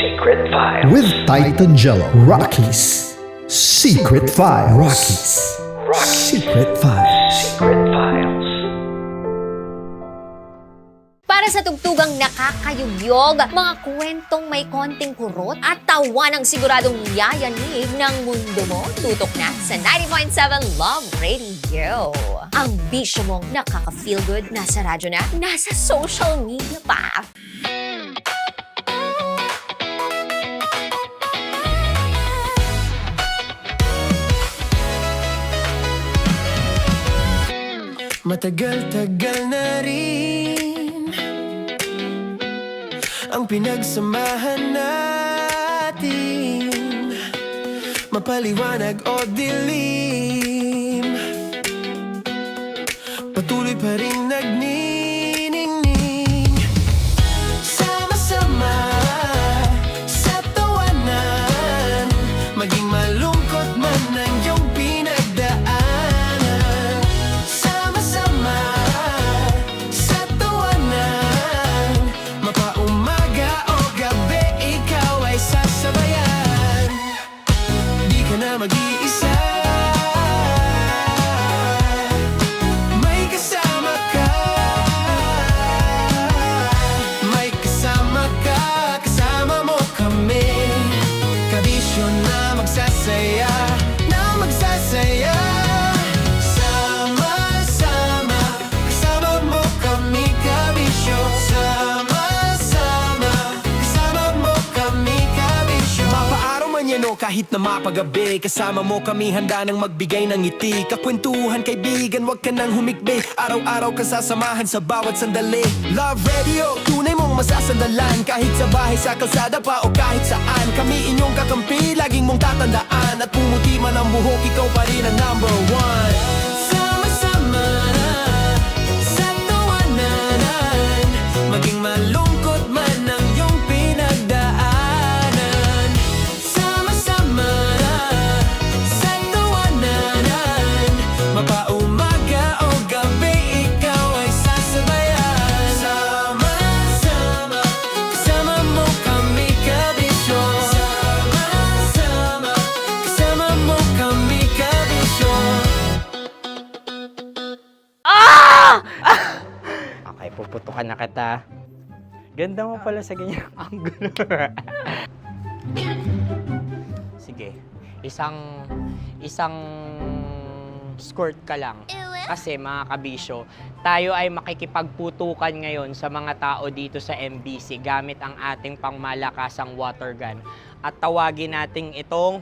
Secret Files. With Titan Jello. Rocky's Secret Files. Rocky's Secret Files. Secret Files. Para sa tugtugang nakakayugyog, mga kwentong may konting kurot at tawa ng siguradong yayanig ng mundo mo, tutok na sa 90.7 Love Radio. Ang bisyo mong nakaka-feel good, nasa radyo na, nasa social media pa. Matagal-tagal na rin ang pinagsamahan natin, mapaliwanag o dilim, patuloy pa rin nagniningning. Sama-sama sa tawanan, maging malungkot man ang iyong pinagdaanan. Sama-sama sa tawanan, mapaumaga o gabi, ikaw ay sasabayan. Di ka na mag-iisa, may kasama ka. May kasama ka, kasama mo kami. Kabisyo na magsasaya, na magsasaya. Sama-sama, kasama mo kami, kabisyo. Sama-sama, kasama mo kami, kabisyo. Mapaaraw man yan o kahit na mapagabi, kasama mo kami, handa nang magbigay ng ngiti. Kakwentuhan, kaibigan, wag ka nang humikbi. Araw-araw ka sasamahan sa bawat sandali. Love Radio, tunay mong masasandalan. Kahit sa bahay, sa kalsada pa o kahit saan, kami inyong kakampi, laging mong tatandaan. At pumuti man ang buhok, ikaw pa rin ang number one. Sama-sama na sa tawanan, maging malungkot man ang iyong pinagdaanan. Sama-sama na sa tawanan, mapaumaga o gabi, ikaw ay sasabayan. Sama-sama, kasama mo kami, kabisyo. Sama-sama, kasama mo kami, kabisyo. Okay, puputukan na kita. Ganda mo pala sa ganyang angulo. Sige, isang skirt ka lang. Kasi mga kabisyo, tayo ay makikipagputukan ngayon sa mga tao dito sa MBC gamit ang ating pangmalakasang water gun. At tawagin natin itong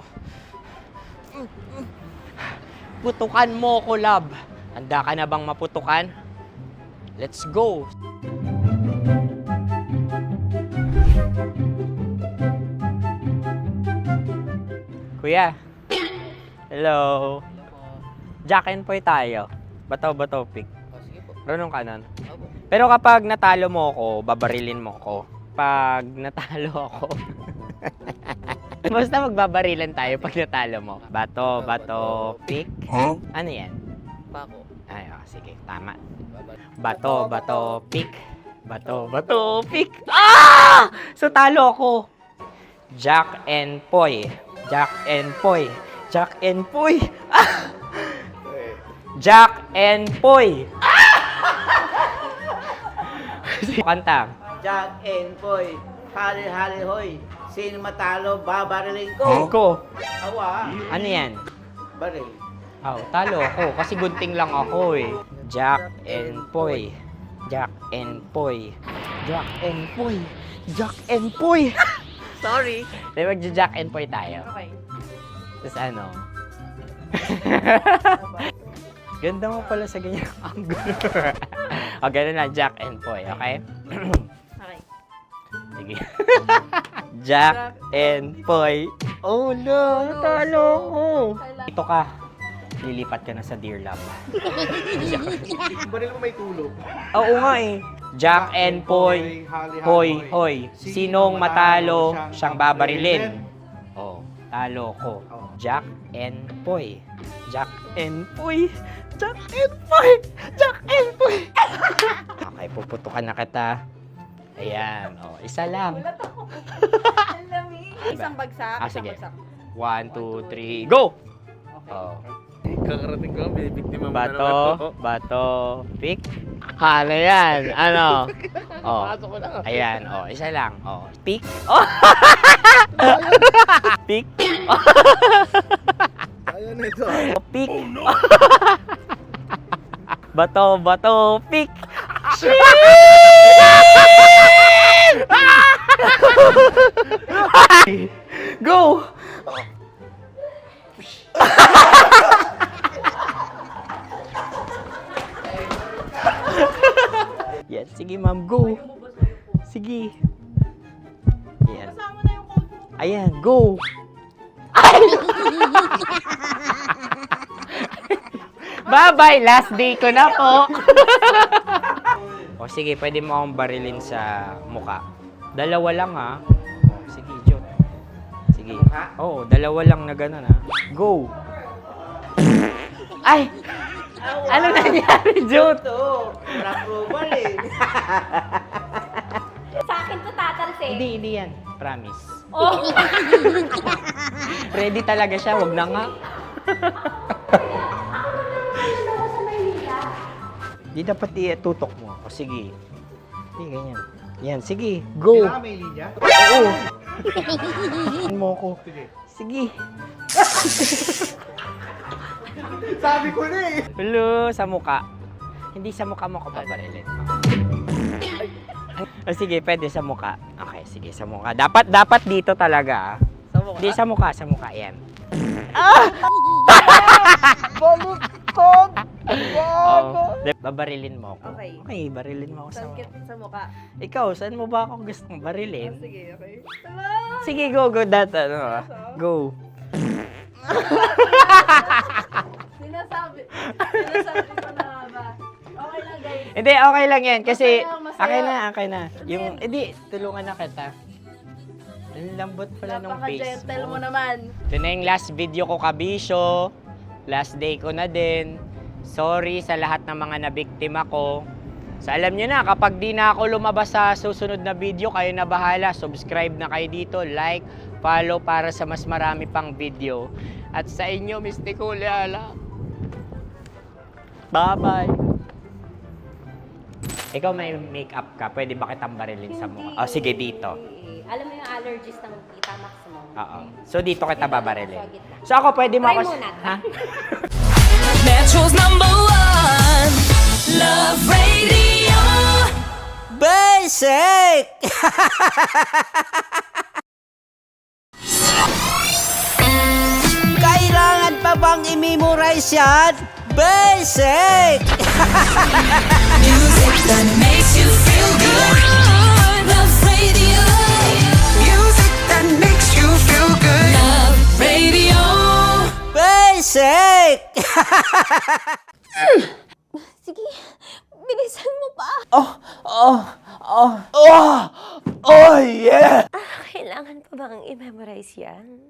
putukan mo ko, love. Handa ka na bang maputukan? Let's go! Kuya. Hello. Jack and Poy tayo. Bato-bato pick. Runong ka nun. Pero kapag natalo mo ako, babarilin mo ako. Pag natalo ako, basta magbabarilan tayo pag natalo mo. Bato-bato pick. Ano yan? Pako. Ay, oh, sige, tama. Bato-bato pick. Bato-bato pick. Ah! So talo ako. Jack and Poy. Jack and Poy. Jack and Poy. Ah! Jack and Poy. Ah! Kanta. Jack and Poy, hali-hali hoy. Sino matalo, babariling ko. Ko. Awa. Ano yan? Baril. Oh, talo ako kasi gunting lang ako eh. Jack and Poy. Jack and Poy. Jack and Poy. Jack and Poy. Sorry. Di ba Jack and Poy tayo? Okay. Tapos ano? Ganda mo pala sa ganyang angulo. O, ganun na, Jack and Poy, okay? Okay. Sige. Jack and Poy. Oh no, talo ko. Ito ka. Lilipat ka na sa Dear Love. Baril mo may tulog. Oo nga eh. Jack and Poy. Hoy, hoy. Sinong matalo, siyang babarilin. Oh, talo ko. Jack and Poy. Jack and Poy. Jack and Poy. Jack and Poy. Okay, puputukan na kita. Ayan. Oh, isa lang. Isang bagsak. Sige. 1, 2, 3, go! Oh. Kakarating ko, binibiktima mo Bato, pick. Ano yan? Ano? Oh. Ayan, oh, isa lang. Oh, pick. Oh. Pick. Ayaw na ito. Pick. Bato, pick. Go! Yan, sige ma'am, go. Sige. Ayan. Ayan, go. Bye-bye, last day ko na po. O sige, pwede mo akong barilin sa muka. Dalawa lang ha. O, sige, Jot. Sige. Oo, dalawa lang na gano'n ha. Go. Ay! Ano nangyari, Jot? Approval eh. Sa akin to tatalsik. Hindi yan. Promise. Oh. Ready talaga siya, wag na nga. Di dapat tutok mo. O sige. Sige, ganyan. Yan, sige. Go. Kailangan may linya? Oo. mo ko. Sige. Sabi ko na eh. Hello, sa muka. Hindi sa muka mo ko paparilin. O sige, pwede sa muka. Okay, sige, sa muka. Dapat dito talaga. Sa muka? Hindi, sa muka, yan. Baluktot! Oh, babarilin mo ako. Okay. Okay, barilin mo ako sa muka. Sa mukha. Ikaw, saan mo ba ako gustong barilin? Sige, okay. Sige, go. Go. Sinasabi ko na ba? Okay lang, guys. Hindi, okay lang yan. Kasi, Masaya lang, masaya. okay na. Yung, hindi, tulungan na kita. Ang lambot pala ng face Napaka-gentle mo. mo naman. Ito na yung last video ko, kabisyo. Last day ko na din. Sorry sa lahat ng mga nabiktima ko. So alam nyo na, kapag di na ako lumabas sa susunod na video, kayo na bahala. Subscribe na kayo dito, like, follow para sa mas marami pang video. At sa inyo, Mistiko Leala. Bye-bye. Ikaw may makeup ka, pwede ba kitang barilin sa mukha? O sige, dito. Alam mo yung allergies ng Tita Max mo? Oo. So dito kita babarilin. So ako pwede mo ako... Try muna. Ha? Metro's #1 Love Radio. Basic! Kailangan pa bang i-memorize yan? Basic! Music that makes you feel good. Love Radio. Music that makes you feel good. Love Radio. Basic! Sige, bilisan mo pa. Oh, yeah! Kailangan pa bang i-memorize yan?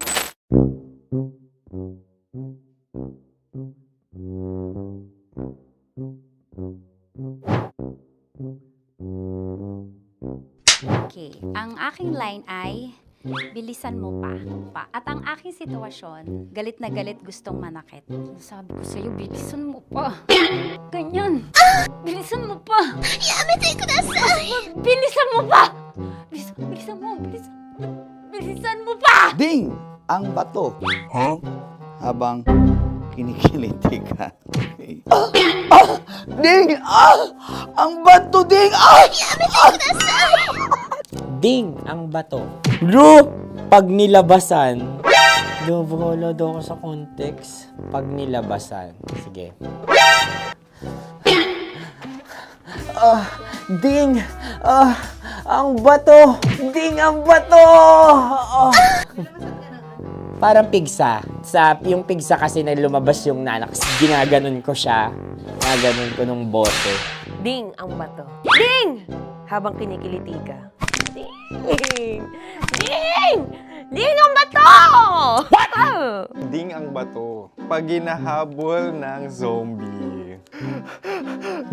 Okay, ang aking line ay, bilisan mo pa. At ang aking sitwasyon, galit na galit gustong manakit. Sabi ko sa'yo, bilisan mo pa. Ganyan. Bilisan mo pa. Yamitay ko na sa... Bilisan mo pa! Bilisan mo pa! Ding! Ang bato. Habang kinikiliti ka. Okay. Ding! Ang bato, Ding! Ding ang bato. Bro, pag nilabasan. Wala daw ako sa context. Pag nilabasan. Sige. Ding! Ang bato! Ding ang bato! Parang pigsa. Yung pigsa kasi na lumabas yung nanak. Ginaganon ko siya. Ginaganon ko nung bote. Ding ang bato. Ding! Habang kinikiliti ka. Ding! Ding! Ding ang bato! What? Ding ang bato. Pag hinahabol ng zombie.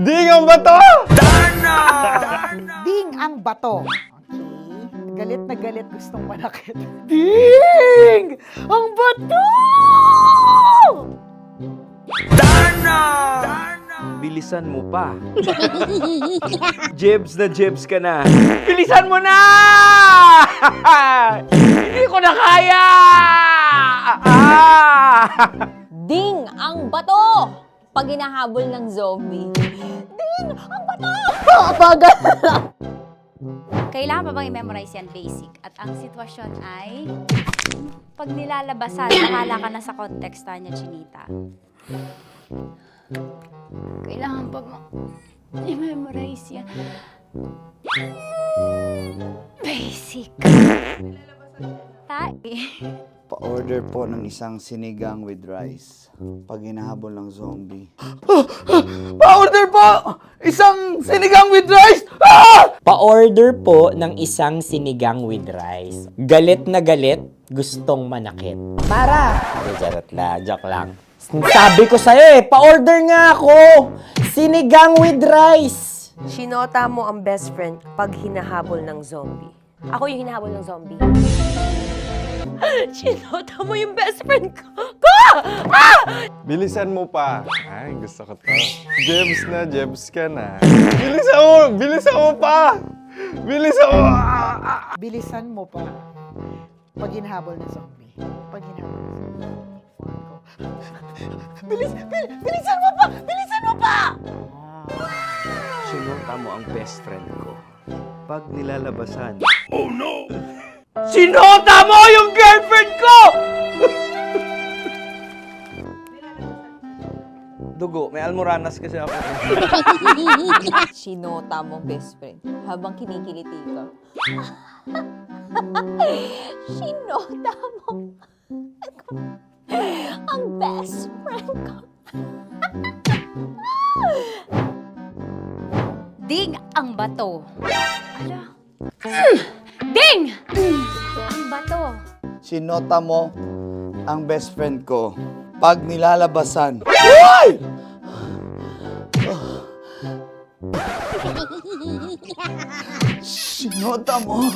Ding ang bato! Ding ang bato. Okay. Galit na galit, gustong manakit. Ding ang bato! Bilisan mo pa. Jebs ka na. Bilisan mo na! Hindi ko na kaya! Ding ang bato! Pag hinahabol ng zombie. Ding ang bato! Kailangan pa bang i-memorize yan basic? At ang sitwasyon ay, pag nilalabasan, nakala ka na sa context niya, Chinita. Kailangan pa bang i-memorize yan? Basic. Pa-order po ng isang sinigang with rice. Pag hinahabol ng zombie. Pa-order po! Isang sinigang with rice! Pa-order po ng isang sinigang with rice. Galit na galit, gustong manakit. Para! Charot na, joke lang. Sabi ko sa'yo pa-order nga ako! Sinigang with rice! Sinota mo ang best friend pag hinahabol ng zombie. Ako yung hinahabol ng zombie. Sinota mo yung best friend ko! Bilisan mo pa. Ay, gusto ko to. Jebs ka na. Bilisan mo pa! Bilisan mo pa. Pag hinahabol ng zombie. Pag hinahabol ng zombie. Bilisan mo pa! Bilisan mo pa! Sinota mo ang best friend ko. Pag nilalabasan. Oh no! Sinota mo yung girlfriend ko! Dugo, may almoranas kasi ako. Sinota mo best friend habang kinikiliti ka. Sinota mo ang best friend ko. Ding ang bato. Ding! Ang bato. Sinota mo ang best friend ko. Pag nilalabasan. Uy! Sinota mo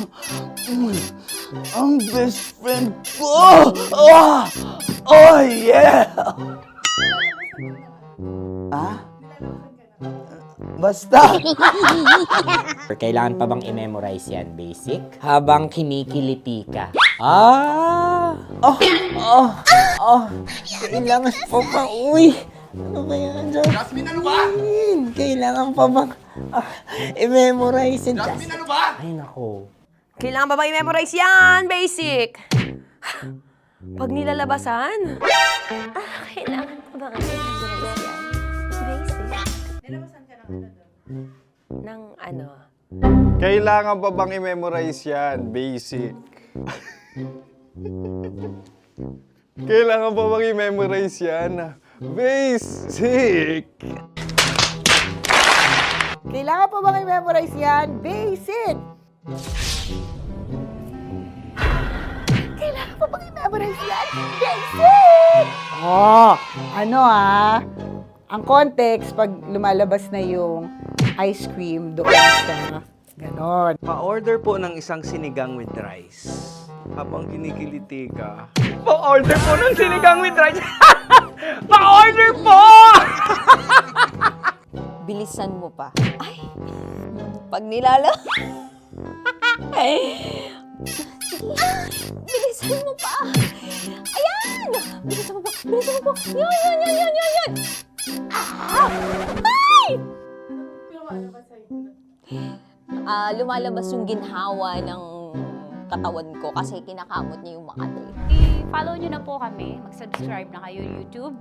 ang best friend ko. Oh yeah! Ha? Basta! Kailangan pa bang i-memorize yan, basic? Habang kinikiliti ka. Kailangan pa bang, ano ba yan, Jasmine, ano ba? Kailangan pa bang i-memorize yan, Jasmine, ano ba? Ay, nako. Kailangan ba i-memorize yan? Basic! Pag nilalabasan? Kailangan pa ba i-memorize yan? Basic. Nilalabasan ka ng ano? Kailangan pa bang i-memorize yan? Basic. Kailangan pa bang i-memorize yan? Basic. Kailangan pa bang i-memorize yan? Basic! Kailangan pa bang i-memorize yan? Basic! Ang context, pag lumalabas na yung ice cream doon sa ganon. Pa-order po ng isang sinigang with rice. Habang kinikiliti ka. Pa-order po ng sinigang with rice! Pa-order po! Bilisan mo pa. Ay! Pag nilala... Bilisan mo pa! Ayan! Bilisan mo pa! Bilisan mo pa! Yan! Ay! Lumalabas yung ginhawa ng katawan ko kasi kinakamot niya yung makati. I-follow nyo na po kami. Mag-subscribe na kayo YouTube.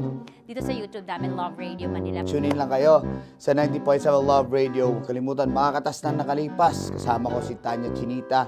Dito sa YouTube namin, Love Radio Manila. Tune in lang kayo sa 90.7 Love Radio. Huwag kalimutan, makakatas na nakalipas. Kasama ko si Tanya Chinita.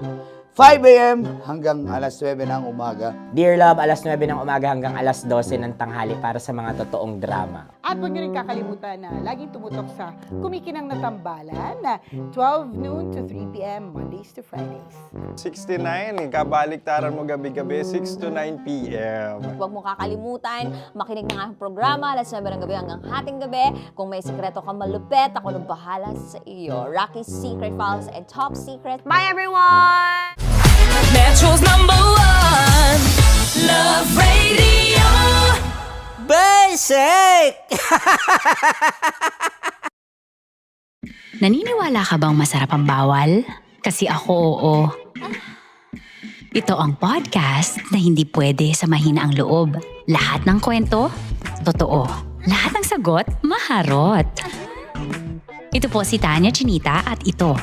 5 a.m. hanggang alas 9 ng umaga. Dear Love, alas 9 ng umaga hanggang alas 12 ng tanghali para sa mga totoong drama. At huwag niyo rin kakalimutan na laging tumutok sa Kumikinang na Tambalan na 12 noon to 3 p.m. Mondays to Fridays. 69, kabaliktaran mo gabi-gabi, 6 to 9 p.m. Huwag mo kakalimutan, makinig ng aking programa, alas 9 ng gabi hanggang hating gabi. Kung may sikreto ka malupet, ako nang bahala sa iyo. Rocky's Secret Files and Top Secret. Bye everyone! Metro's #1 Love Radio. Basic! Naniniwala ka bang masarap ang bawal? Kasi ako, oo. Ito ang podcast na hindi pwede sa mahina ang loob. Lahat ng kwento, totoo. Lahat ng sagot, maharot. Ito po si Tanya Chinita at ito,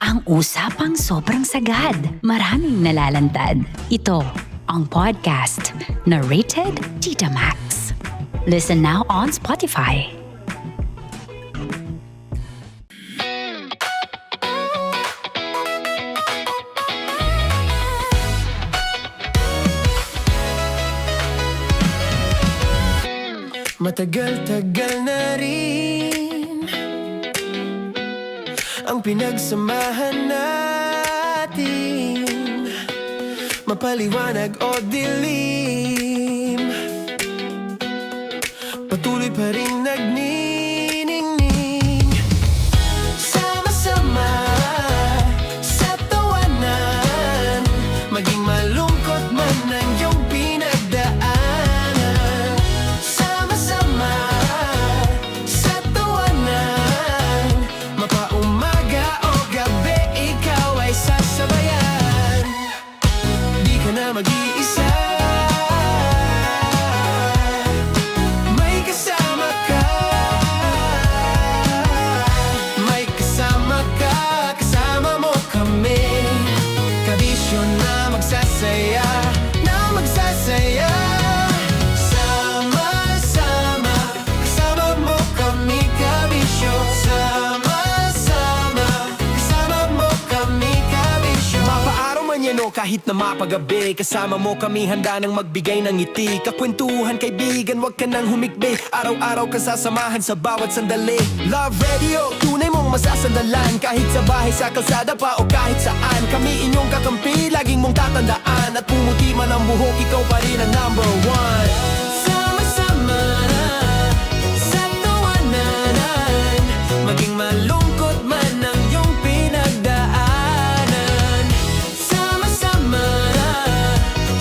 ang usapang sobrang sagad. Maraming nalalantad. Ito, ang podcast na Rated Tita Max. Listen now on Spotify. Matagal-tagal na rin ang pinagsamahan natin, mapaliwanag o dilim, patuloy pa rin nagniningning. Sama-sama sa tawanan, maging malungkot man ang iyong pinagdaanan. Sama-sama sa tawanan, mapaumaga o gabi, ikaw ay sasabayan. Di ka na mag-iisa, may kasama ka. May kasama ka, kasama mo kami. Kabisyo na magsasaya, na magsasaya. Sama-sama, kasama mo kami, kabisyo. Sama-sama, kasama mo kami, kabisyo. Mapaaraw man yan o kahit na mapagabi, kasama mo kami, handa nang magbigay ng ngiti. Kakwentuhan, kaibigan, wag ka nang humikbi. Araw-araw ka sasamahan sa bawat sandali. Love Radio, tunay mong masasandalan. Kahit sa bahay, sa kalsada pa o kahit saan, kami inyong kakampi, laging mong tatandaan. At pumuti man ang buhok, ikaw pa rin ang #1. Sama-sama sa tawanan, maging malungkot man ang iyong pinagdaanan. Sama-sama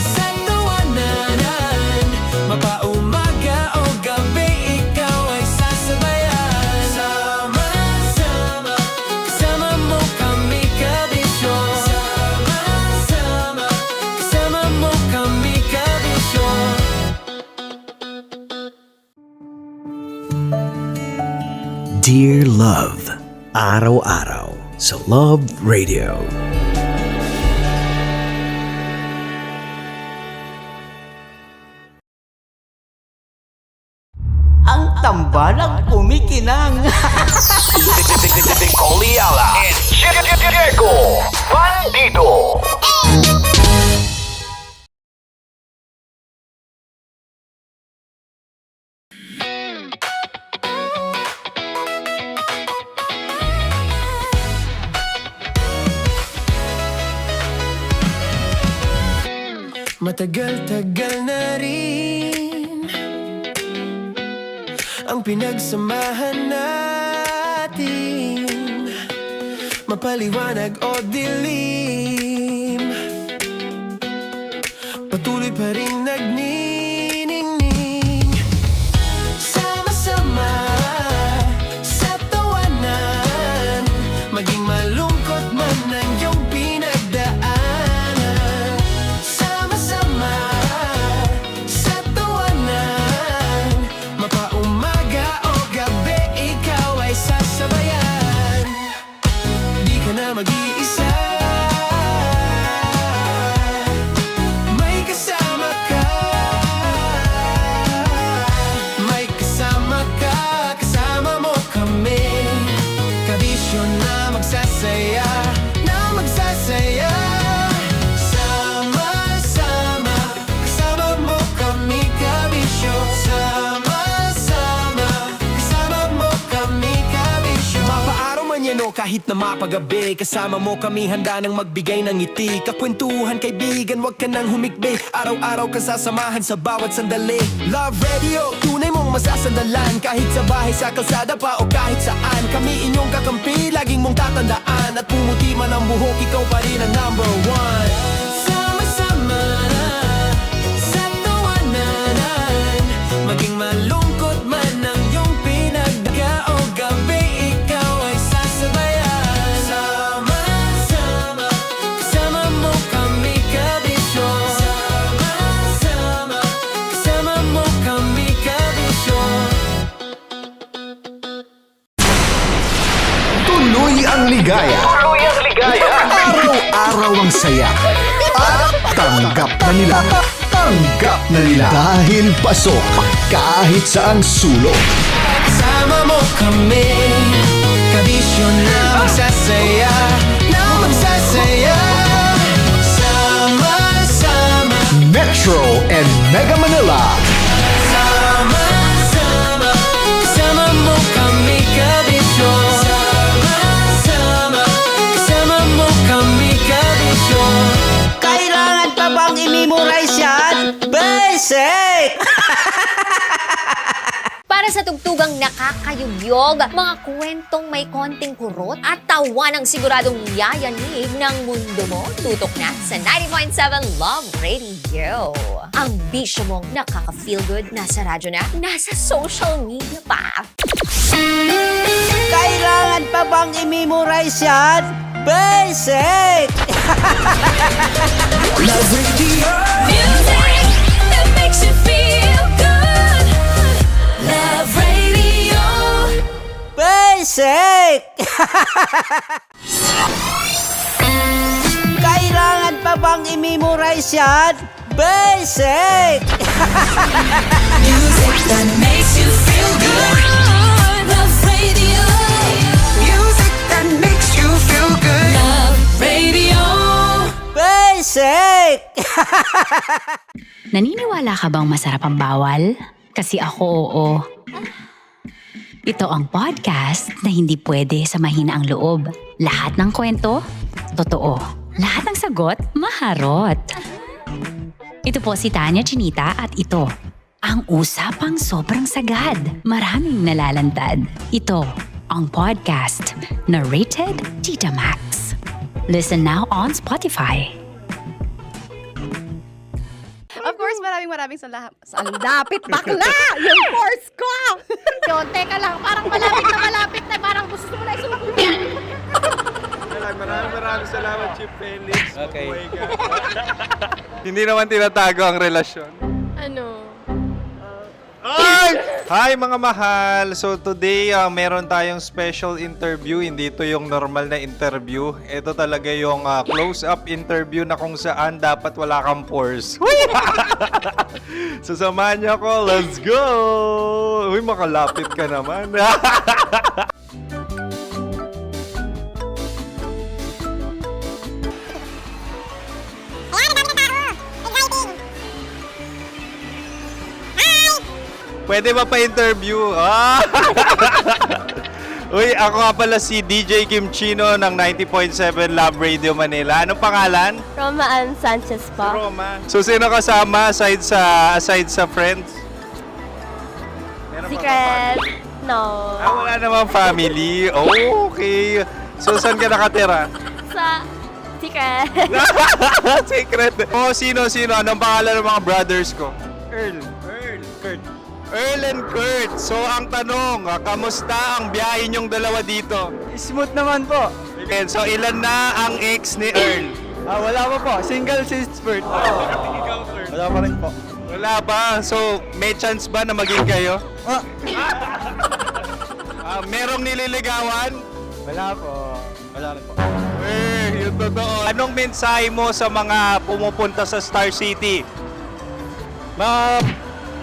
sa tawanan, mapaumaga o gabi, ikaw ay sasabayan. Sama-sama, kasama mo kami, kabisyo. Sama-sama, kasama mo kami, kabisyo. Dear Love, araw-araw sa Love Radio. Ang tambalang kumikinang. Coliala and Diego Bandido. Matagal-tagal na rin ang pinagsamahan natin, mapaliwanag o dilim, patuloy pa rin nagniningning. Sama-sama sa tawanan, maging malungkot man ang iyong pinagdaanan. Sama-sama sa tawanan, mapaumaga o gabi, ikaw ay sasabayan. Di ka na mag-iisa, may kasama ka. kahit na mapagabi. Kasama mo kami handa nang magbigay ng ngiti. Kakwentuhan kaibigan, wag ka nang humikbi. Araw-araw kasasamahan sa bawat sandali. Love Radio, tunay mong masasandalan. Kahit sa bahay, sa kalsada pa o kahit saan. Kami inyong kakampi, laging mong tatandaan. At pumuti man ang buhok, ikaw pa rin ang number one. Sama-sama na sa tawanan. Maging malungkot man ang iyong pinagdaka o gabi, ikaw ay sasabayan. Sama-sama, kasama mo kami kabisyo. Sama-sama, kasama mo kami kabisyo. Tuloy ang ligaya. Araw-araw ang saya. At tanggap na nila. Tanggap na nila. Dahil pasok kahit saang sulok. Sama mo kami, kabisyo na magsasaya, na magsasaya. Sama-sama, Metro and Mega Manila. sama-sama, kasama mo kami kabisyo. Sama-sama, kasama mo kami kabisyo. Kailangan pa bang i-memorize yan? Basic! Para sa tugtugang nakakayugyog, mga kwentong may konting kurot at tawa ng siguradong yayanig ng mundo mo, tutok na sa 90.7 Love Radio. Ang bisyo mong nakaka-feel good, nasa radyo na, nasa social media pa. Kailangan pa bang i-memorize yan? Basic! Love Radio. Music that makes you feel good. Love Radio. Basic! Kailangan pa bang i-memorize yan? Basic! Music that makes you feel good. Love Radio. Music that makes you feel good. Love Radio. Basic! Naniniwala ka bang masarap ang bawal? Kasi ako, oo. Ito ang podcast na hindi pwede sa mahina ang loob. Lahat ng kwento, totoo. Lahat ng sagot, maharot. Ito po si Tanya Chinita at ito, ang usapang sobrang sagad. Maraming nalalantad. Ito, ang podcast na rated Tita Max. Listen now on Spotify. Of course, maraming salamat. Ang lapit bakla! Yung course ko! Yun, teka lang, parang malapit na, parang gusto mo na isulat. Maraming salamat, Chief Felix. Okay. Hindi naman tinatago ang relasyon. Ano? Hi mga mahal! So today, meron tayong special interview. Hindi ito yung normal na interview. Ito talaga yung close-up interview na kung saan dapat wala kang pores. So samahan niyo ako. Let's go! Uy, makalapit ka naman. Pwede ba pa-interview? Uy, ako nga pala si DJ Kim Chino ng 90.7 Love Radio Manila. Anong pangalan? Roma Ann Sanchez po. Roma. So, sino kasama aside sa friends? Meron ba Secret. family? No. Wala namang family. Oh, okay. So, saan ka nakatira? Sa secret. Secret. Oh, sino? Anong pangalan ng mga brothers ko? Earl, Kurt. Earl and Kurt. So, ang tanong, kamusta ang biyahe niyong dalawa dito? Smooth naman po. Okay, so ilan na ang ex ni Earl? Wala pa po. Single since birth. Wala pa rin po. Wala ba? So, may chance ba na maging kayo? Merong nililigawan? Wala po. Wala rin po. Yung totoo. Anong mensahe mo sa mga pumupunta sa Star City?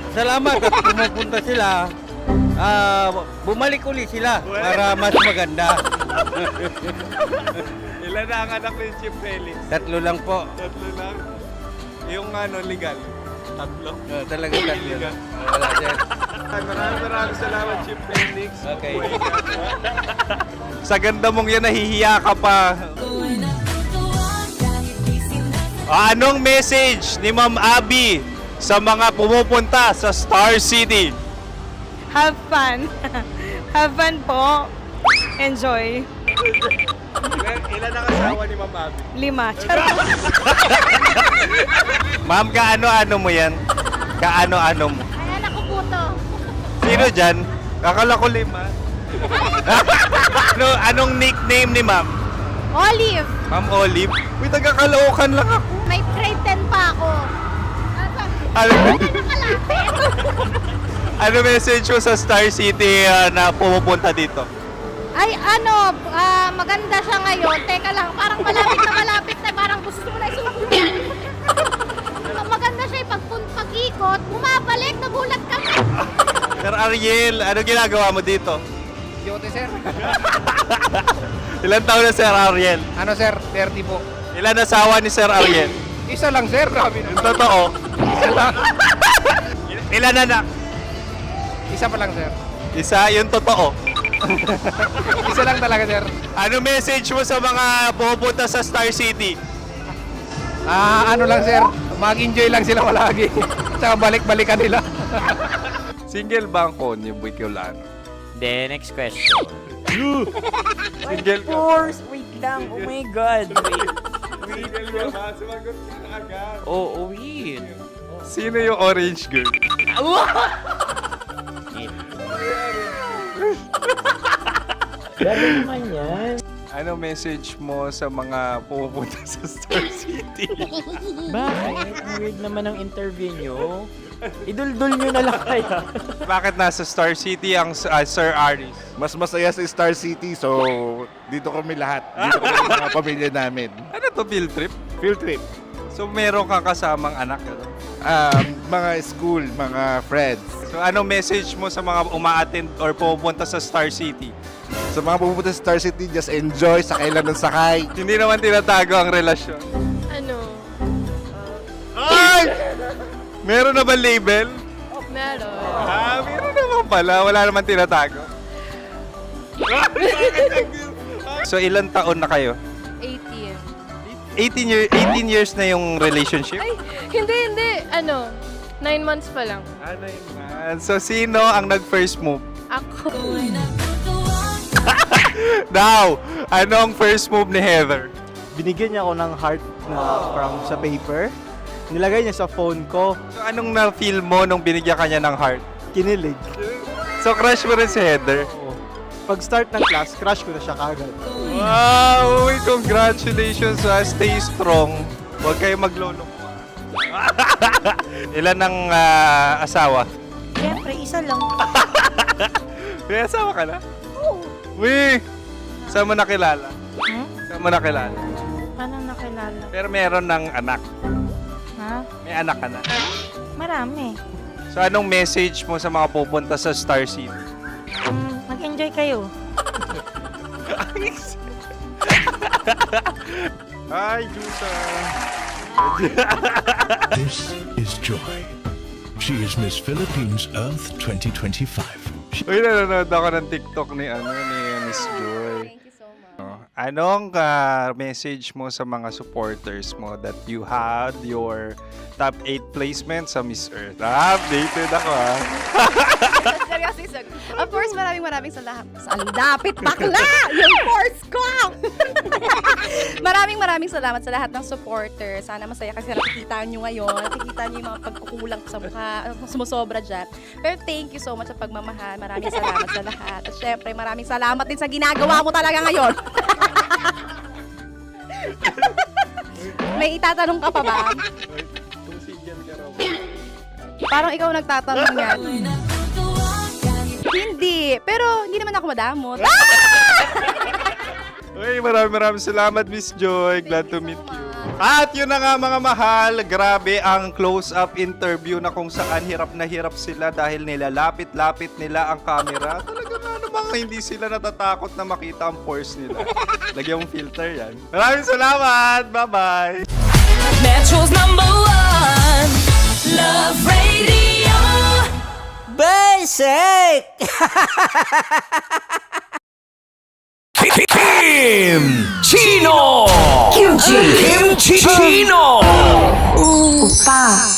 Salamat at pumupunta sila. Bumalik ulit sila para mas maganda. Ilan na ang anak ni Chief Felix? 3 lang po. 3 lang. Yung legal? Tatlo. Talaga tatlo. Wala dyan. Maraming salamat, Chief Felix. Okay. Sa ganda mong yan, nahihiya ka pa. Anong message ni Ma'am Abby sa mga pumupunta sa Star City? Have fun. Have fun po. Enjoy. Ilan ang asawa ni Ma'am Abby? 5. Charot. Ma'am, kaano-ano mo yan? Kaano-ano mo? Ay, anak ko po to. Sino dyan? Kakala ko 5. Anong nickname ni Ma'am? Olive. Ma'am Olive? Uy, taga-Caloocan lang ako. May grade 10 pa ako. Ano, Nakalapit. ano message mo sa Star City na pumupunta dito? Ay, maganda siya ngayon. Teka lang, parang malapit na. Parang gusto mo na isumakit. Maganda siya pag-ikot, bumabalik, nagulat ka. Sir Ariel, ano ginagawa mo dito? Yote, sir. Ilan taon na Sir Ariel? Ano, sir? 30 po. Ilan asawa ni Sir Ariel? Isa lang, sir. Grabe Yung totoo? Isa lang. Ilan anak? Isa pa lang, sir. Isa, yung totoo. Isa lang talaga, sir. Ano message mo sa mga pumupunta sa Star City? Ano lang, sir. Mag-enjoy lang sila palagi. Tsaka balik-balikan nila. Single ba ang konyo, Boy Kiolano? Then, next question. Single ka? Wait lang. Oh my God. Single ka ba? Sumagot ka na agad. Oo, wait. Sino yung orange girl? Gano'n naman yan. Ano message mo sa mga pumupunta sa Star City? Bakit? Ang weird naman ang interview nyo. Idul-dul nyo na lang kaya. Bakit nasa Star City ang Sir Aris? Mas masaya sa Star City, so dito kami lahat. Dito kami mga pamilya namin. Ano to, field trip? Field trip. So meron kang kasamang anak? Ano? Mga school, mga friends. So anong message mo sa mga uma-attend or pumupunta sa Star City? Sa mga pupunta sa Star City, just enjoy, sakay lang ng sakay. Hindi naman tinatago ang relasyon. Ano? Ay! Meron na ba label? Meron. Meron naman pala. Wala naman tinatago. So ilan taon na kayo? 18. 18 years na yung relationship? Ay, hindi. 9 months pa lang. Ano yun? So sino ang nag-first move? Ako. Now, ano ang first move ni Heather? Binigyan niya ako ng heart na from sa paper. Nilagay niya sa phone ko. So anong na-feel mo nung binigyan ka niya ng heart? Kinilig. So crush mo rin si Heather? Pag start ng class, crush ko na siya kagad. Wow! Uy, congratulations! Stay strong. Huwag kayo maglolo. Ilan ang asawa? Siyempre, isa lang. May asawa ka na? Oo. Uy! Saan mo nakilala? Saan mo nakilala? Paano nakilala? Pero meron ng anak. Ha? May anak ka na. Marami. So anong message mo sa mga pupunta sa Star City? Mag-enjoy kayo. Hi, Jusa! This is Joy. She is Miss Philippines Earth 2025. Uy, nanonood ako ng TikTok ni Miss Joy. Thank you so much. Anong message mo sa mga supporters mo that you had your top 8 placement sa Miss Earth? Updated ako Seryoso. Of course, maraming salamat. Ang lapit bakla! Yung force ko! maraming salamat sa lahat ng supporters. Sana masaya kasi nakikita nyo ngayon. Nakikita nyo yung mga pagkukulang sa mukha. Sumusobra dyan. Pero thank you so much sa pagmamahal. Maraming salamat sa lahat. At syempre, maraming salamat din sa ginagawa mo talaga ngayon. May itatanong ka pa ba? Parang ikaw nagtatanong yan. Hindi. Pero hindi naman ako madamot. Uy, maraming salamat, Miss Joy. Glad to meet you. At yun na nga mga mahal, grabe ang close-up interview na kung saan hirap na hirap sila dahil nilalapit-lapit nila ang camera. Talaga nga namang hindi sila natatakot na makita ang pores nila. Lagyan mong filter yan. Maraming salamat! Bye-bye! Metro's #1 Love Love Radio. Basic! Kim Chino! Kim Chino! Opa.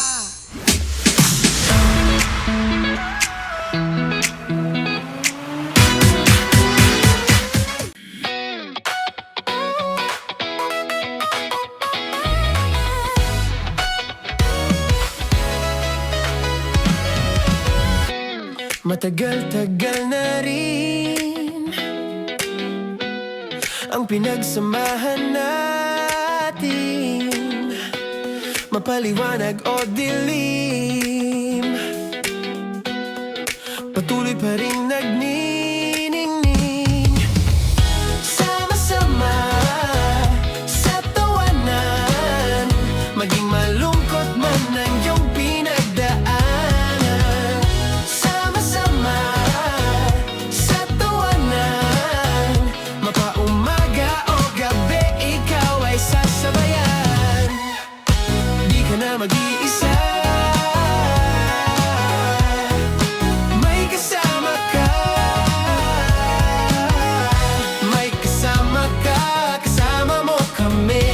Matagal-tagal na rin ang pinagsamahan natin, mapaliwanag o dilim, patuloy pa rin nagniningning. Sama-sama sa tawanan, maging malungkot man ang iyong pinagdaanan. Sama-sama sa tawanan, mapaumaga o gabi, ikaw ay sasabayan. Di ka na mag-iisa, may kasama ka. May kasama ka, kasama mo kami.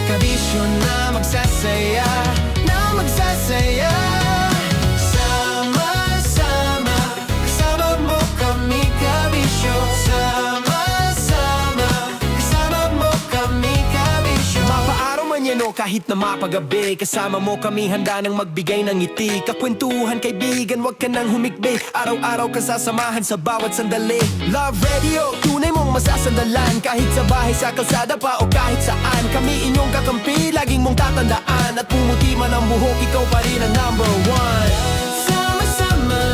Kabisyo na magsasaya, na magsasaya. Sama-sama, kasama mo kami, kabisyo. Sama-sama, kasama mo kami, kabisyo. Mapaaraw man yan o kahit na mapagabi, kasama mo kami, handa nang magbigay ng ngiti. Kakwentuhan, kaibigan, wag ka nang humikbi. Araw-araw ka sasamahan sa bawat sandali. Love Radio, tunay mong masasandalan. Kahit sa bahay, sa kalsada pa o kahit saan, kami inyong kakampi, laging mong tatandaan. At pumuti man ang buhok, ikaw pa rin ang number one. Sama-sama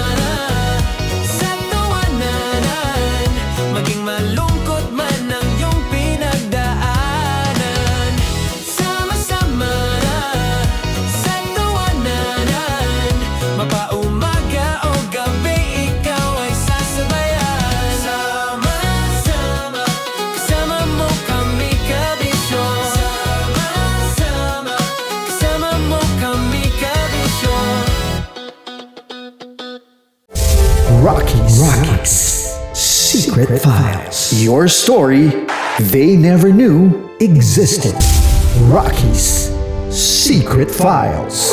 sa tawanan, maging malungkot man ang iyong pinagdaanan. Sama-sama sa tawanan, mapaumaga o gabi, ikaw ay sasabayan. Sama-sama, kasama mo kami, kabisyo. Sama-sama, kasama mo kami, kabisyo. Rockies. Secret Files. Your story they never knew existed. Rockies Secret Files.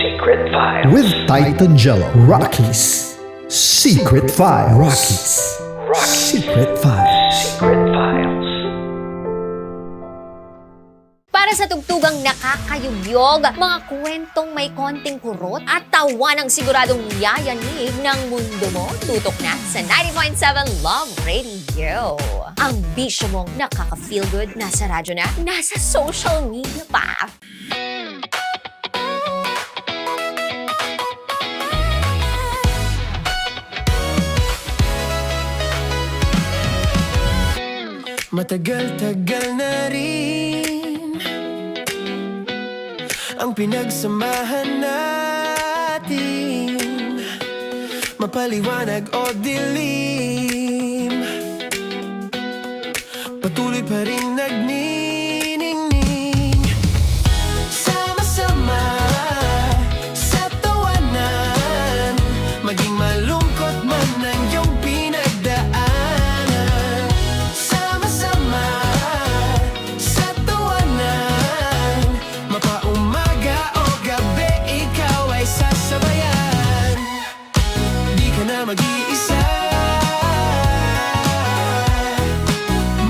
Secret Files. With Titan Jello. Rockies Secret Files. Secret Files. Secret Files. Para sa tugtugang nakakayugyog, mga kwentong may konting kurot at tawa ng siguradong yayanig ng mundo mo, tutok na sa 90.7 Love Radio. Ang bisyo mong nakaka-feel good, nasa radyo na, nasa social media pa. Matagal-tagal na rin ang pinagsamahan natin, mapaliwanag o dilim, patuloy pa rin nagniningning. Sama-sama sa tawanan, maging malungkot man ang iyong pinagdaanan. Sama-sama sa tawanan, mapaumaga o gabi, ikaw ay sasabayan. Di ka na mag-iisa,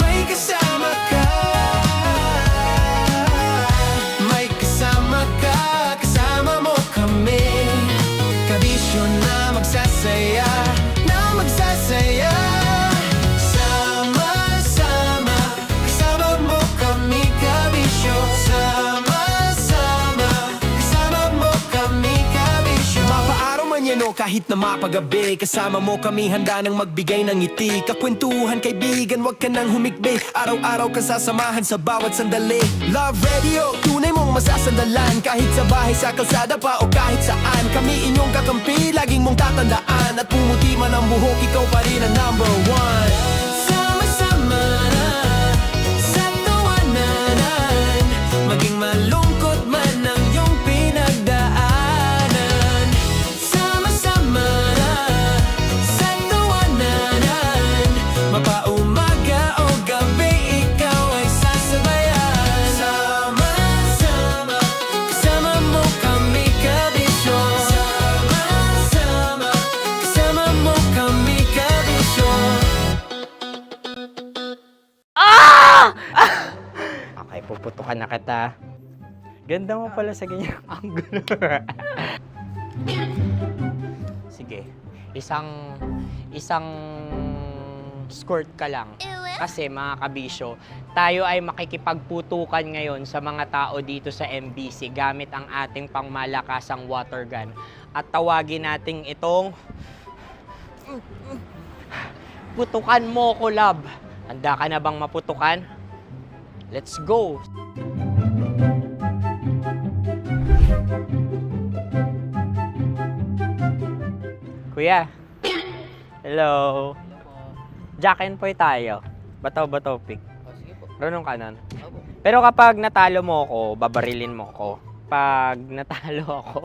may kasama ka. May kasama ka, kasama mo kami. Kabisyo na magsasaya, na magsasaya. Sama-sama, kasama mo kami, kabisyo. Sama-sama, kasama mo kami, kabisyo. Mapaaraw man yan o kahit na mapagabi, kasama mo kami, handa nang magbigay ng ngiti. Kakwentuhan, kaibigan, wag ka nang humikbi. Araw-araw ka sasamahan sa bawat sandali. Love Radio, tunay mong masasandalan. Kahit sa bahay, sa kalsada pa o kahit saan, kami inyong kakampi, laging mong tatandaan. At pumuti man ang buhok, ikaw pa rin ang number one. Sama-sama sa tawanan, maging malungkot man ang iyong pinagdaanan. Okay, puputukan na kita. Ganda mo pala sa ganyang angulo. Sige, isang skirt ka lang. Kasi mga kabisyo, tayo ay makikipagputukan ngayon sa mga tao dito sa MBC gamit ang ating pangmalakasang water gun. At tawagin natin itong putukan mo ko, love. Handa ka na bang maputukan? Let's go! Kuya. Hello. Jack and Poy tayo. Bato-bato pick. Runong ka nun. Pero kapag natalo mo ako, babarilin mo ako. Pag natalo ako,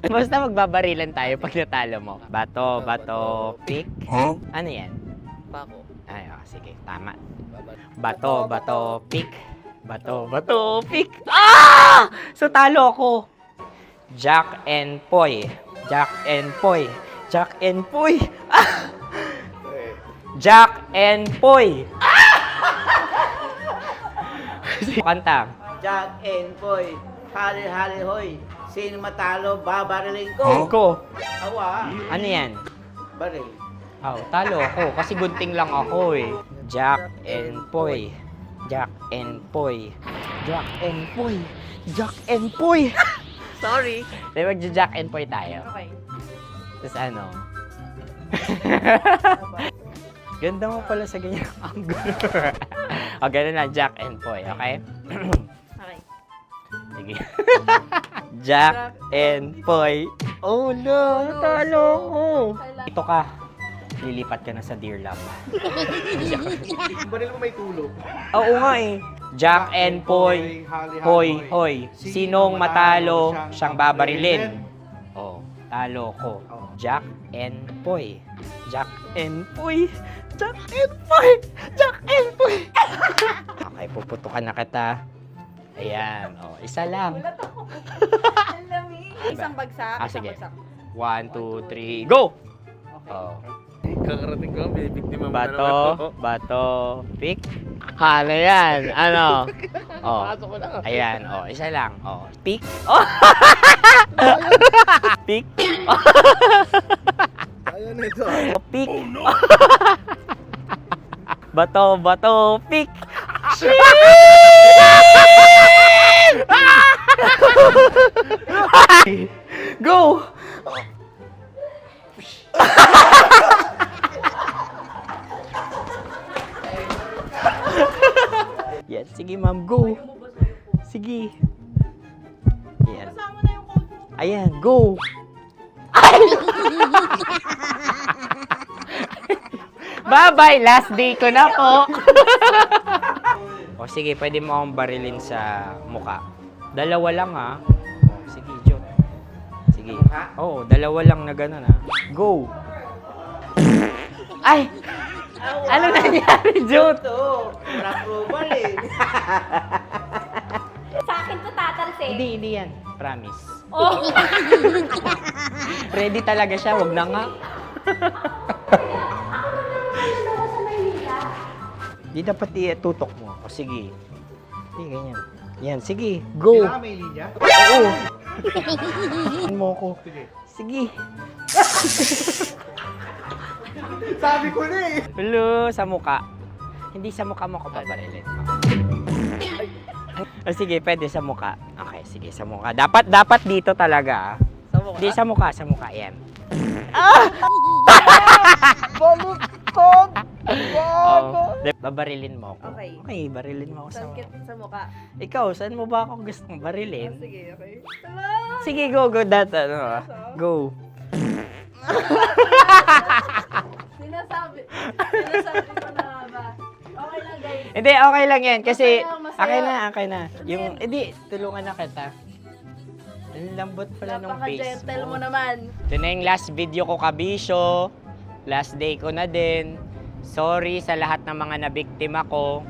basta magbabarilan tayo pag natalo mo. Bato, pick. Ano yan? Pako. Ay, sige, tama. Bato, pick. Bato, pick. So talo ako. Jack and Poy. Jack and Poy. Jack and Poy. Jack and Poy. Kanta. Jack and Poy, hali-hali hoy. Sino matalo, babarilin ko. Ko. Awa. Ano yan? Baril. Oh, talo ako kasi gunting lang ako eh. Jack and Poy. Jack and Poy. Jack and Poy. Jack and Poy. Sorry. Di ba Jack and Poy tayo? Okay. Tapos ano? Ganda mo pala sa ganyang angulo. O, ganun na, Jack and Poy, okay? Okay. Sige. Jack and Poy. Oh no, natalo ko. Ito ka. Lilipat ka na sa Dear Love. Baril mo may tulog. Oo nga eh. Jack and Poy. Hoy, hoy. Sinong matalo, siyang babarilin. Oh, talo ko. Jack and Poy. Jack and Poy. Jack and Poy. Jack and Poy. Okay, puputukan na kita. Ayan. Oh, isa lang. Isang bagsak. Sige. 1, 2, 3, go! Oh. Kakarating ko lang, binibiktima mo Bato, pick. Hala yan. Ano? Oh. Pasok ko na. Ayan. Oh, isa lang. Oh, pick. Oh. Pick. Ayaw na ito. Oh, pick. Bato, pick. Go! Yan, sige ma'am, go. Sige. Yan. Ayan, go. Bye-bye, last day ko na po. O sige, pwede mo akong barilin sa muka. Dalawa lang ha. O, sige, Jot. Sige. Oo, dalawa lang na gano'n ha. Go. Ay! Ano nangyari, Jot? Approval eh. Sa akin to tatalsik. Hindi yan. Promise. Oh. Ready talaga siya, wag na nga. Di dapat tutok mo. O sige. Sige, ganyan. Yan, sige. Go. Kailangan may linya? Oo. Ano mo ko? Sige. Sabi ko na eh. Hello, sa muka. Hindi sa muka mo ko paparilin. O sige, pwede sa muka. Okay, sige, sa muka. Dapat dito talaga. Sa mukha? Hindi, sa muka. Yan. Balukod! Oh, babarilin mo ako. Okay. Okay, barilin mo ako sa muka. Sa mukha. Ikaw, saan mo ba ako gustong barilin? Sige, okay. Sige, go. Go. Sinasabi ko na ba? Okay lang, guys. Hindi, okay lang yan. Kasi, Masaya, masaya. okay na. Yung, hindi, tulungan na kita. Ang lambot pala nung face Napaka-gentle mo. mo naman. Ito na yung last video ko, kabisyo. Last day ko na din. Sorry sa lahat ng mga nabiktima ko.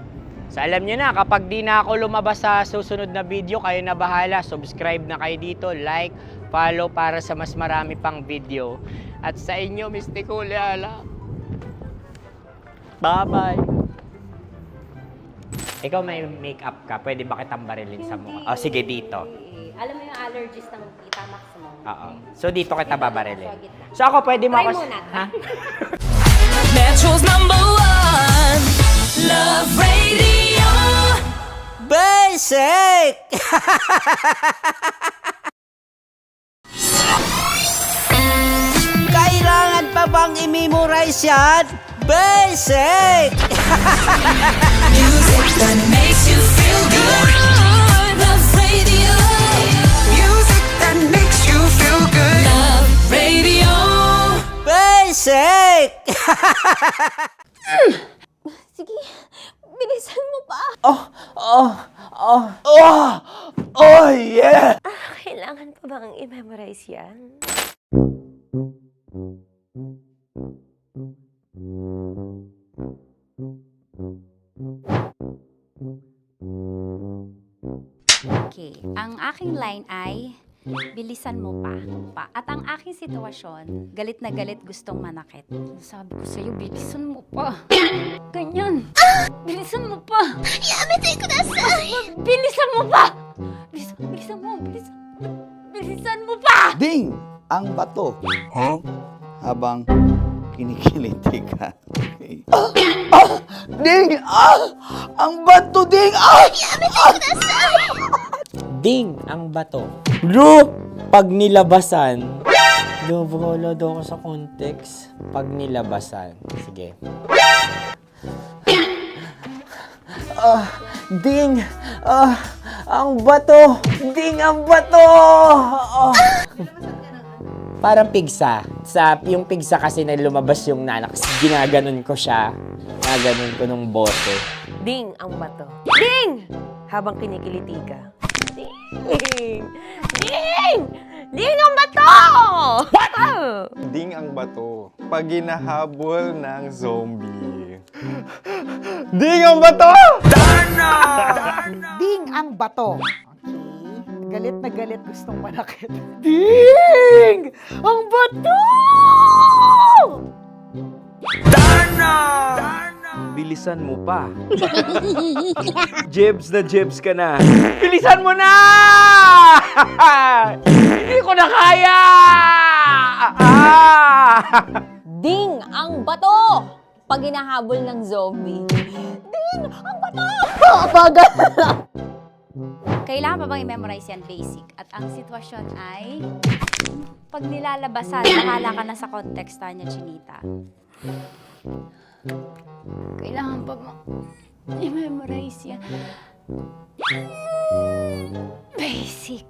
So alam nyo na, kapag di na ako lumabas sa susunod na video, kayo na bahala. Subscribe na kayo dito, like, follow para sa mas marami pang video. At sa inyo, Mistiko Leala. Bye-bye. Ikaw may makeup ka, pwede ba kitang barilin sa mukha? O sige, dito. Alam mo yung allergies ng Tita Max mo? Oo. So dito kita babarilin. So ako pwede mo Try ako... muna. Ha? Metro's #1 Love Radio. Basic! Kailangan pa bang i-memorize yan? Basic! Music that makes you feel good. Love Radio. Music that makes you feel good. Love Radio. Basic! Sige, bilisan mo pa. Oh, yeah! Kailangan pa bang i-memorize yan? Okay, ang aking line ay, bilisan mo pa. At ang aking sitwasyon, galit na galit gustong manakit. Sabi ko sa'yo, bilisan mo pa. Ganyan. Bilisan mo pa. Yamitay ko na bilisan mo pa. Bilisan mo pa. Ding! Ang bato. Habang kinikiliti ka. Okay. Ding! Ang bato, Ding! Ding ang bato. Bro, pag nilabasan. Wala daw ako sa context. Pag nilabasan. Sige. Ding! Ang bato! Ding ang bato! Parang pigsa. Yung pigsa kasi na lumabas yung nanak. Ginaganon ko siya. Ginaganon ko nung bote. Ding ang bato. Ding! Habang kinikiliti ka. Ding! Ding! Ding ang bato! What? Ding ang bato. Pag hinahabol ng zombie. Ding ang bato! Ding ang bato. Okay. Galit na galit gustong manakit. Ding! Ang bato! Bilisan mo pa. Jebs na jebs ka na. Bilisan mo na! Hindi ko na kaya! Ding ang bato! Pag hinahabol ng zombie. Ding ang bato! Kailangan pa bang i-memorize yan basic? At ang sitwasyon ay, pag nilalabasan, bahala ka na sa context niya, Chinita. Kailangan pa bang i-memorize yan? Basic.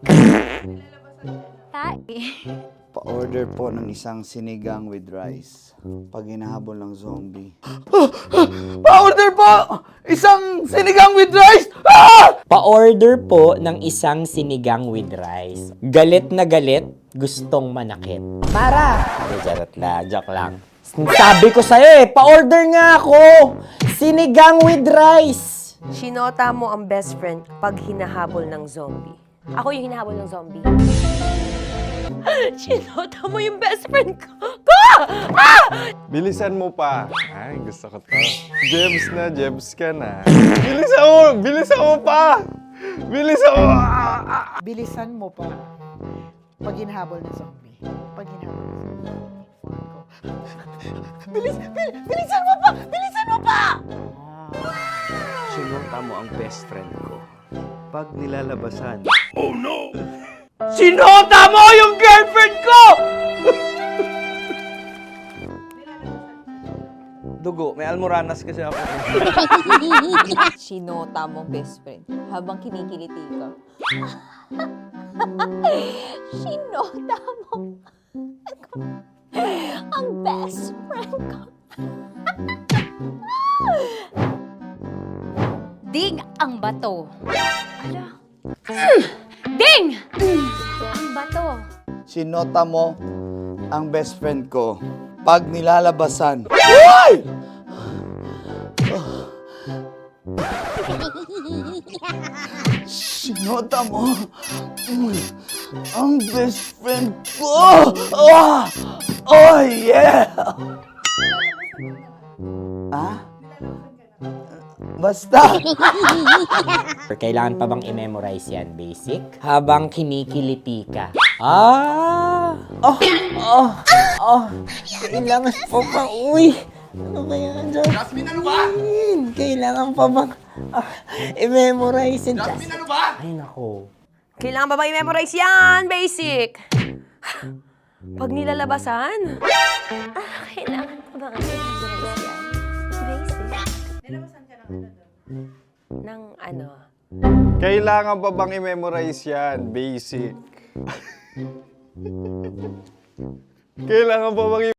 Pa-order po ng isang sinigang with rice. Pag hinahabol ng zombie. Pa-order po! Isang sinigang with rice! Pa-order po ng isang sinigang with rice. Galit na galit, gustong manakit. Para! Joke lang. Sabi ko sa'yo pa-order nga ako! Sinigang with rice! Sinota mo ang best friend pag hinahabol ng zombie. Ako yung hinahabol ng zombie. Sinota mo yung best friend ko! Bilisan mo pa. Ay, gusto ko to. Jebs na jebs ka na. Bilisan mo pa! Bilisan mo! Bilisan mo pa. Pag hinahabol ng zombie. Pag hinahabol ng zombie. Bilisan mo pa! Bilisan mo pa! Sinota mo ang best friend ko. Pag nilalabasan. Sinota mo yung girlfriend ko! Dugo, may almoranas kasi ako. Sinota mong best friend habang kinikiliti ka. Sinota mo ang best friend ko. Ding ang bato. Ala. Ding! Ang bato. Sinota mo ang best friend ko pag nilalabasan. Uy! Sinota mo ang best friend ko. Oh yeah! Basta. Kailangan pa bang i-memorize yan, basic? Habang kinikiliti ka. Kailangan pa ba? Uy! Ano kaya dyan? Jasmine, ano ba? Kailangan pa bang i-memorize yan? Jasmine, ano ba? Ay, nako. Kailangan ba ba i-memorize yan? Basic. Pag nilalabasan? Kailangan ba ba i-memorize yan? Basic. Nilabasan ka ng ng ano? Kailangan pa bang i-memorize yan? Basic. Kailangan pa bang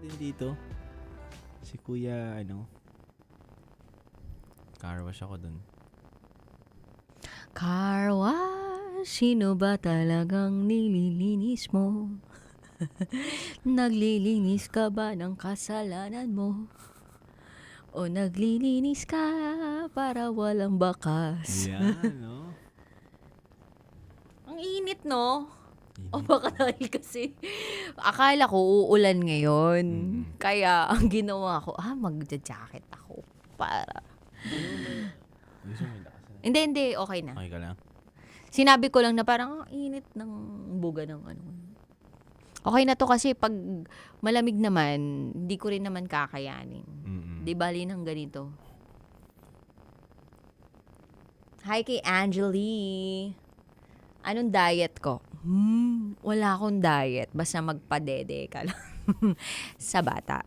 natin dito. Si Kuya, car wash ako dun. Car wash sino ba talagang nililinis mo? Naglilinis ka ba ng kasalanan mo? O naglilinis ka para walang bakas? Yan, no? Ang init, no? O baka dahil kasi akala ko uulan ngayon. Kaya ang ginawa ko, magja-jacket ako para... Hindi, okay na. Okay ka lang? Sinabi ko lang na parang ang init ng buga ng ano. Okay na to kasi pag malamig naman, hindi ko rin naman kakayanin. Di bali ng ganito. Hi kay Angeli. Anong diet ko? Wala akong diet. Basta magpadede ka lang. Sa bata.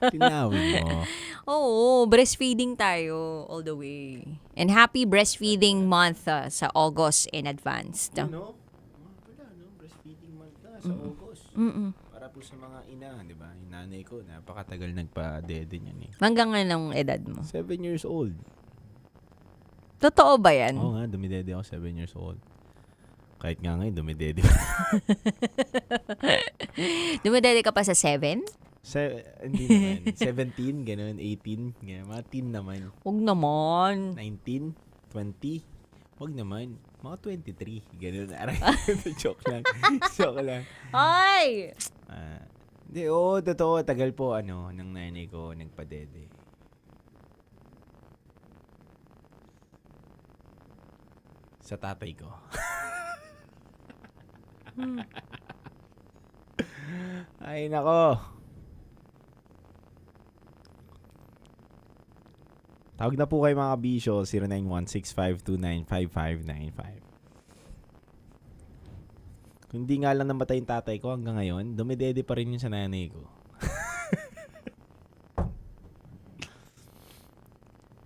Tinawin mo. Oo, breastfeeding tayo all the way. And happy breastfeeding month sa August in advance. No? Breastfeeding month na sa August. Para po sa mga ina, di ba? Yung nanay ko, napakatagal nagpa-dede niyan eh. Hanggang anong edad mo? 7 years old. Totoo ba yan? Oo nga, dumidede ako 7 years old. Kahit nga ngayon, dumidede. Dumidede ka pa sa 7? Hindi naman. 17, ganun, 18, ganun. Mga teen naman. Huwag naman. 19, 20, wag naman. Mga 23, ganun. Aray, joke lang. Joke lang. Ay! Hindi, totoo. Tagal po, ng nanay ko, nagpadede. Sa tatay ko. Ay, nako. Tawag na po kayo mga kabisyo, 0916-529-5595. Kung hindi nga lang namatay yung tatay ko hanggang ngayon, dumidede pa rin yun sa nanay ko.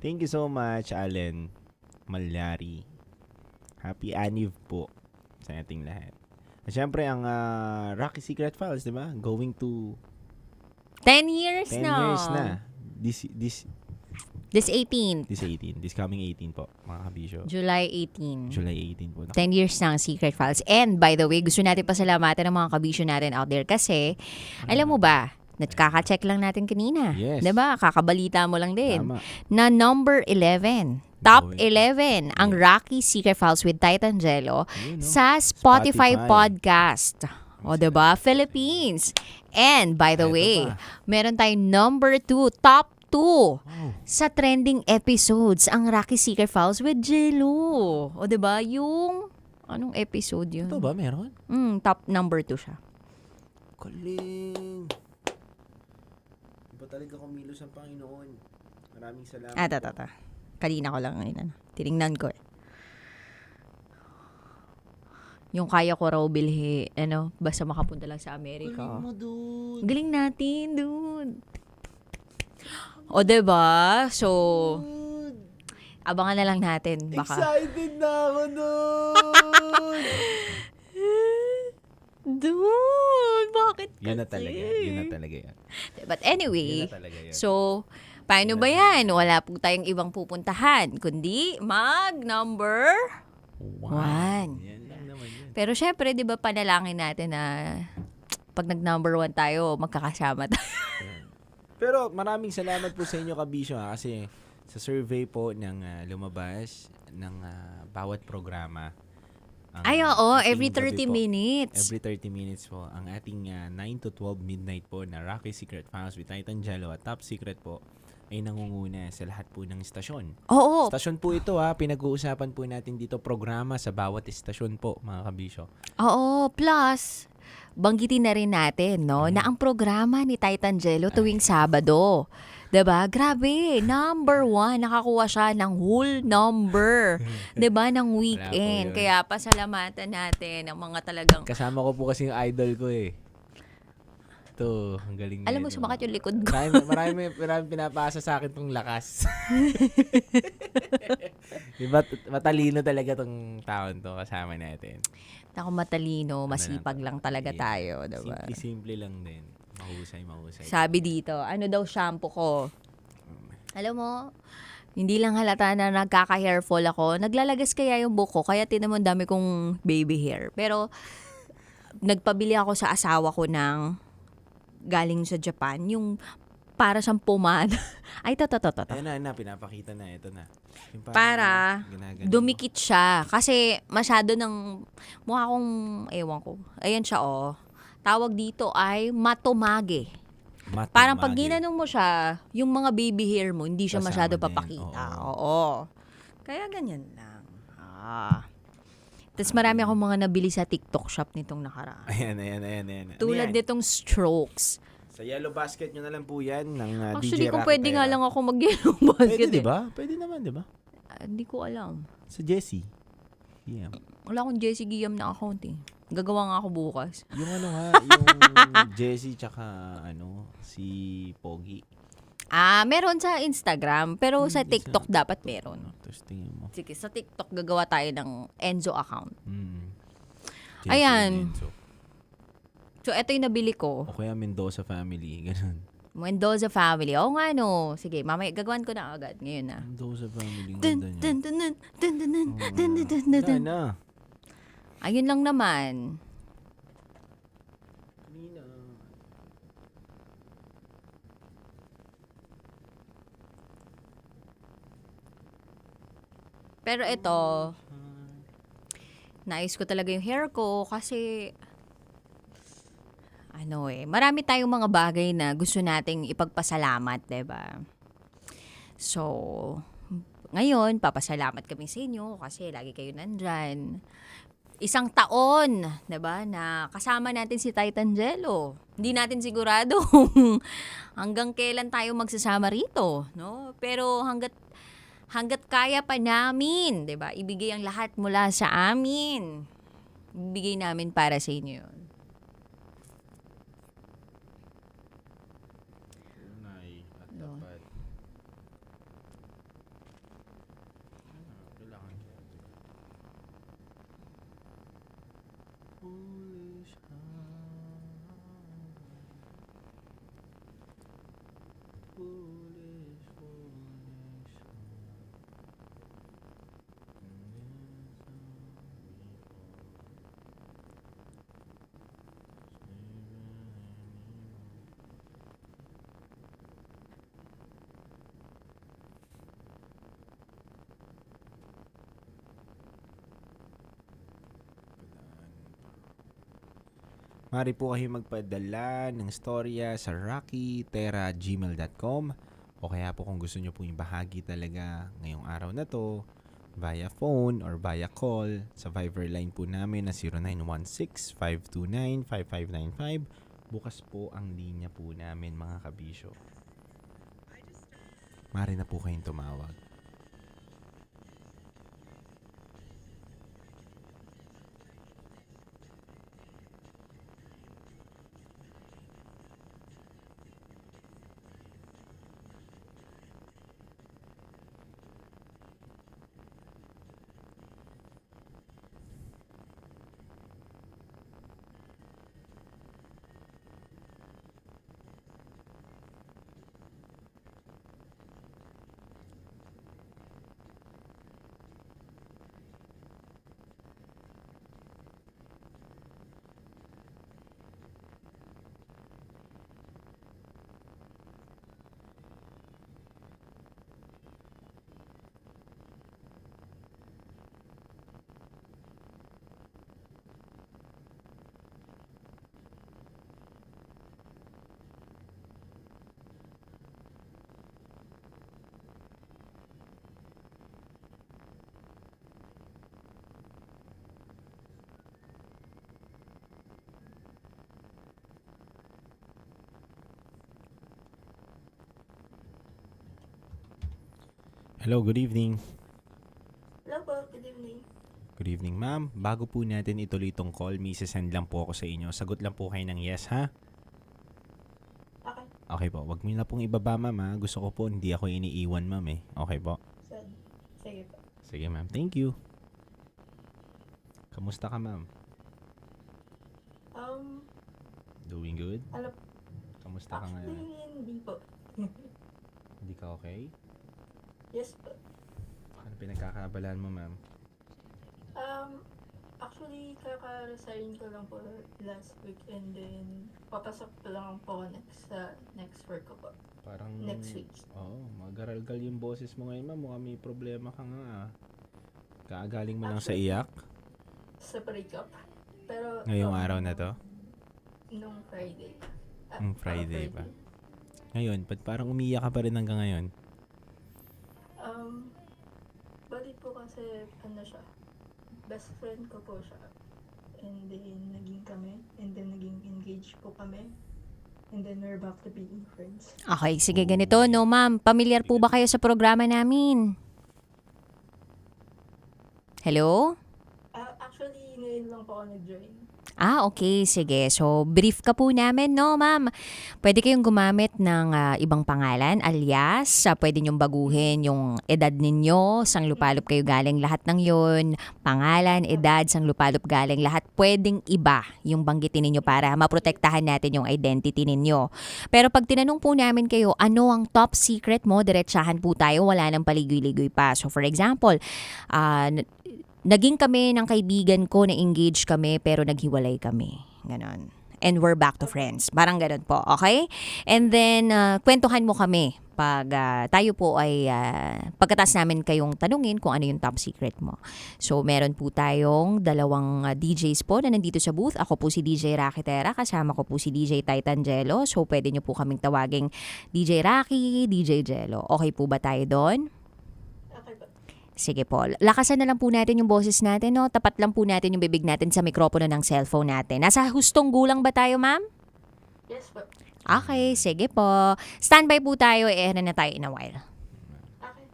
Thank you so much, Allen Malyari. Happy Aniv po sa ating lahat. At syempre, ang Rocky Secret Files, di ba? Going to 10 years 10 na. years na. This 18. This coming 18 po, mga kabisyo. July 18. July 18 po. 10 years na ang Secret Files. And by the way, gusto natin pasalamatan ng mga kabisyo natin out there kasi, alam mo ba, kaka-check lang natin kanina. Yes. Diba? Kakabalita mo lang din. Tama. Na number 11. Top 11 ang Rocky Secret Files with Titan Jello sa Spotify podcast. O, diba? Philippines. And, by the way, meron tayong number 2, top 2 sa trending episodes ang Rocky Secret Files with Jello. O, diba? Yung, anong episode yun? Ito ba? Meron? Top number 2 siya. Galing. Iba talaga kumilos ang Panginoon. Maraming salamat. Tata. Kanina ko lang ngayon. Tinignan ko eh. Yung kaya ko raw bilhi, basta makapunta lang sa Amerika. Galing mo, dude. Galing natin, dude. O, diba? So, abangan na lang natin. Baka. Excited na ako, dude. Dude, bakit kasi? Yun na talaga yan. But anyway, Yun na talaga yan. so, paano ba yan? Wala po tayong ibang pupuntahan, kundi number 1. Yan lang naman yun. Pero syempre, di ba panalangin natin na pag nag-number 1 tayo, magkakasama tayo. Pero maraming salamat po sa inyo, kabisyo, kasi sa survey po ng lumabas ng bawat programa. Every 30 minutes. Every 30 minutes po. Ang ating 9 to 12 midnight po na Rocky Secret Files with Titan Jello at Top Secret po ay nangunguna sa lahat po ng istasyon. Oo. Istasyon po ito pinag-uusapan po natin dito programa sa bawat istasyon po, mga kabisyo. Oo, plus, banggitin na rin natin, na ang programa ni Titan Jello tuwing Sabado. Diba? Grabe, number 1, nakakuha siya ng whole number, diba, ng weekend. Kaya pasalamatan natin ang mga talagang... Kasama ko po kasi yung idol ko eh. Ito, ang galing niya. Alam mo, sumakat yung likod ko. Marami pinapasa sa akin tong lakas. Diba, matalino talaga tong taon to kasama natin. Ako matalino, masipag lang talaga tayo, diba? Simple lang din. Mahusay. Sabi dito, ano daw shampoo ko? Alam mo, Hindi lang halata na nagkaka-hair fall ako. Naglalagas kaya yung buhok ko, kaya tinan mo ang dami kong baby hair. Pero nagpabili ako sa asawa ko ng galing sa Japan, yung para siyang pomade. Ay, to. Ayan na, pinapakita na. Ito na. Yung Para ginagano. dumikit siya. Kasi masyado ng mukha akong, ewan ko. Ayan siya, oh. Tawag dito ay matomage. Parang pag ginanong mo siya, yung mga baby hair mo, hindi siya Kasama masyado din, papakita. Oo. Kaya ganyan lang. Tapos marami akong mga nabili sa TikTok shop nitong nakaraan. Ayan. Tulad Ano yan? nitong strokes. Sa yellow basket nyo na lang po yan ng Actually, DJ kung Rocky pwede nga Pera. lang ako mag-yellow basket. Pwede, diba? Pwede naman, diba? Hindi ko alam. Sa Jessie. Yeah. Wala akong Jessie Guillaume na account eh. Gagawa nga ako bukas. Yung ano nga, yung Jessie tsaka si Pogi. Meron sa Instagram, pero sa TikTok dapat meron. Tapos tingin mo. Sige, sa TikTok gagawa tayo ng Enzo account. Jessie Ayan. Enzo. So, ito yung nabili ko. O kaya Mendoza family, ganun. Mendoza family. Oo nga no. Sige, mamaya gagawan ko na agad. Ngayon na. Mendoza family, ang Dun, ganda niya. dun, dun, dun, dun, dun, dun, dun, dun, dun, dun, dun. Na. Ayun lang naman. Pero ito, nais ko talaga yung hair ko kasi marami tayong mga bagay na gusto nating ipagpasalamat, 'di ba? So, ngayon, papasalamat kami sa inyo kasi lagi kayo nandyan. 1 taon, 'di ba, na kasama natin si Titan Jello. Hindi natin sigurado hanggang kailan tayo magsasama rito, no? Pero hanggat kaya pa namin, 'di ba? Ibigay ang lahat mula sa amin. Ibigay namin para sa inyo 'yun. Tunay at dapat. Kailangan kaya. Foolish heart. Foolish heart. Mari po kayo magpadala ng storya sa rockytera@gmail.com o kaya po kung gusto nyo po ibahagi talaga ngayong araw na to via phone or via call sa Viber line po namin na 0916-529-5595. Bukas po ang linya po namin mga kabisyo. Mari na po kayong tumawag. Hello, good evening. Hello po, good evening. Good evening, ma'am. Bago po natin ituloy itong call, may send lang po ako sa inyo. Sagot lang po kayo ng yes, ha? Okay. Okay po. Wag mo na pong ibaba, ma'am, ha? Gusto ko po, hindi ako iniiwan, ma'am, eh. Okay po. Sige po. Sige, ma'am. Thank you. Kamusta ka, ma'am? Doing good? Ano? Kamusta ka ngayon? Hindi po. Hindi ka okay? Yes po. Ano pinagkakabalaan mo, ma'am? Actually, kaka-resign ko lang po last week and then papasok pa lang po ako next work ko po. Parang... Next week. Oo, magaral-gal yung boses mo ngayon, ma'am. Mukhang may problema ka nga, ah. Kaagaling mo lang sa Actually, iyak? Sa breakup. Pero... Ngayong araw na to? Nung Friday. Friday pa. Ngayon, ba't parang umiyak ka pa rin hanggang ngayon? Bali po kasi, siya, best friend ko po siya. And then, naging kami. And then, naging engaged po kami. And then, we're back to being friends. Okay, sige ganito, no ma'am. Pamilyar po ba kayo sa programa namin? Hello? Actually, ngayon lang po ako nag-join. Okay, sige. So, brief ka po namin, no, ma'am? Pwede kayong gumamit ng ibang pangalan, alias. Pwede nyong baguhin yung edad ninyo, sang lupalop kayo galing, lahat ng yun. Pangalan, edad, sang lupalop galing, lahat. Pwedeng iba yung banggitin ninyo para maprotektahan natin yung identity ninyo. Pero pag tinanong po namin kayo, ano ang top secret mo, diretsahan po tayo, wala nang paligoy-ligoy pa. So, for example, naging kami ng kaibigan ko na engaged kami pero naghiwalay kami. Ganon. And we're back to friends. Parang ganon po, okay? And then, kwentuhan mo kami pag tayo po ay, pagkatas namin kayong tanungin kung ano yung top secret mo. So, meron po tayong dalawang DJs po na nandito sa booth. Ako po si DJ Rakitera, kasama ko po si DJ Titan Jello. So, pwede nyo po kaming tawaging DJ Raki, DJ Jello. Okay po ba tayo doon? Sige po. Lakasan na lang po natin yung boses natin, no? Tapat lang po natin yung bibig natin sa mikropono ng cellphone natin. Nasa hustong gulang ba tayo, ma'am? Yes po. Okay, sige po. Standby po tayo. Na tayo in a while. Okay.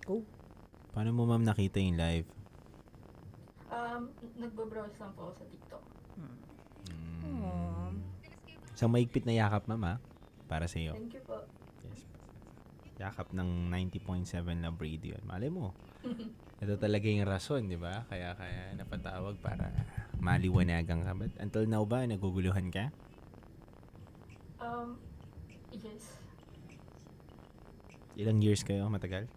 Go. Paano mo, ma'am, nakita yung live? Nagbabrowse lang po ako sa TikTok. Sa maigpit na yakap, ma'am, ha? Para sa iyo. Thank you po. Yakap ng 90.7 Love Radio. Malay mo. Ito talaga yung rason, di ba? Kaya napatawag para maliwanagan ka. But until now ba, naguguluhan ka? Yes. Ilang years kayo? Matagal?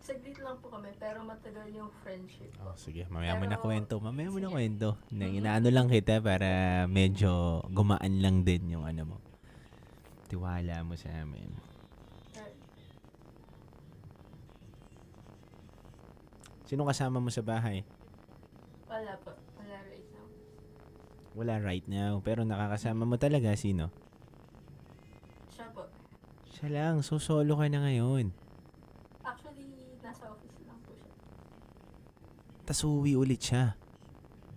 Saglit lang po kami, pero matagal yung friendship. Oh, sige. Mamaya mo na kwento. Inaano lang kita para medyo gumaan lang din yung ano mo. Tiwala mo sa amin. Sino kasama mo sa bahay? Wala po. Wala right now. Wala right now. Pero nakakasama mo talaga, sino? Siya po. Siya lang. So, solo ka na ngayon. Actually, nasa office lang po siya. Tas uuwi ulit siya.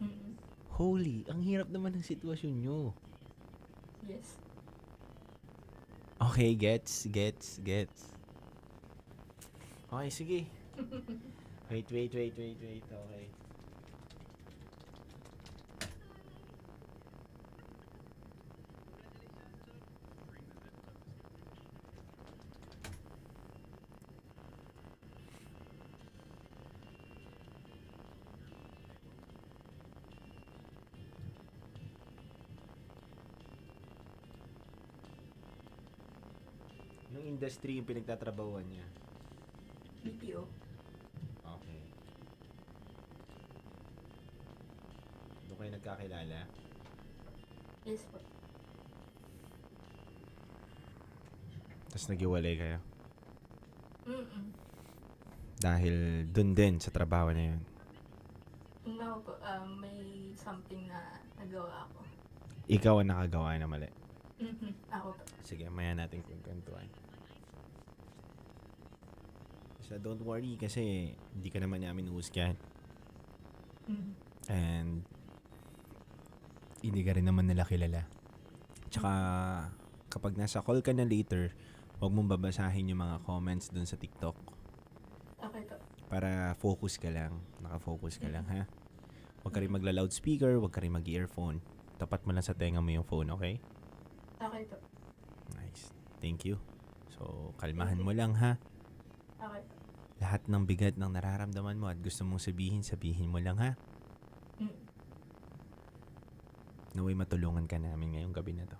Mm-mm. Holy, ang hirap naman ng sitwasyon nyo. Yes. Okay, gets. Okay, sige. Wait. Okay. Anong industry yung pinagtatrabahuan niya? BPO. Okay. Doon kayo nagkakilala? Yes po. Tapos naghiwalay kayo? Mm-mm. Dahil dun din sa trabaho na yun? No po, may something na nagawa ako. Ikaw ang nakagawa na mali? Ako po. Sige, maya natin kwentuhan. So, don't worry kasi hindi ka naman namin uhusgahan. And hindi ka rin naman nila kilala. Tsaka kapag nasa call ka na later, huwag mong babasahin yung mga comments dun sa TikTok. Okay po. Para focus ka lang. Nakafocus ka lang, ha? Huwag ka rin magla-loudspeaker, huwag ka rin mag-earphone. Tapat mo lang sa tenga mo yung phone, okay? Okay po. Nice. Thank you. So, kalmahan mo lang, ha? Okay po. Lahat ng bigat ng nararamdaman mo at gusto mong sabihin mo lang, ha? Naway matulungan ka namin ngayong gabi na to.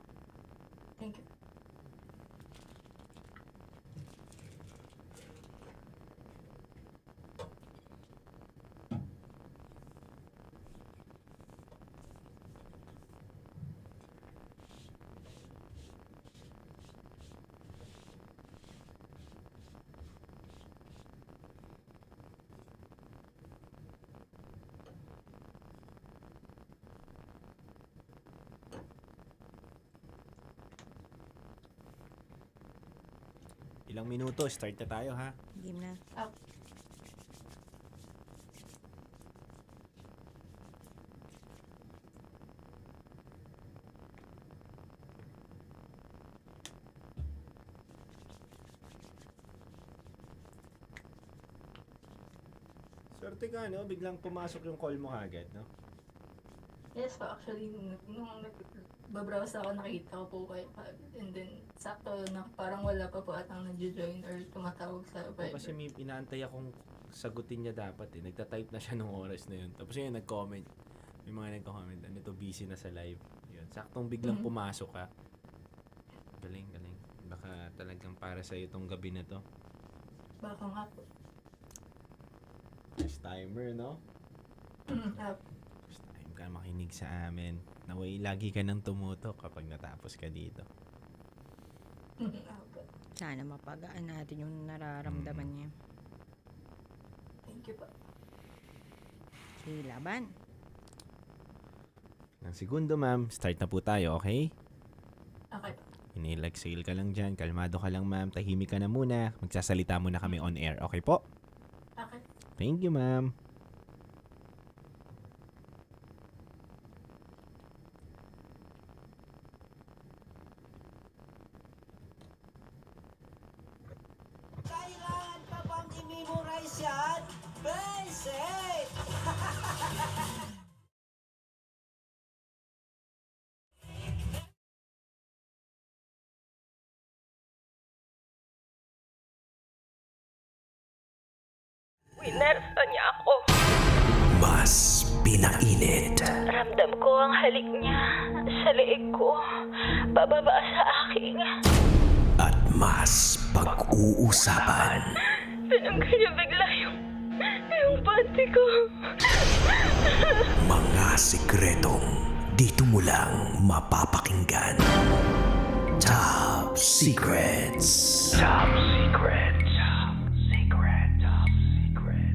Thank you. Ilang minuto, start na tayo ha. Game na. Swerte ka, no? Biglang pumasok yung call mo agad, no? Yes po, actually, nung nag-browse ako, nakita ko po kayo. And then, sakto na parang wala pa po atang nag-join or tumatawag sa Viber. Kasi may inaantay akong sagutin niya dapat eh. Nagta-type na siya nung oras na yun. Tapos yun, nag-comment. May mga nagko-comment, ano to, busy na sa live. Yun. Saktong biglang pumasok ka. Galing, galing. Baka talagang para sa'yo itong gabi na to. Baka nga po. First timer, no? First time ka makinig sa amin. Naway, lagi ka nang tumutok kapag natapos ka dito. Sana mapagaan natin yung nararamdaman niya. Thank you po. Okay, laban. Ng segundo, ma'am. Start na po tayo, okay? Okay po. Inilexhale ka lang dyan. Kalmado ka lang, ma'am. Tahimik ka na muna. Magsasalita muna kami on air. Okay po? Okay. Thank you, ma'am. Kailangan pa bang i-memorize yan? Basic! Winersa niya ako. Mas pinainit. Ramdam ko ang halik niya sa leeg ko. Bababa sa aking. At mas pag-uusapan. Tinanggal niya bigla yung panty ko. Mga sikretong dito mo lang mapapakinggan. Top Secrets. Top Secrets. Top Secret. Top Secrets.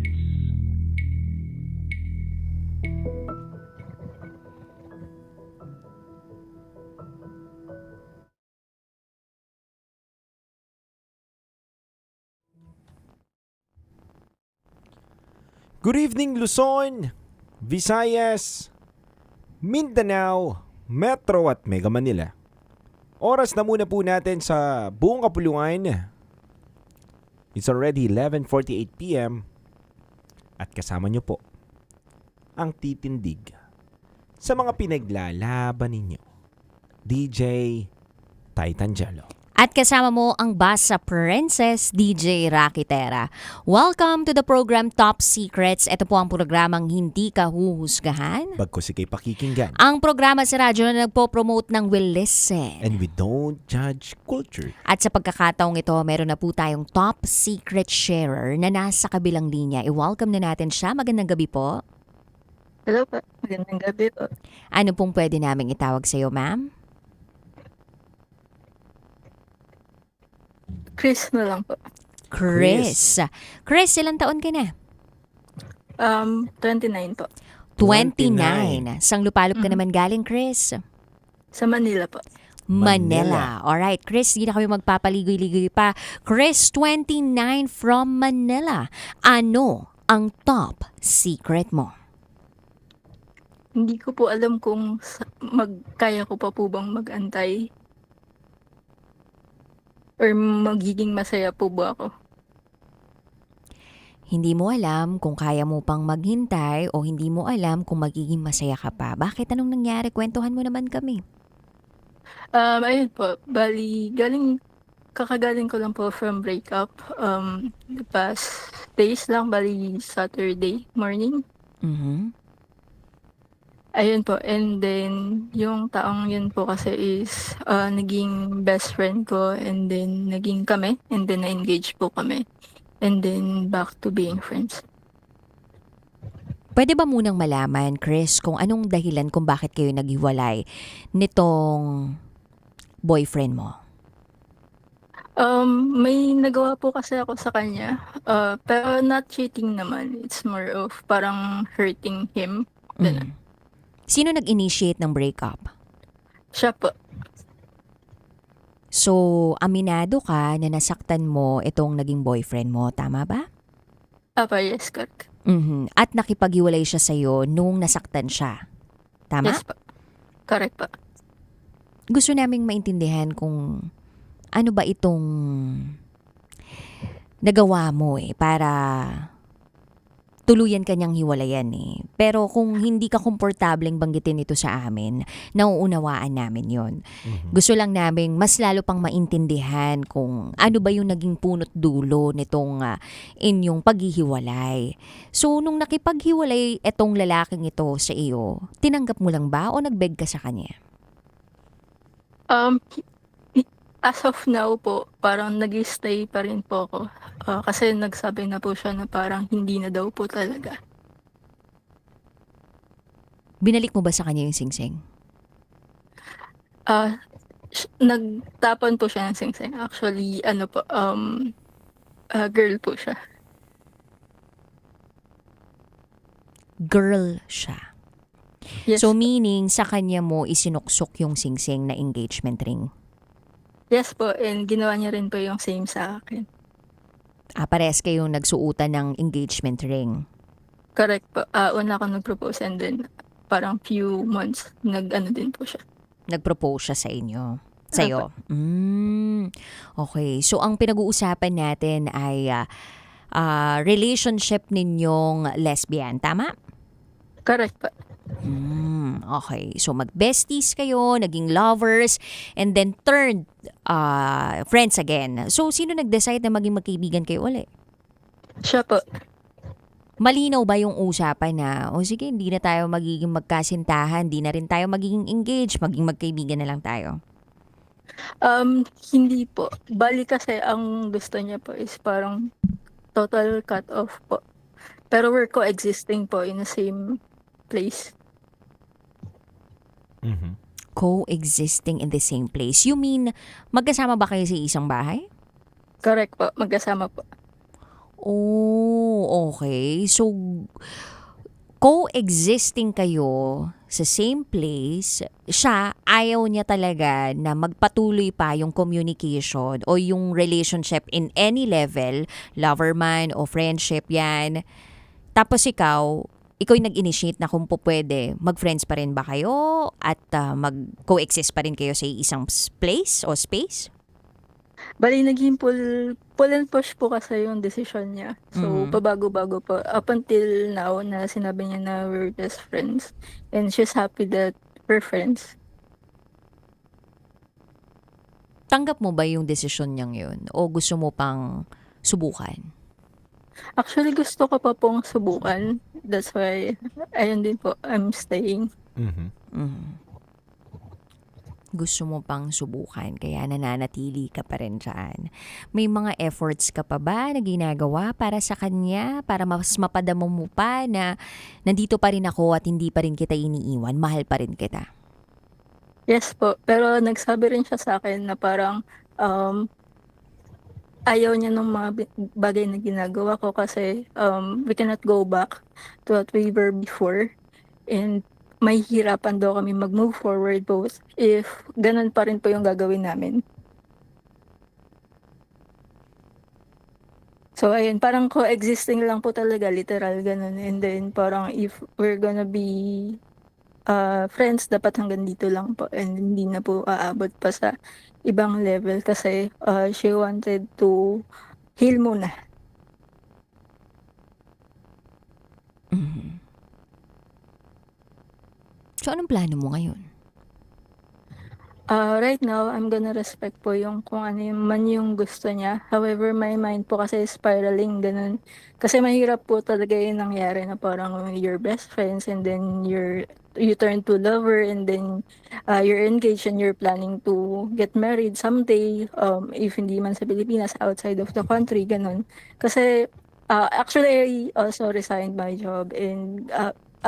Good evening, Luzon, Visayas, Mindanao, Metro at Mega Manila. Oras na muna po natin sa buong kapuluan. It's already 11:48 p.m. At kasama nyo po ang titindig sa mga pinaglalaban ninyo. DJ Titangelo. At kasama mo ang Basa Princess, DJ Rakitera. Welcome to the program Top Secrets. Ito po ang programang hindi ka huhusgahan. Bagkus ikay pakikinggan. Ang programa sa radyo na nagpo-promote ng We Listen. And we don't judge culture. At sa pagkakataong ito, meron na po tayong Top Secret Sharer na nasa kabilang linya. I-welcome na natin siya. Magandang gabi po. Hello po. Magandang gabi po. Ano pong pwede naming itawag sa iyo, ma'am? Chris na lang po. Chris. Chris, ilang taon ka na? 29 po. 29. Sang lupalop ka naman galing, Chris? Sa Manila po. Manila. Alright, Chris, hindi na kami magpapaligoy-ligoy pa. Chris, 29 from Manila. Ano ang top secret mo? Hindi ko po alam kung kaya ko pa po bang mag-antay. Or magiging masaya po ba ako? Hindi mo alam kung kaya mo pang maghintay o hindi mo alam kung magiging masaya ka pa. Bakit? Anong nangyari? Kwentuhan mo naman kami. Ayun po. Bali, kakagaling ko lang po from breakup. The past days lang, bali Saturday morning. Ayun po. And then, yung taong yun po kasi is naging best friend ko and then naging kami and then na-engage po kami. And then back to being friends. Pwede ba munang malaman, Chris, kung anong dahilan kung bakit kayo naghiwalay nitong boyfriend mo? May nagawa po kasi ako sa kanya. Pero not cheating naman. It's more of parang hurting him. Sino nag-initiate ng breakup? Siya po. So, aminado ka na nasaktan mo itong naging boyfriend mo, tama ba? Apa, yes, correct. At nakipaghiwalay siya sa'yo nung nasaktan siya. Tama? Yes po. Correct po. Gusto naming maintindihan kung ano ba itong nagawa mo para tuluyan kanyang hiwalayan eh. Pero kung hindi ka komportableng banggitin ito sa amin, nauunawaan namin yon. Gusto lang namin mas lalo pang maintindihan kung ano ba yung naging punot dulo nitong inyong paghihiwalay. So, nung nakipaghiwalay etong lalaking ito sa iyo, tinanggap mo lang ba o nagbeg ka sa kanya? As of now po, parang nag-stay pa rin po ako. Kasi nagsabi na po siya na parang hindi na daw po talaga. Binalik mo ba sa kanya yung singsing? Nagtapon po siya ng singsing. Actually, girl po siya. Girl siya. Yes. So meaning sa kanya mo isinuksok yung singsing na engagement ring. Yes po, and ginawa niya rin po yung same sa akin. Parehas kayong nagsuutan ng engagement ring. Correct po. Una ako nag-propose and then parang few months nag-ano din po siya. Nag-propose siya sa inyo. Sa'yo. Okay. So ang pinag-uusapan natin ay relationship ninyong lesbian. Tama? Correct po. Okay. So mag-besties kayo, naging lovers, and then turned friends again. So sino nag-decide na maging magkaibigan kayo ulit? Siya po. Malinaw ba yung usapan na, sige, hindi na tayo magiging magkasintahan, hindi na rin tayo magiging engaged, maging magkaibigan na lang tayo? Hindi po. Bali kasi ang gusto niya po is parang total cut off po. Pero we're coexisting po in the same place. Coexisting in the same place. You mean, magkasama ba kayo sa isang bahay? Correct po. Magkasama po. Oh, okay. So, coexisting kayo sa same place, siya, ayaw niya talaga na magpatuloy pa yung communication o yung relationship in any level, lover man o friendship yan. Tapos ikaw yung nag-initiate na kung po pwede, mag-friends pa rin ba kayo at mag-coexist pa rin kayo sa isang place o space? Bali, naging pull and push po kasi yung decision niya. So, pabago-bago po. Up until now, na sinabi niya na we're just friends. And she's happy that we're friends. Tanggap mo ba yung decision niyang yun? O gusto mo pang subukan? Actually, gusto ko pa pong subukan. That's why, ayun din po, I'm staying. Gusto mo pang subukan, kaya nananatili ka pa rin dyan. May mga efforts ka pa ba na ginagawa para sa kanya? Para mas mapadama mo pa na nandito pa rin ako at hindi pa rin kita iniiwan, mahal pa rin kita? Yes po, pero nagsabi rin siya sa akin na parang ayaw niya ng mga bagay na ginagawa ko kasi we cannot go back to what we were before. And may hirapan daw kami mag-move forward both if ganun pa rin po yung gagawin namin. So ayun, parang coexisting lang po talaga, literal ganun. And then parang if we're gonna be friends, dapat hanggang dito lang po. And hindi na po aabot pa sa ibang level kasi she wanted to heal muna. So anong plano mo ngayon? Right now, I'm gonna respect po yung kung ano man yung gusto niya. However, my mind po kasi is spiraling, ganun. Kasi mahirap po talaga yung nangyari na parang you're best friends and then you turn to lover and then you're engaged and you're planning to get married someday, if hindi man sa Pilipinas, outside of the country, ganun. Kasi actually, I also resigned my job and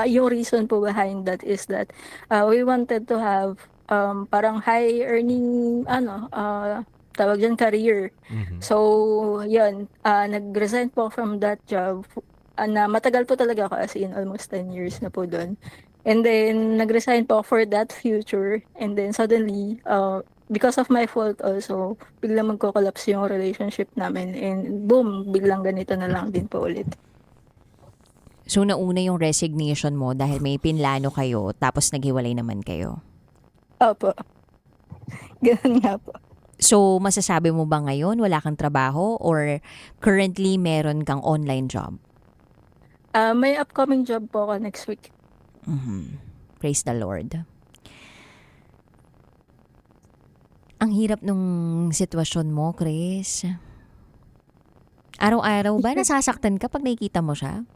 yung reason po behind that is that we wanted to have parang high earning tawag dyan career. So yun, nag-resign po from that job na matagal po talaga ako, as in almost 10 years na po doon. And then nag-resign po for that future and then suddenly because of my fault also, biglang magko-collapse yung relationship namin and boom, biglang ganito na lang din po ulit. So, nauna yung resignation mo dahil may pinlano kayo tapos naghiwalay naman kayo. Opo. Ganun nga po. So, masasabi mo ba ngayon wala kang trabaho or currently meron kang online job? May upcoming job po ako next week. Praise the Lord. Ang hirap nung sitwasyon mo, Chris. Araw-araw ba nasasaktan ka pag nakikita mo siya?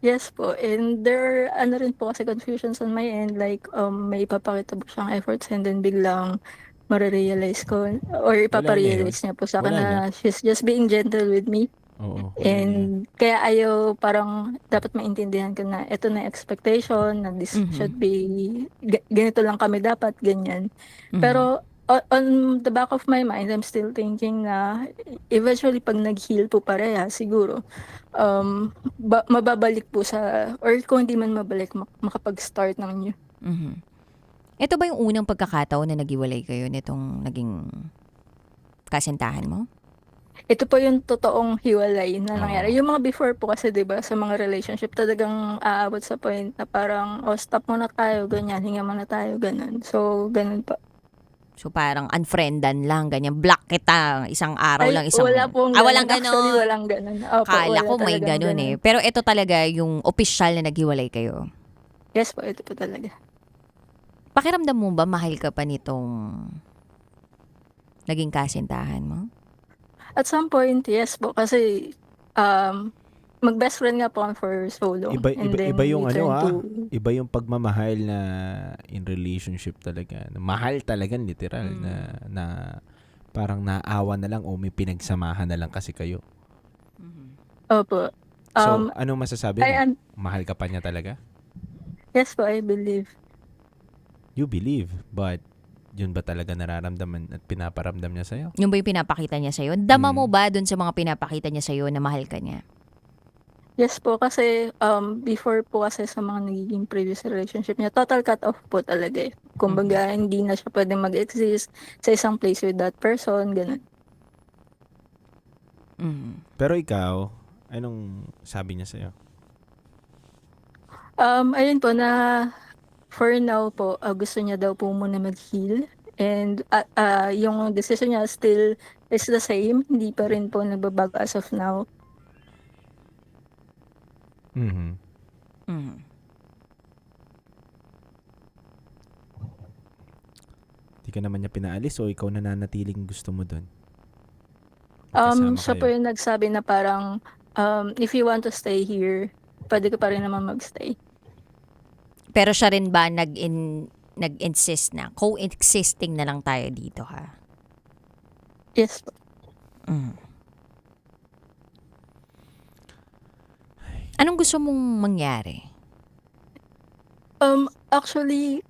Yes po, and there ano rin po kasi confusions on my end, like may ipapakita po siyang efforts and then biglang marirealize ko or ipaparealize niya po sa akin na she's just being gentle with me. Oo. And kaya ayaw, parang dapat maintindihan ko na ito na yung expectation, na this should be, ganito lang kami dapat, ganyan. Pero on the back of my mind, I'm still thinking na eventually pag nag-heal po pareha, siguro, mababalik po sa, or kung hindi man mabalik, makapag-start ng new. Ito ba yung unang pagkakataon na naghiwalay kayo nitong naging kasintahan mo? Ito po yung totoong hiwalay na nangyari. Yung mga before po kasi, di ba, sa mga relationship, talagang aabot sa point na parang, stop muna tayo, ganyan, hinga muna tayo, ganun. So, ganun po. So parang unfriendan lang, ganyan, block kita, isang araw lang, isang... Wala pong walang ganun. ganon. Actually, walang ganun. Opo, Kala wala ko may talagang ganun eh. Pero ito talaga yung official na naghiwalay kayo. Yes po, ito po talaga. Pakiramdam mo ba mahal ka pa nitong naging kasintahan mo? At some point, yes po, kasi mag-best friend nga po ako for so long. Iba yung we turned to- iba yung pagmamahal na in relationship talaga. Mahal talaga literal na parang naawa na lang o may pinagsamahan na lang kasi kayo. Opo. So, anong masasabi mo? I am- Mahal ka pa niya talaga? Yes po, I believe. You believe, but yun ba talaga nararamdaman at pinaparamdam niya sa'yo? Yung ba yung pinapakita niya sa'yo? Dama mo ba dun sa mga pinapakita niya sa'yo na mahal ka niya? Yes po, kasi before po kasi sa mga nagiging previous relationship niya, total cut off po talaga eh. Kumbaga, hindi na siya pwedeng mag-exist sa isang place with that person, ganun. Pero ikaw, anong sabi niya sa'yo? Ayun po na for now po, gusto niya daw po muna mag-heal. And yung decision niya still is the same. Hindi pa rin po nagbabago as of now. Di ka naman niya pinaalis o ikaw nananatiling gusto mo dun? Siya po yung nagsabi na parang, if you want to stay here, pwede ka pa rin naman magstay. Pero siya rin ba nag-insist na, coexisting na lang tayo dito ha? Yes po. Anong gusto mong mangyari? Actually,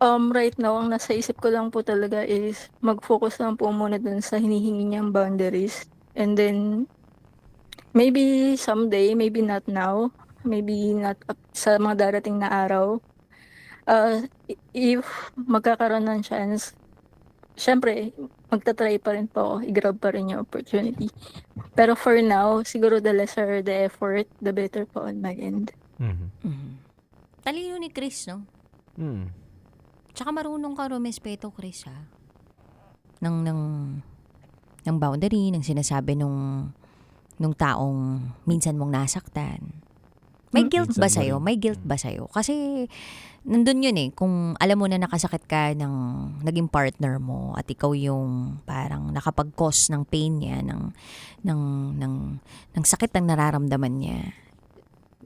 right now, ang nasa isip ko lang po talaga is mag-focus lang po muna dun sa hinihingi niyang boundaries. And then, maybe someday, maybe not now, maybe not sa mga darating na araw, if magkakaroon ng chance, syempre, magta-try pa rin po ako, i-grab pa rin yung opportunity. Pero for now, siguro the lesser the effort, the better po on my end. Talino ni Chris, no? Tsaka marunong ka rumespeto, Chris, ha? Ng boundary, ng sinasabi nung taong minsan mong nasaktan. May guilt ba sa'yo? May guilt ba sa'yo? Kasi nandun yun eh. Kung alam mo na nakasakit ka ng naging partner mo at ikaw yung parang nakapag-cause ng pain niya, ng sakit ng nararamdaman niya,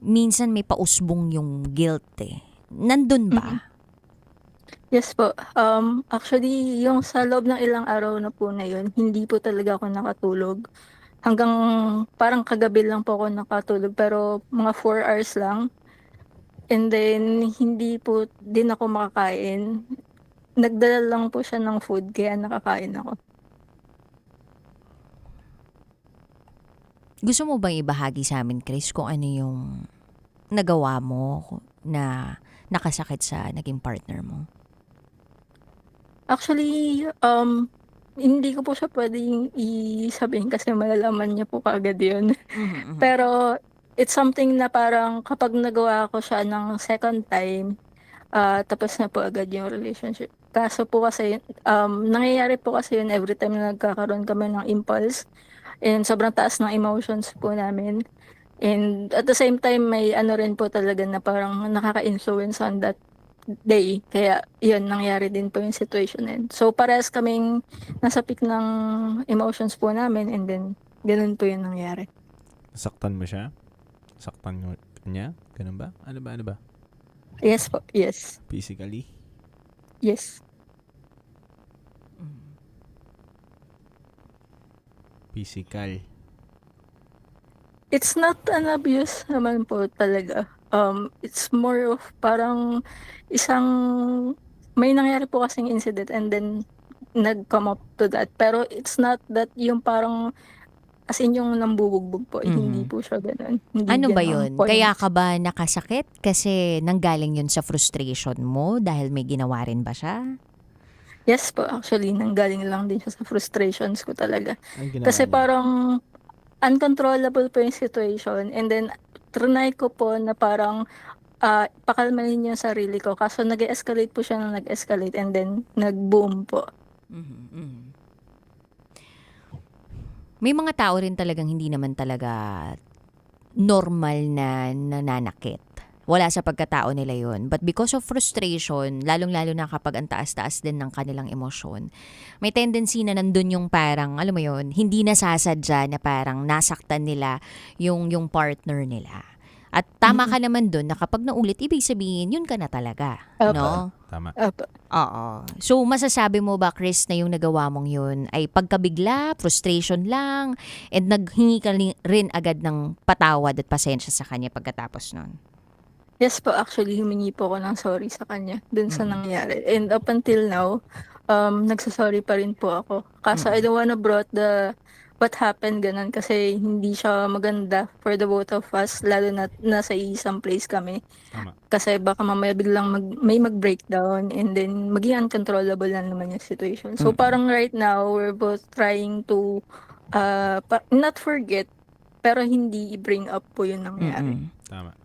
minsan may pausbong yung guilt eh. Nandun ba? Yes po. Actually, yung sa loob ng ilang araw na po na yun, hindi po talaga ako nakatulog. Hanggang parang kagabi lang po ako nakatulog, pero mga 4 hours lang. And then, hindi po din ako makakain. Nagdala lang po siya ng food, kaya nakakain ako. Gusto mo bang ibahagi sa amin, Chris, kung ano yung nagawa mo na nakasakit sa naging partner mo? Actually, hindi ko po siya pwedeng isabihin kasi malalaman niya po kaagad yun. Pero it's something na parang kapag nagawa ko siya ng second time, tapos na po agad yung relationship. Kaso po kasi, nangyayari po kasi yun every time na nagkakaroon kami ng impulse and sobrang taas ng emotions po namin. And at the same time, may ano rin po talaga na parang nakaka-influence on that day. Kaya yun, nangyari din po yung situation. And so parehas kaming nasa peak ng emotions po namin and then ganun po yung nangyari. Saktan mo siya? Saktan mo niya? Ganun ba? Ano ba? Yes po, yes. Physically? Yes. Physical. It's not an abuse naman po talaga. It's more of parang isang may nangyari po kasing incident and then nag-come up to that. Pero it's not that yung parang as in yung nambubugbog po. Hindi po siya ganun. Hindi Ano ba ganun yun? point. Kaya ka ba nakasakit? Kasi nanggaling yun sa frustration mo dahil may ginawa rin ba siya? Yes po, actually, nanggaling lang din siya sa frustrations ko talaga. Ang ginawa Kasi niya? parang uncontrollable po yung situation and then trinay ko po na parang pakalmahin yung sarili ko. Kaso nag-escalate po siya nang nag-escalate and then nag-boom po. May mga tao rin talagang hindi naman talaga normal na nananakit. Wala sa pagkatao nila yun. But because of frustration, lalong-lalo na kapag ang taas-taas din ng kanilang emosyon, may tendency na nandun yung parang, alam mo yun, hindi nasasadya na parang nasaktan nila yung partner nila. At tama ka naman dun na kapag naulit, ibig sabihin, yun ka na talaga. Opo. No? Tama. Opo. Oo. So, masasabi mo ba, Chris, na yung nagawa mong yun ay pagkabigla, frustration lang, and naghingi ka rin agad ng patawad at pasensya sa kanya pagkatapos nun? Yes po, actually, humingi po ako ng sorry sa kanya dun sa nangyari. And up until now, nagsasorry pa rin po ako. Kaso I don't wanna brought what happened ganun kasi hindi siya maganda for the both of us, lalo na nasa isang place kami. Tama. Kasi baka mamaya biglang may mag-breakdown and then maging uncontrollable na naman yung situation. So parang right now, we're both trying to not forget, pero hindi i-bring up po yung nangyari. Tama.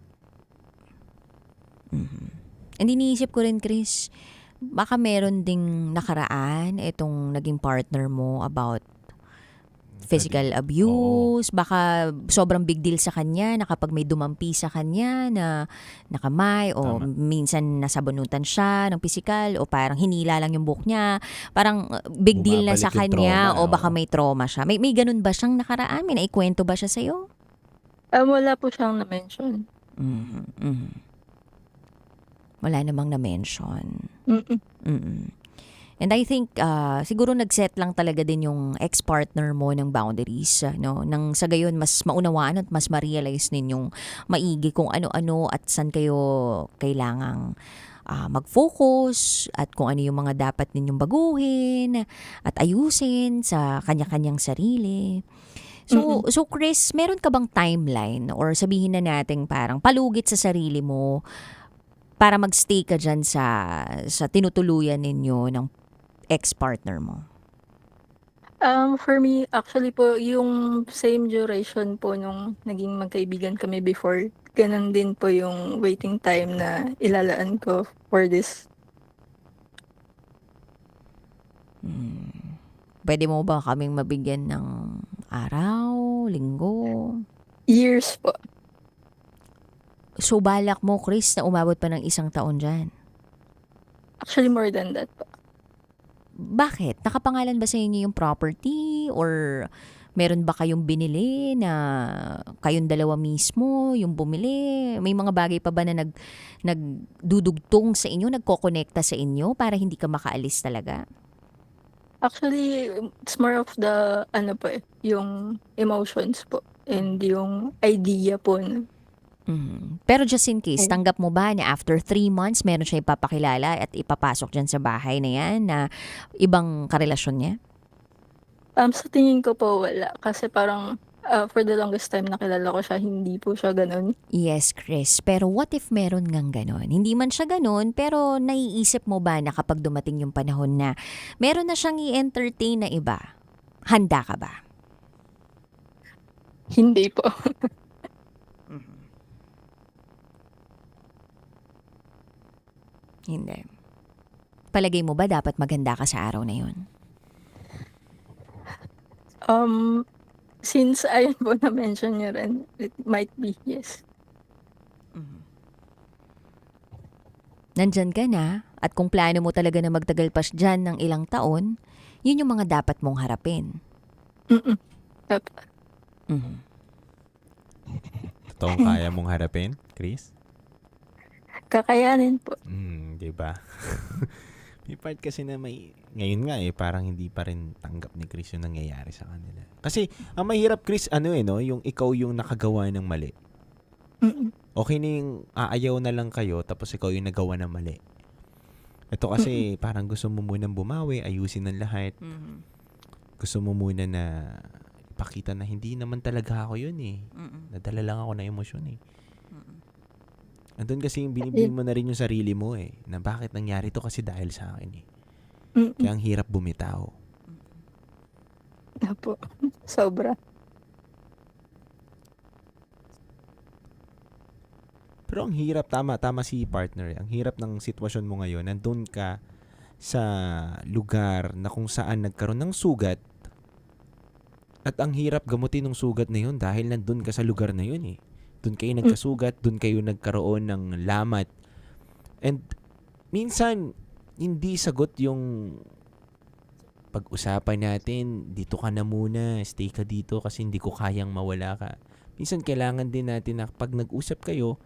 And iniisip ko rin, Chris, baka meron ding nakaraan itong naging partner mo about physical abuse, baka sobrang big deal sa kanya na kapag may dumampi sa kanya na nakamay o minsan nasabunutan siya ng physical o parang hinila lang yung buhok niya, parang big deal na sa Bumabalik yung kanya trauma, o baka may trauma siya. May ganun ba siyang nakaraan? May naikwento ba siya sa'yo? Wala po siyang na-mention. Wala namang na-mention. Mm-mm. And I think siguro nag-set lang talaga din yung ex-partner mo ng boundaries, no? Nang sa gayon mas maunawaan at mas ma-realize ninyong maigi kung ano-ano at saan kayo kailangang mag-focus at kung ano yung mga dapat ninyong baguhin at ayusin sa kanya-kanyang sarili. So Chris, meron ka bang timeline or sabihin na natin parang palugit sa sarili mo para magstay ka dyan sa tinutuluyan ninyo ng ex-partner mo? For me, actually po, yung same duration po nung naging magkaibigan kami before, ganun din po yung waiting time na ilalaan ko for this. Pwede mo ba kaming mabigyan ng araw, linggo? Years po. So balak mo, Chris, na umabot pa ng 1 taon dyan? Actually, more than that po. Bakit? Nakapangalan ba sa inyo yung property? Or meron ba kayong binili na kayong dalawa mismo yung bumili? May mga bagay pa ba na nagdudugtong sa inyo, nagkokonekta sa inyo para hindi ka makaalis talaga? Actually, it's more of the, yung emotions po and yung idea po. Pero just in case, tanggap mo ba na after 3 months, meron siya ipapakilala at ipapasok dyan sa bahay na yan na ibang karelasyon niya? Sa tingin ko po wala. Kasi parang For the longest time nakilala ko siya, hindi po siya ganun. Yes, Chris. Pero what if meron ngang ganon? Hindi man siya ganon, pero naiisip mo ba na kapag dumating yung panahon na meron na siyang i-entertain na iba, handa ka ba? Hindi po. Hindi. Palagay mo ba dapat maganda ka sa araw na yun? Since ayun po na-mention niyo rin, it might be yes. Nandyan ka na, at kung plano mo talaga na magtagal pa dyan ng ilang taon, yun yung mga dapat mong harapin. Totoong kaya mong harapin, Chris? Kakayanin po. Di ba? May part kasi na ngayon nga parang hindi pa rin tanggap ni Chris yung nangyayari sa kanila. Kasi, ang mahirap, Chris, yung ikaw yung nakagawa ng mali. Okay na yung aayaw na lang kayo, tapos ikaw yung nagawa ng mali. Ito kasi, parang gusto mo munang bumawi, ayusin ng lahat. Gusto mo muna na ipakita na hindi naman talaga ako yun eh. Nadala lang ako ng emosyon eh. Andun kasi yung binibigyan mo na rin yung sarili mo eh. Na bakit nangyari to kasi dahil sa akin eh. Kaya ang hirap bumitaw. Apo. Sobra. Pero ang hirap, tama si partner. Ang hirap ng sitwasyon mo ngayon. Nandun ka sa lugar na kung saan nagkaroon ng sugat. At ang hirap gamutin ng sugat na yun dahil nandun ka sa lugar na yun eh. Doon kayo nagkasugat, doon kayo nagkaroon ng lamat. And minsan, hindi sagot yung pag-usapan natin, dito ka na muna, stay ka dito kasi hindi ko kayang mawala ka. Minsan kailangan din natin na pag nag-usap kayo,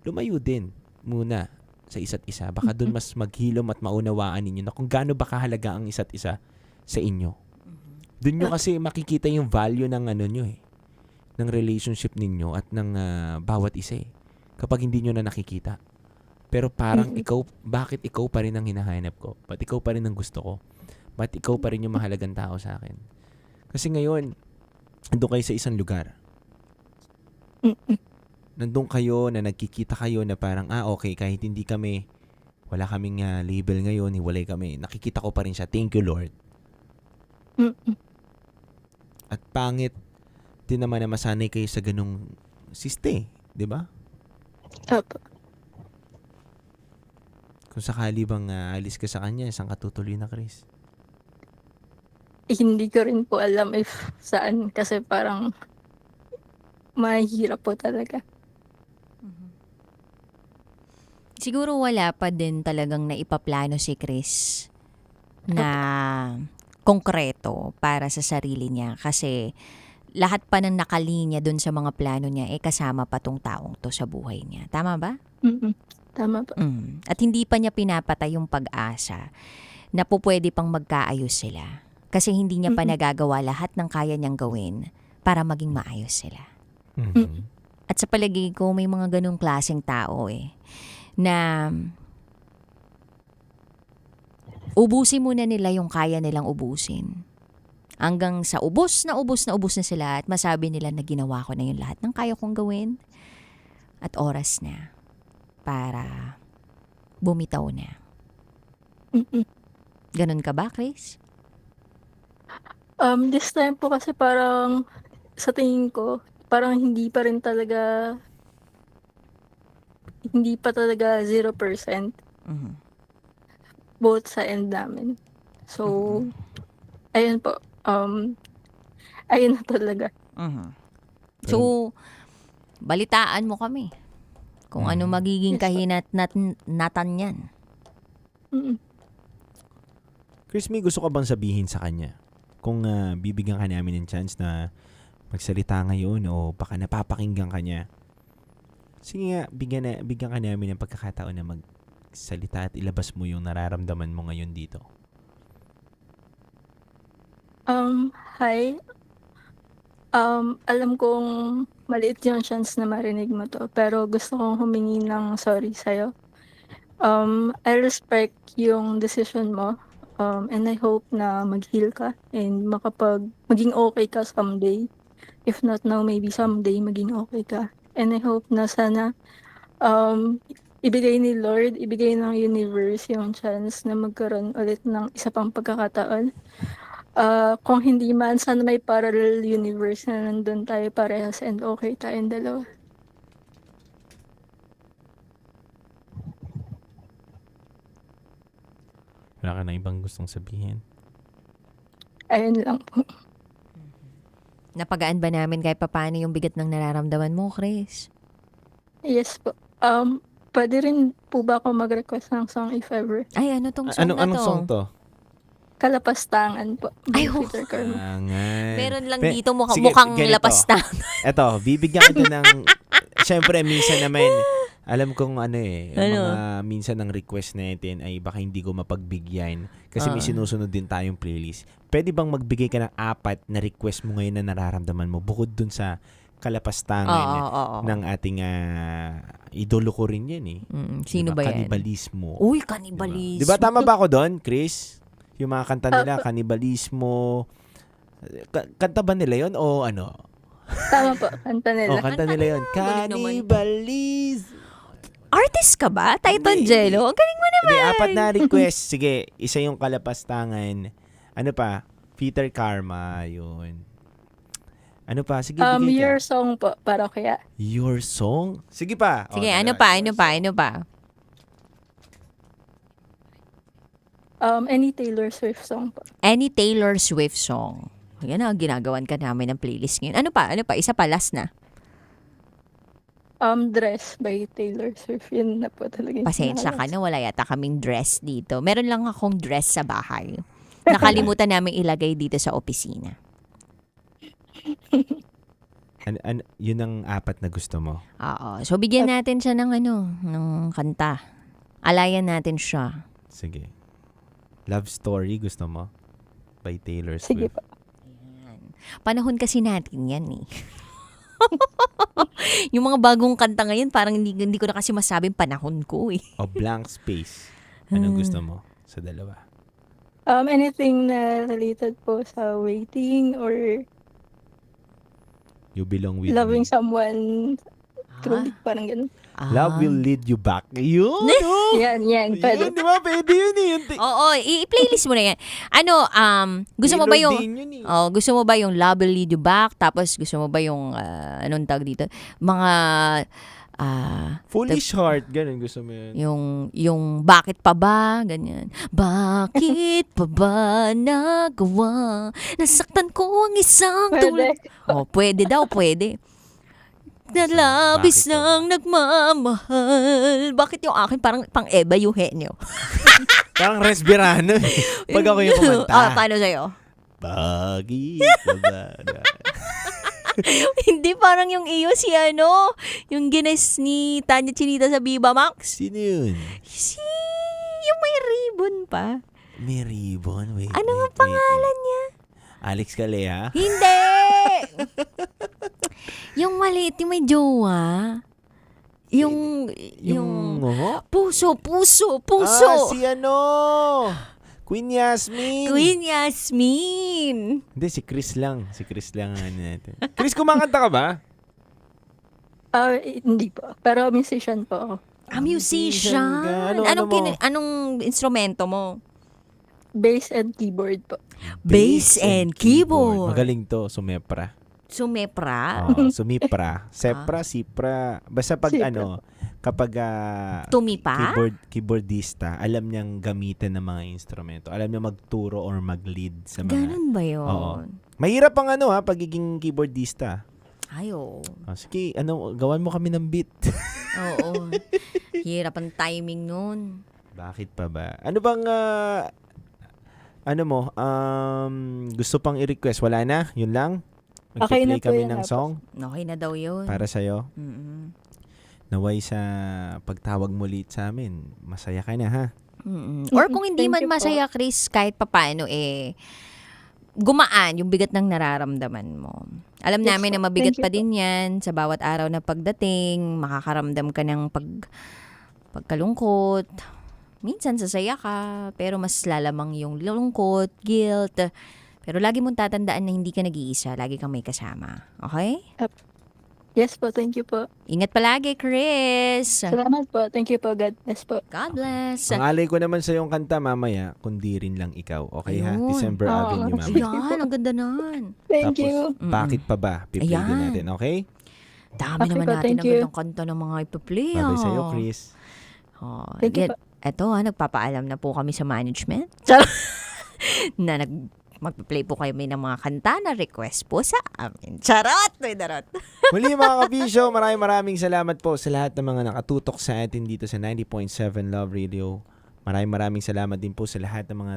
lumayo din muna sa isa't isa. Baka doon mas maghilom at maunawaan ninyo na kung gaano ba kahalaga ang isa't isa sa inyo. Doon nyo kasi makikita yung value ng nyo eh. Ng relationship ninyo at ng bawat isa eh. Kapag hindi nyo na nakikita. Pero parang bakit ikaw pa rin ang hinahanap ko? Ba't ikaw pa rin ang gusto ko? Ba't ikaw pa rin yung mahalagang tao sa akin? Kasi ngayon, nandun kayo sa isang lugar. Nandun kayo na nagkikita kayo na parang, okay, kahit hindi kami, wala kaming label ngayon, hiwalay kami. Nakikita ko pa rin siya. Thank you, Lord. At pangit din naman na masanay kayo sa ganung siste, di ba? Opo. Kung sakali bang alis ka sa kanya, saan ka tutuloy na, Chris? Hindi ko rin po alam if saan kasi parang mahirap po talaga. Siguro wala pa din talagang naipaplano si Chris na konkreto para sa sarili niya kasi lahat pa ng nakalinya dun sa mga plano niya kasama pa tong taong to sa buhay niya. Tama ba? Tama po. At hindi pa niya pinapatay yung pag-asa na po pwede pang magkaayos sila. Kasi hindi niya pa nagagawa lahat ng kaya niyang gawin para maging maayos sila. At sa palagay ko, may mga ganong klaseng tao na ubusin muna nila yung kaya nilang ubusin. Hanggang sa ubos na sila at masabi nila na ginawa ko na yung lahat ng kaya kong gawin at oras na para bumitaw na. Ganon ka ba, Chris? This time po kasi parang sa tingin ko, parang hindi pa talaga 0%. Both sa end namin. So, ayun po. Ayun na talaga. So, balitaan mo kami kung ano magiging kahinat-natan yan. Chris, may gusto ka bang sabihin sa kanya? Kung bibigyan ka namin ng chance na magsalita ngayon o baka napapakinggan ka niya. Sige nga, bigyan ka namin ng pagkakataon na magsalita at ilabas mo yung nararamdaman mo ngayon dito. Hi. Alam kong maliit yung chance na marinig mo to, pero gusto kong humingi ng sorry sa'yo. I respect yung decision mo, and I hope na mag-heal ka and maging okay ka someday. if not now, maybe someday maging okay ka. And I hope na sana ibigay ni Lord, ibigay ng universe yung chance na magkaroon ulit ng isa pang pagkakataon. Kung hindi man, sana may parallel universe na nandun tayo parehas and okay tayong dalawa. Wala ka na ibang gustong sabihin? Ayun lang po. Napagaan ba namin kahit papaano yung bigat ng nararamdaman mo, Chris? Yes po. Pwede rin po ba ako mag-request ng song if ever? Ay, ano tong song na to? Anong song to? Kalapastangan po. Ay, Peter Carmo. Meron lang Pe- dito Sige, mukhang ganito. lapastang. Eto, bibigyan kita ng... Siyempre, minsan naman, alam kong mga minsan ng request natin ay baka hindi ko mapagbigyan. Kasi may sinusunod din tayong playlist. Pwede bang magbigay ka ng 4 na request mo ngayon na nararamdaman mo bukod dun sa kalapastangan ng ating idolo ko rin yan eh. Sino ba yan? Kanibalismo. Uy, kanibalismo. Diba tama ba ako doon, Chris? Yung mga kanta nila, kanibalismo. Kanta ba nila yon o ano? Tama po, kanta nila. Kanta nila yon. Kanibalismo. Artist ka ba? Titan Jello? Ang galing mo naman. Hindi, 4 na request. Sige, isa yung kalapastangan. Ano pa? Peter Karma, yun. Ano pa? Sige, bigay ka. Your song po, para kaya. Your song? Sige pa. Sige, ano pa? Any Taylor Swift song po. Any Taylor Swift song. Yan ang ginagawan ka namin ng playlist ngayon. Ano pa? Isa pa, last na. Dress by Taylor Swift. Yun na po talaga. Pasensya ka na, wala yata kaming dress dito. Meron lang akong dress sa bahay. Nakalimutan namin ilagay dito sa opisina. Yun ang 4 na gusto mo? Oo. So, bigyan natin siya ng ng kanta. Alayan natin siya. Sige. Love Story, gusto mo? By Taylor Swift. Sige po. Panahon kasi natin yan eh. Yung mga bagong kanta ngayon, parang hindi ko na kasi masabing panahon ko eh. O Blank Space. Anong gusto mo sa dalawa? Anything na related po sa waiting or You Belong With loving Me. someone truly, parang ganun. Love Will Lead You Back. Yun! Yan. Pwede. Yun, di ba? Pwede yun eh. Oo, i-playlist mo na yan. Gusto mo ba yung gusto mo ba yung Love Will Lead You Back? Tapos gusto mo ba yung anong tawag dito? Mga Foolish Heart, ganun gusto mo yun. yung bakit pa ba? Ganyan. Bakit pa ba nagawa? Nasaktan ko ang isang tulad. Pwede daw, pwede. Nalabis nang nagmamahal. Bakit yung akin parang pang-Eva Eugenio? Parang Resbirano. Pag ako yung kumanta. Paano sa'yo? Bakit pa ba? Hindi, parang yung iyo si yung gines ni Tanya Chinita sa Viva Max. Sino yun? Yung may ribbon pa. May ribbon? Wait, Ano nga pangalan niya? Alex Calea? Hindi! Yung maliit, yung may jowa. Yung puso. Si Queen Yasmin. Queen Yasmin. Hindi, si Chris lang. Si Chris lang ang natin. Chris, kumakanta ka ba? Hindi po. Pero musician po ako. Musician. Anong instrumento mo? Bass and keyboard po. Bass and keyboard. Magaling to, sumepra. Sumepra? Sumipra. Sepra, sipra. Basta pag kapag tumipa? Keyboardista, alam niyang gamitin ng mga instrumento. Alam niya magturo or mag-lead sa mga... Ganun ba yun? Oo. Mahirap ang pagiging keyboardista. Ayo. Sige, gawan mo kami ng beat. Oo. Hirap ang timing nun. Bakit pa ba? Ano bang gusto pang i-request? Wala na? Yun lang? Okay na Mag-play kami po yun, ng song Okay na daw yun. para sa'yo. Mm-mm. Naway sa pagtawag mo ulit sa amin, masaya ka na ha? Mm-mm. Or kung hindi man masaya, Chris, kahit papaano gumaan yung bigat ng nararamdaman mo. Alam namin na mabigat pa din yan sa bawat araw na pagdating, makakaramdam ka ng pagkalungkot. Minsan sasaya ka, pero mas lalamang yung lungkot, guilt, Pero lagi mong tatandaan na hindi ka nag-iisa. Lagi kang may kasama. Okay? Yes po, thank you po. Ingat palagi, Chris. Salamat po, thank you po. God bless po. God bless. Ang alay ko naman sa yung kanta mamaya, kundi rin lang ikaw. Okay ha? Ayun. December Oo. Avenue mamaya. Ayan, ang ganda nun. Thank Tapos, you. bakit pa ba? Piplay din Ayan. natin, okay? Dami Okay naman po, natin thank ang you. gandang kanta ng mga ipa-play. Babay sa'yo, Chris. Oh, Thank you po. Eto nagpapaalam na po kami sa management. Na magpa-play po kayo ng mga kanta na request po sa amin. Charot! May darot. Muli mga kabisyo, maraming salamat po sa lahat ng mga nakatutok sa atin dito sa 90.7 Love Radio. Maraming salamat din po sa lahat ng mga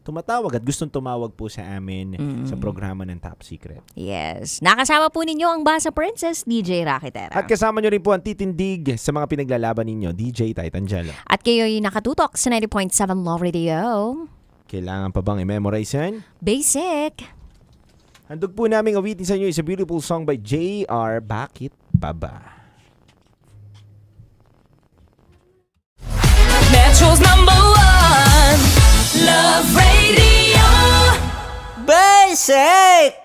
tumatawag at gustong tumawag po sa amin sa programa ng Top Secret. Yes. Nakasama po ninyo ang Basa Princess, DJ Rakitera. At kasama nyo rin po ang titindig sa mga pinaglalaban ninyo, DJ Titan Jello. At kayo'y nakatutok sa 90.7 Love Radio. Kailangan pa bang i-memorize yan? Basic. Handog po namin awitin sa inyo is a beautiful song by JR, Bakit Pa Ba? Metro's #1 Love Radio. Basic!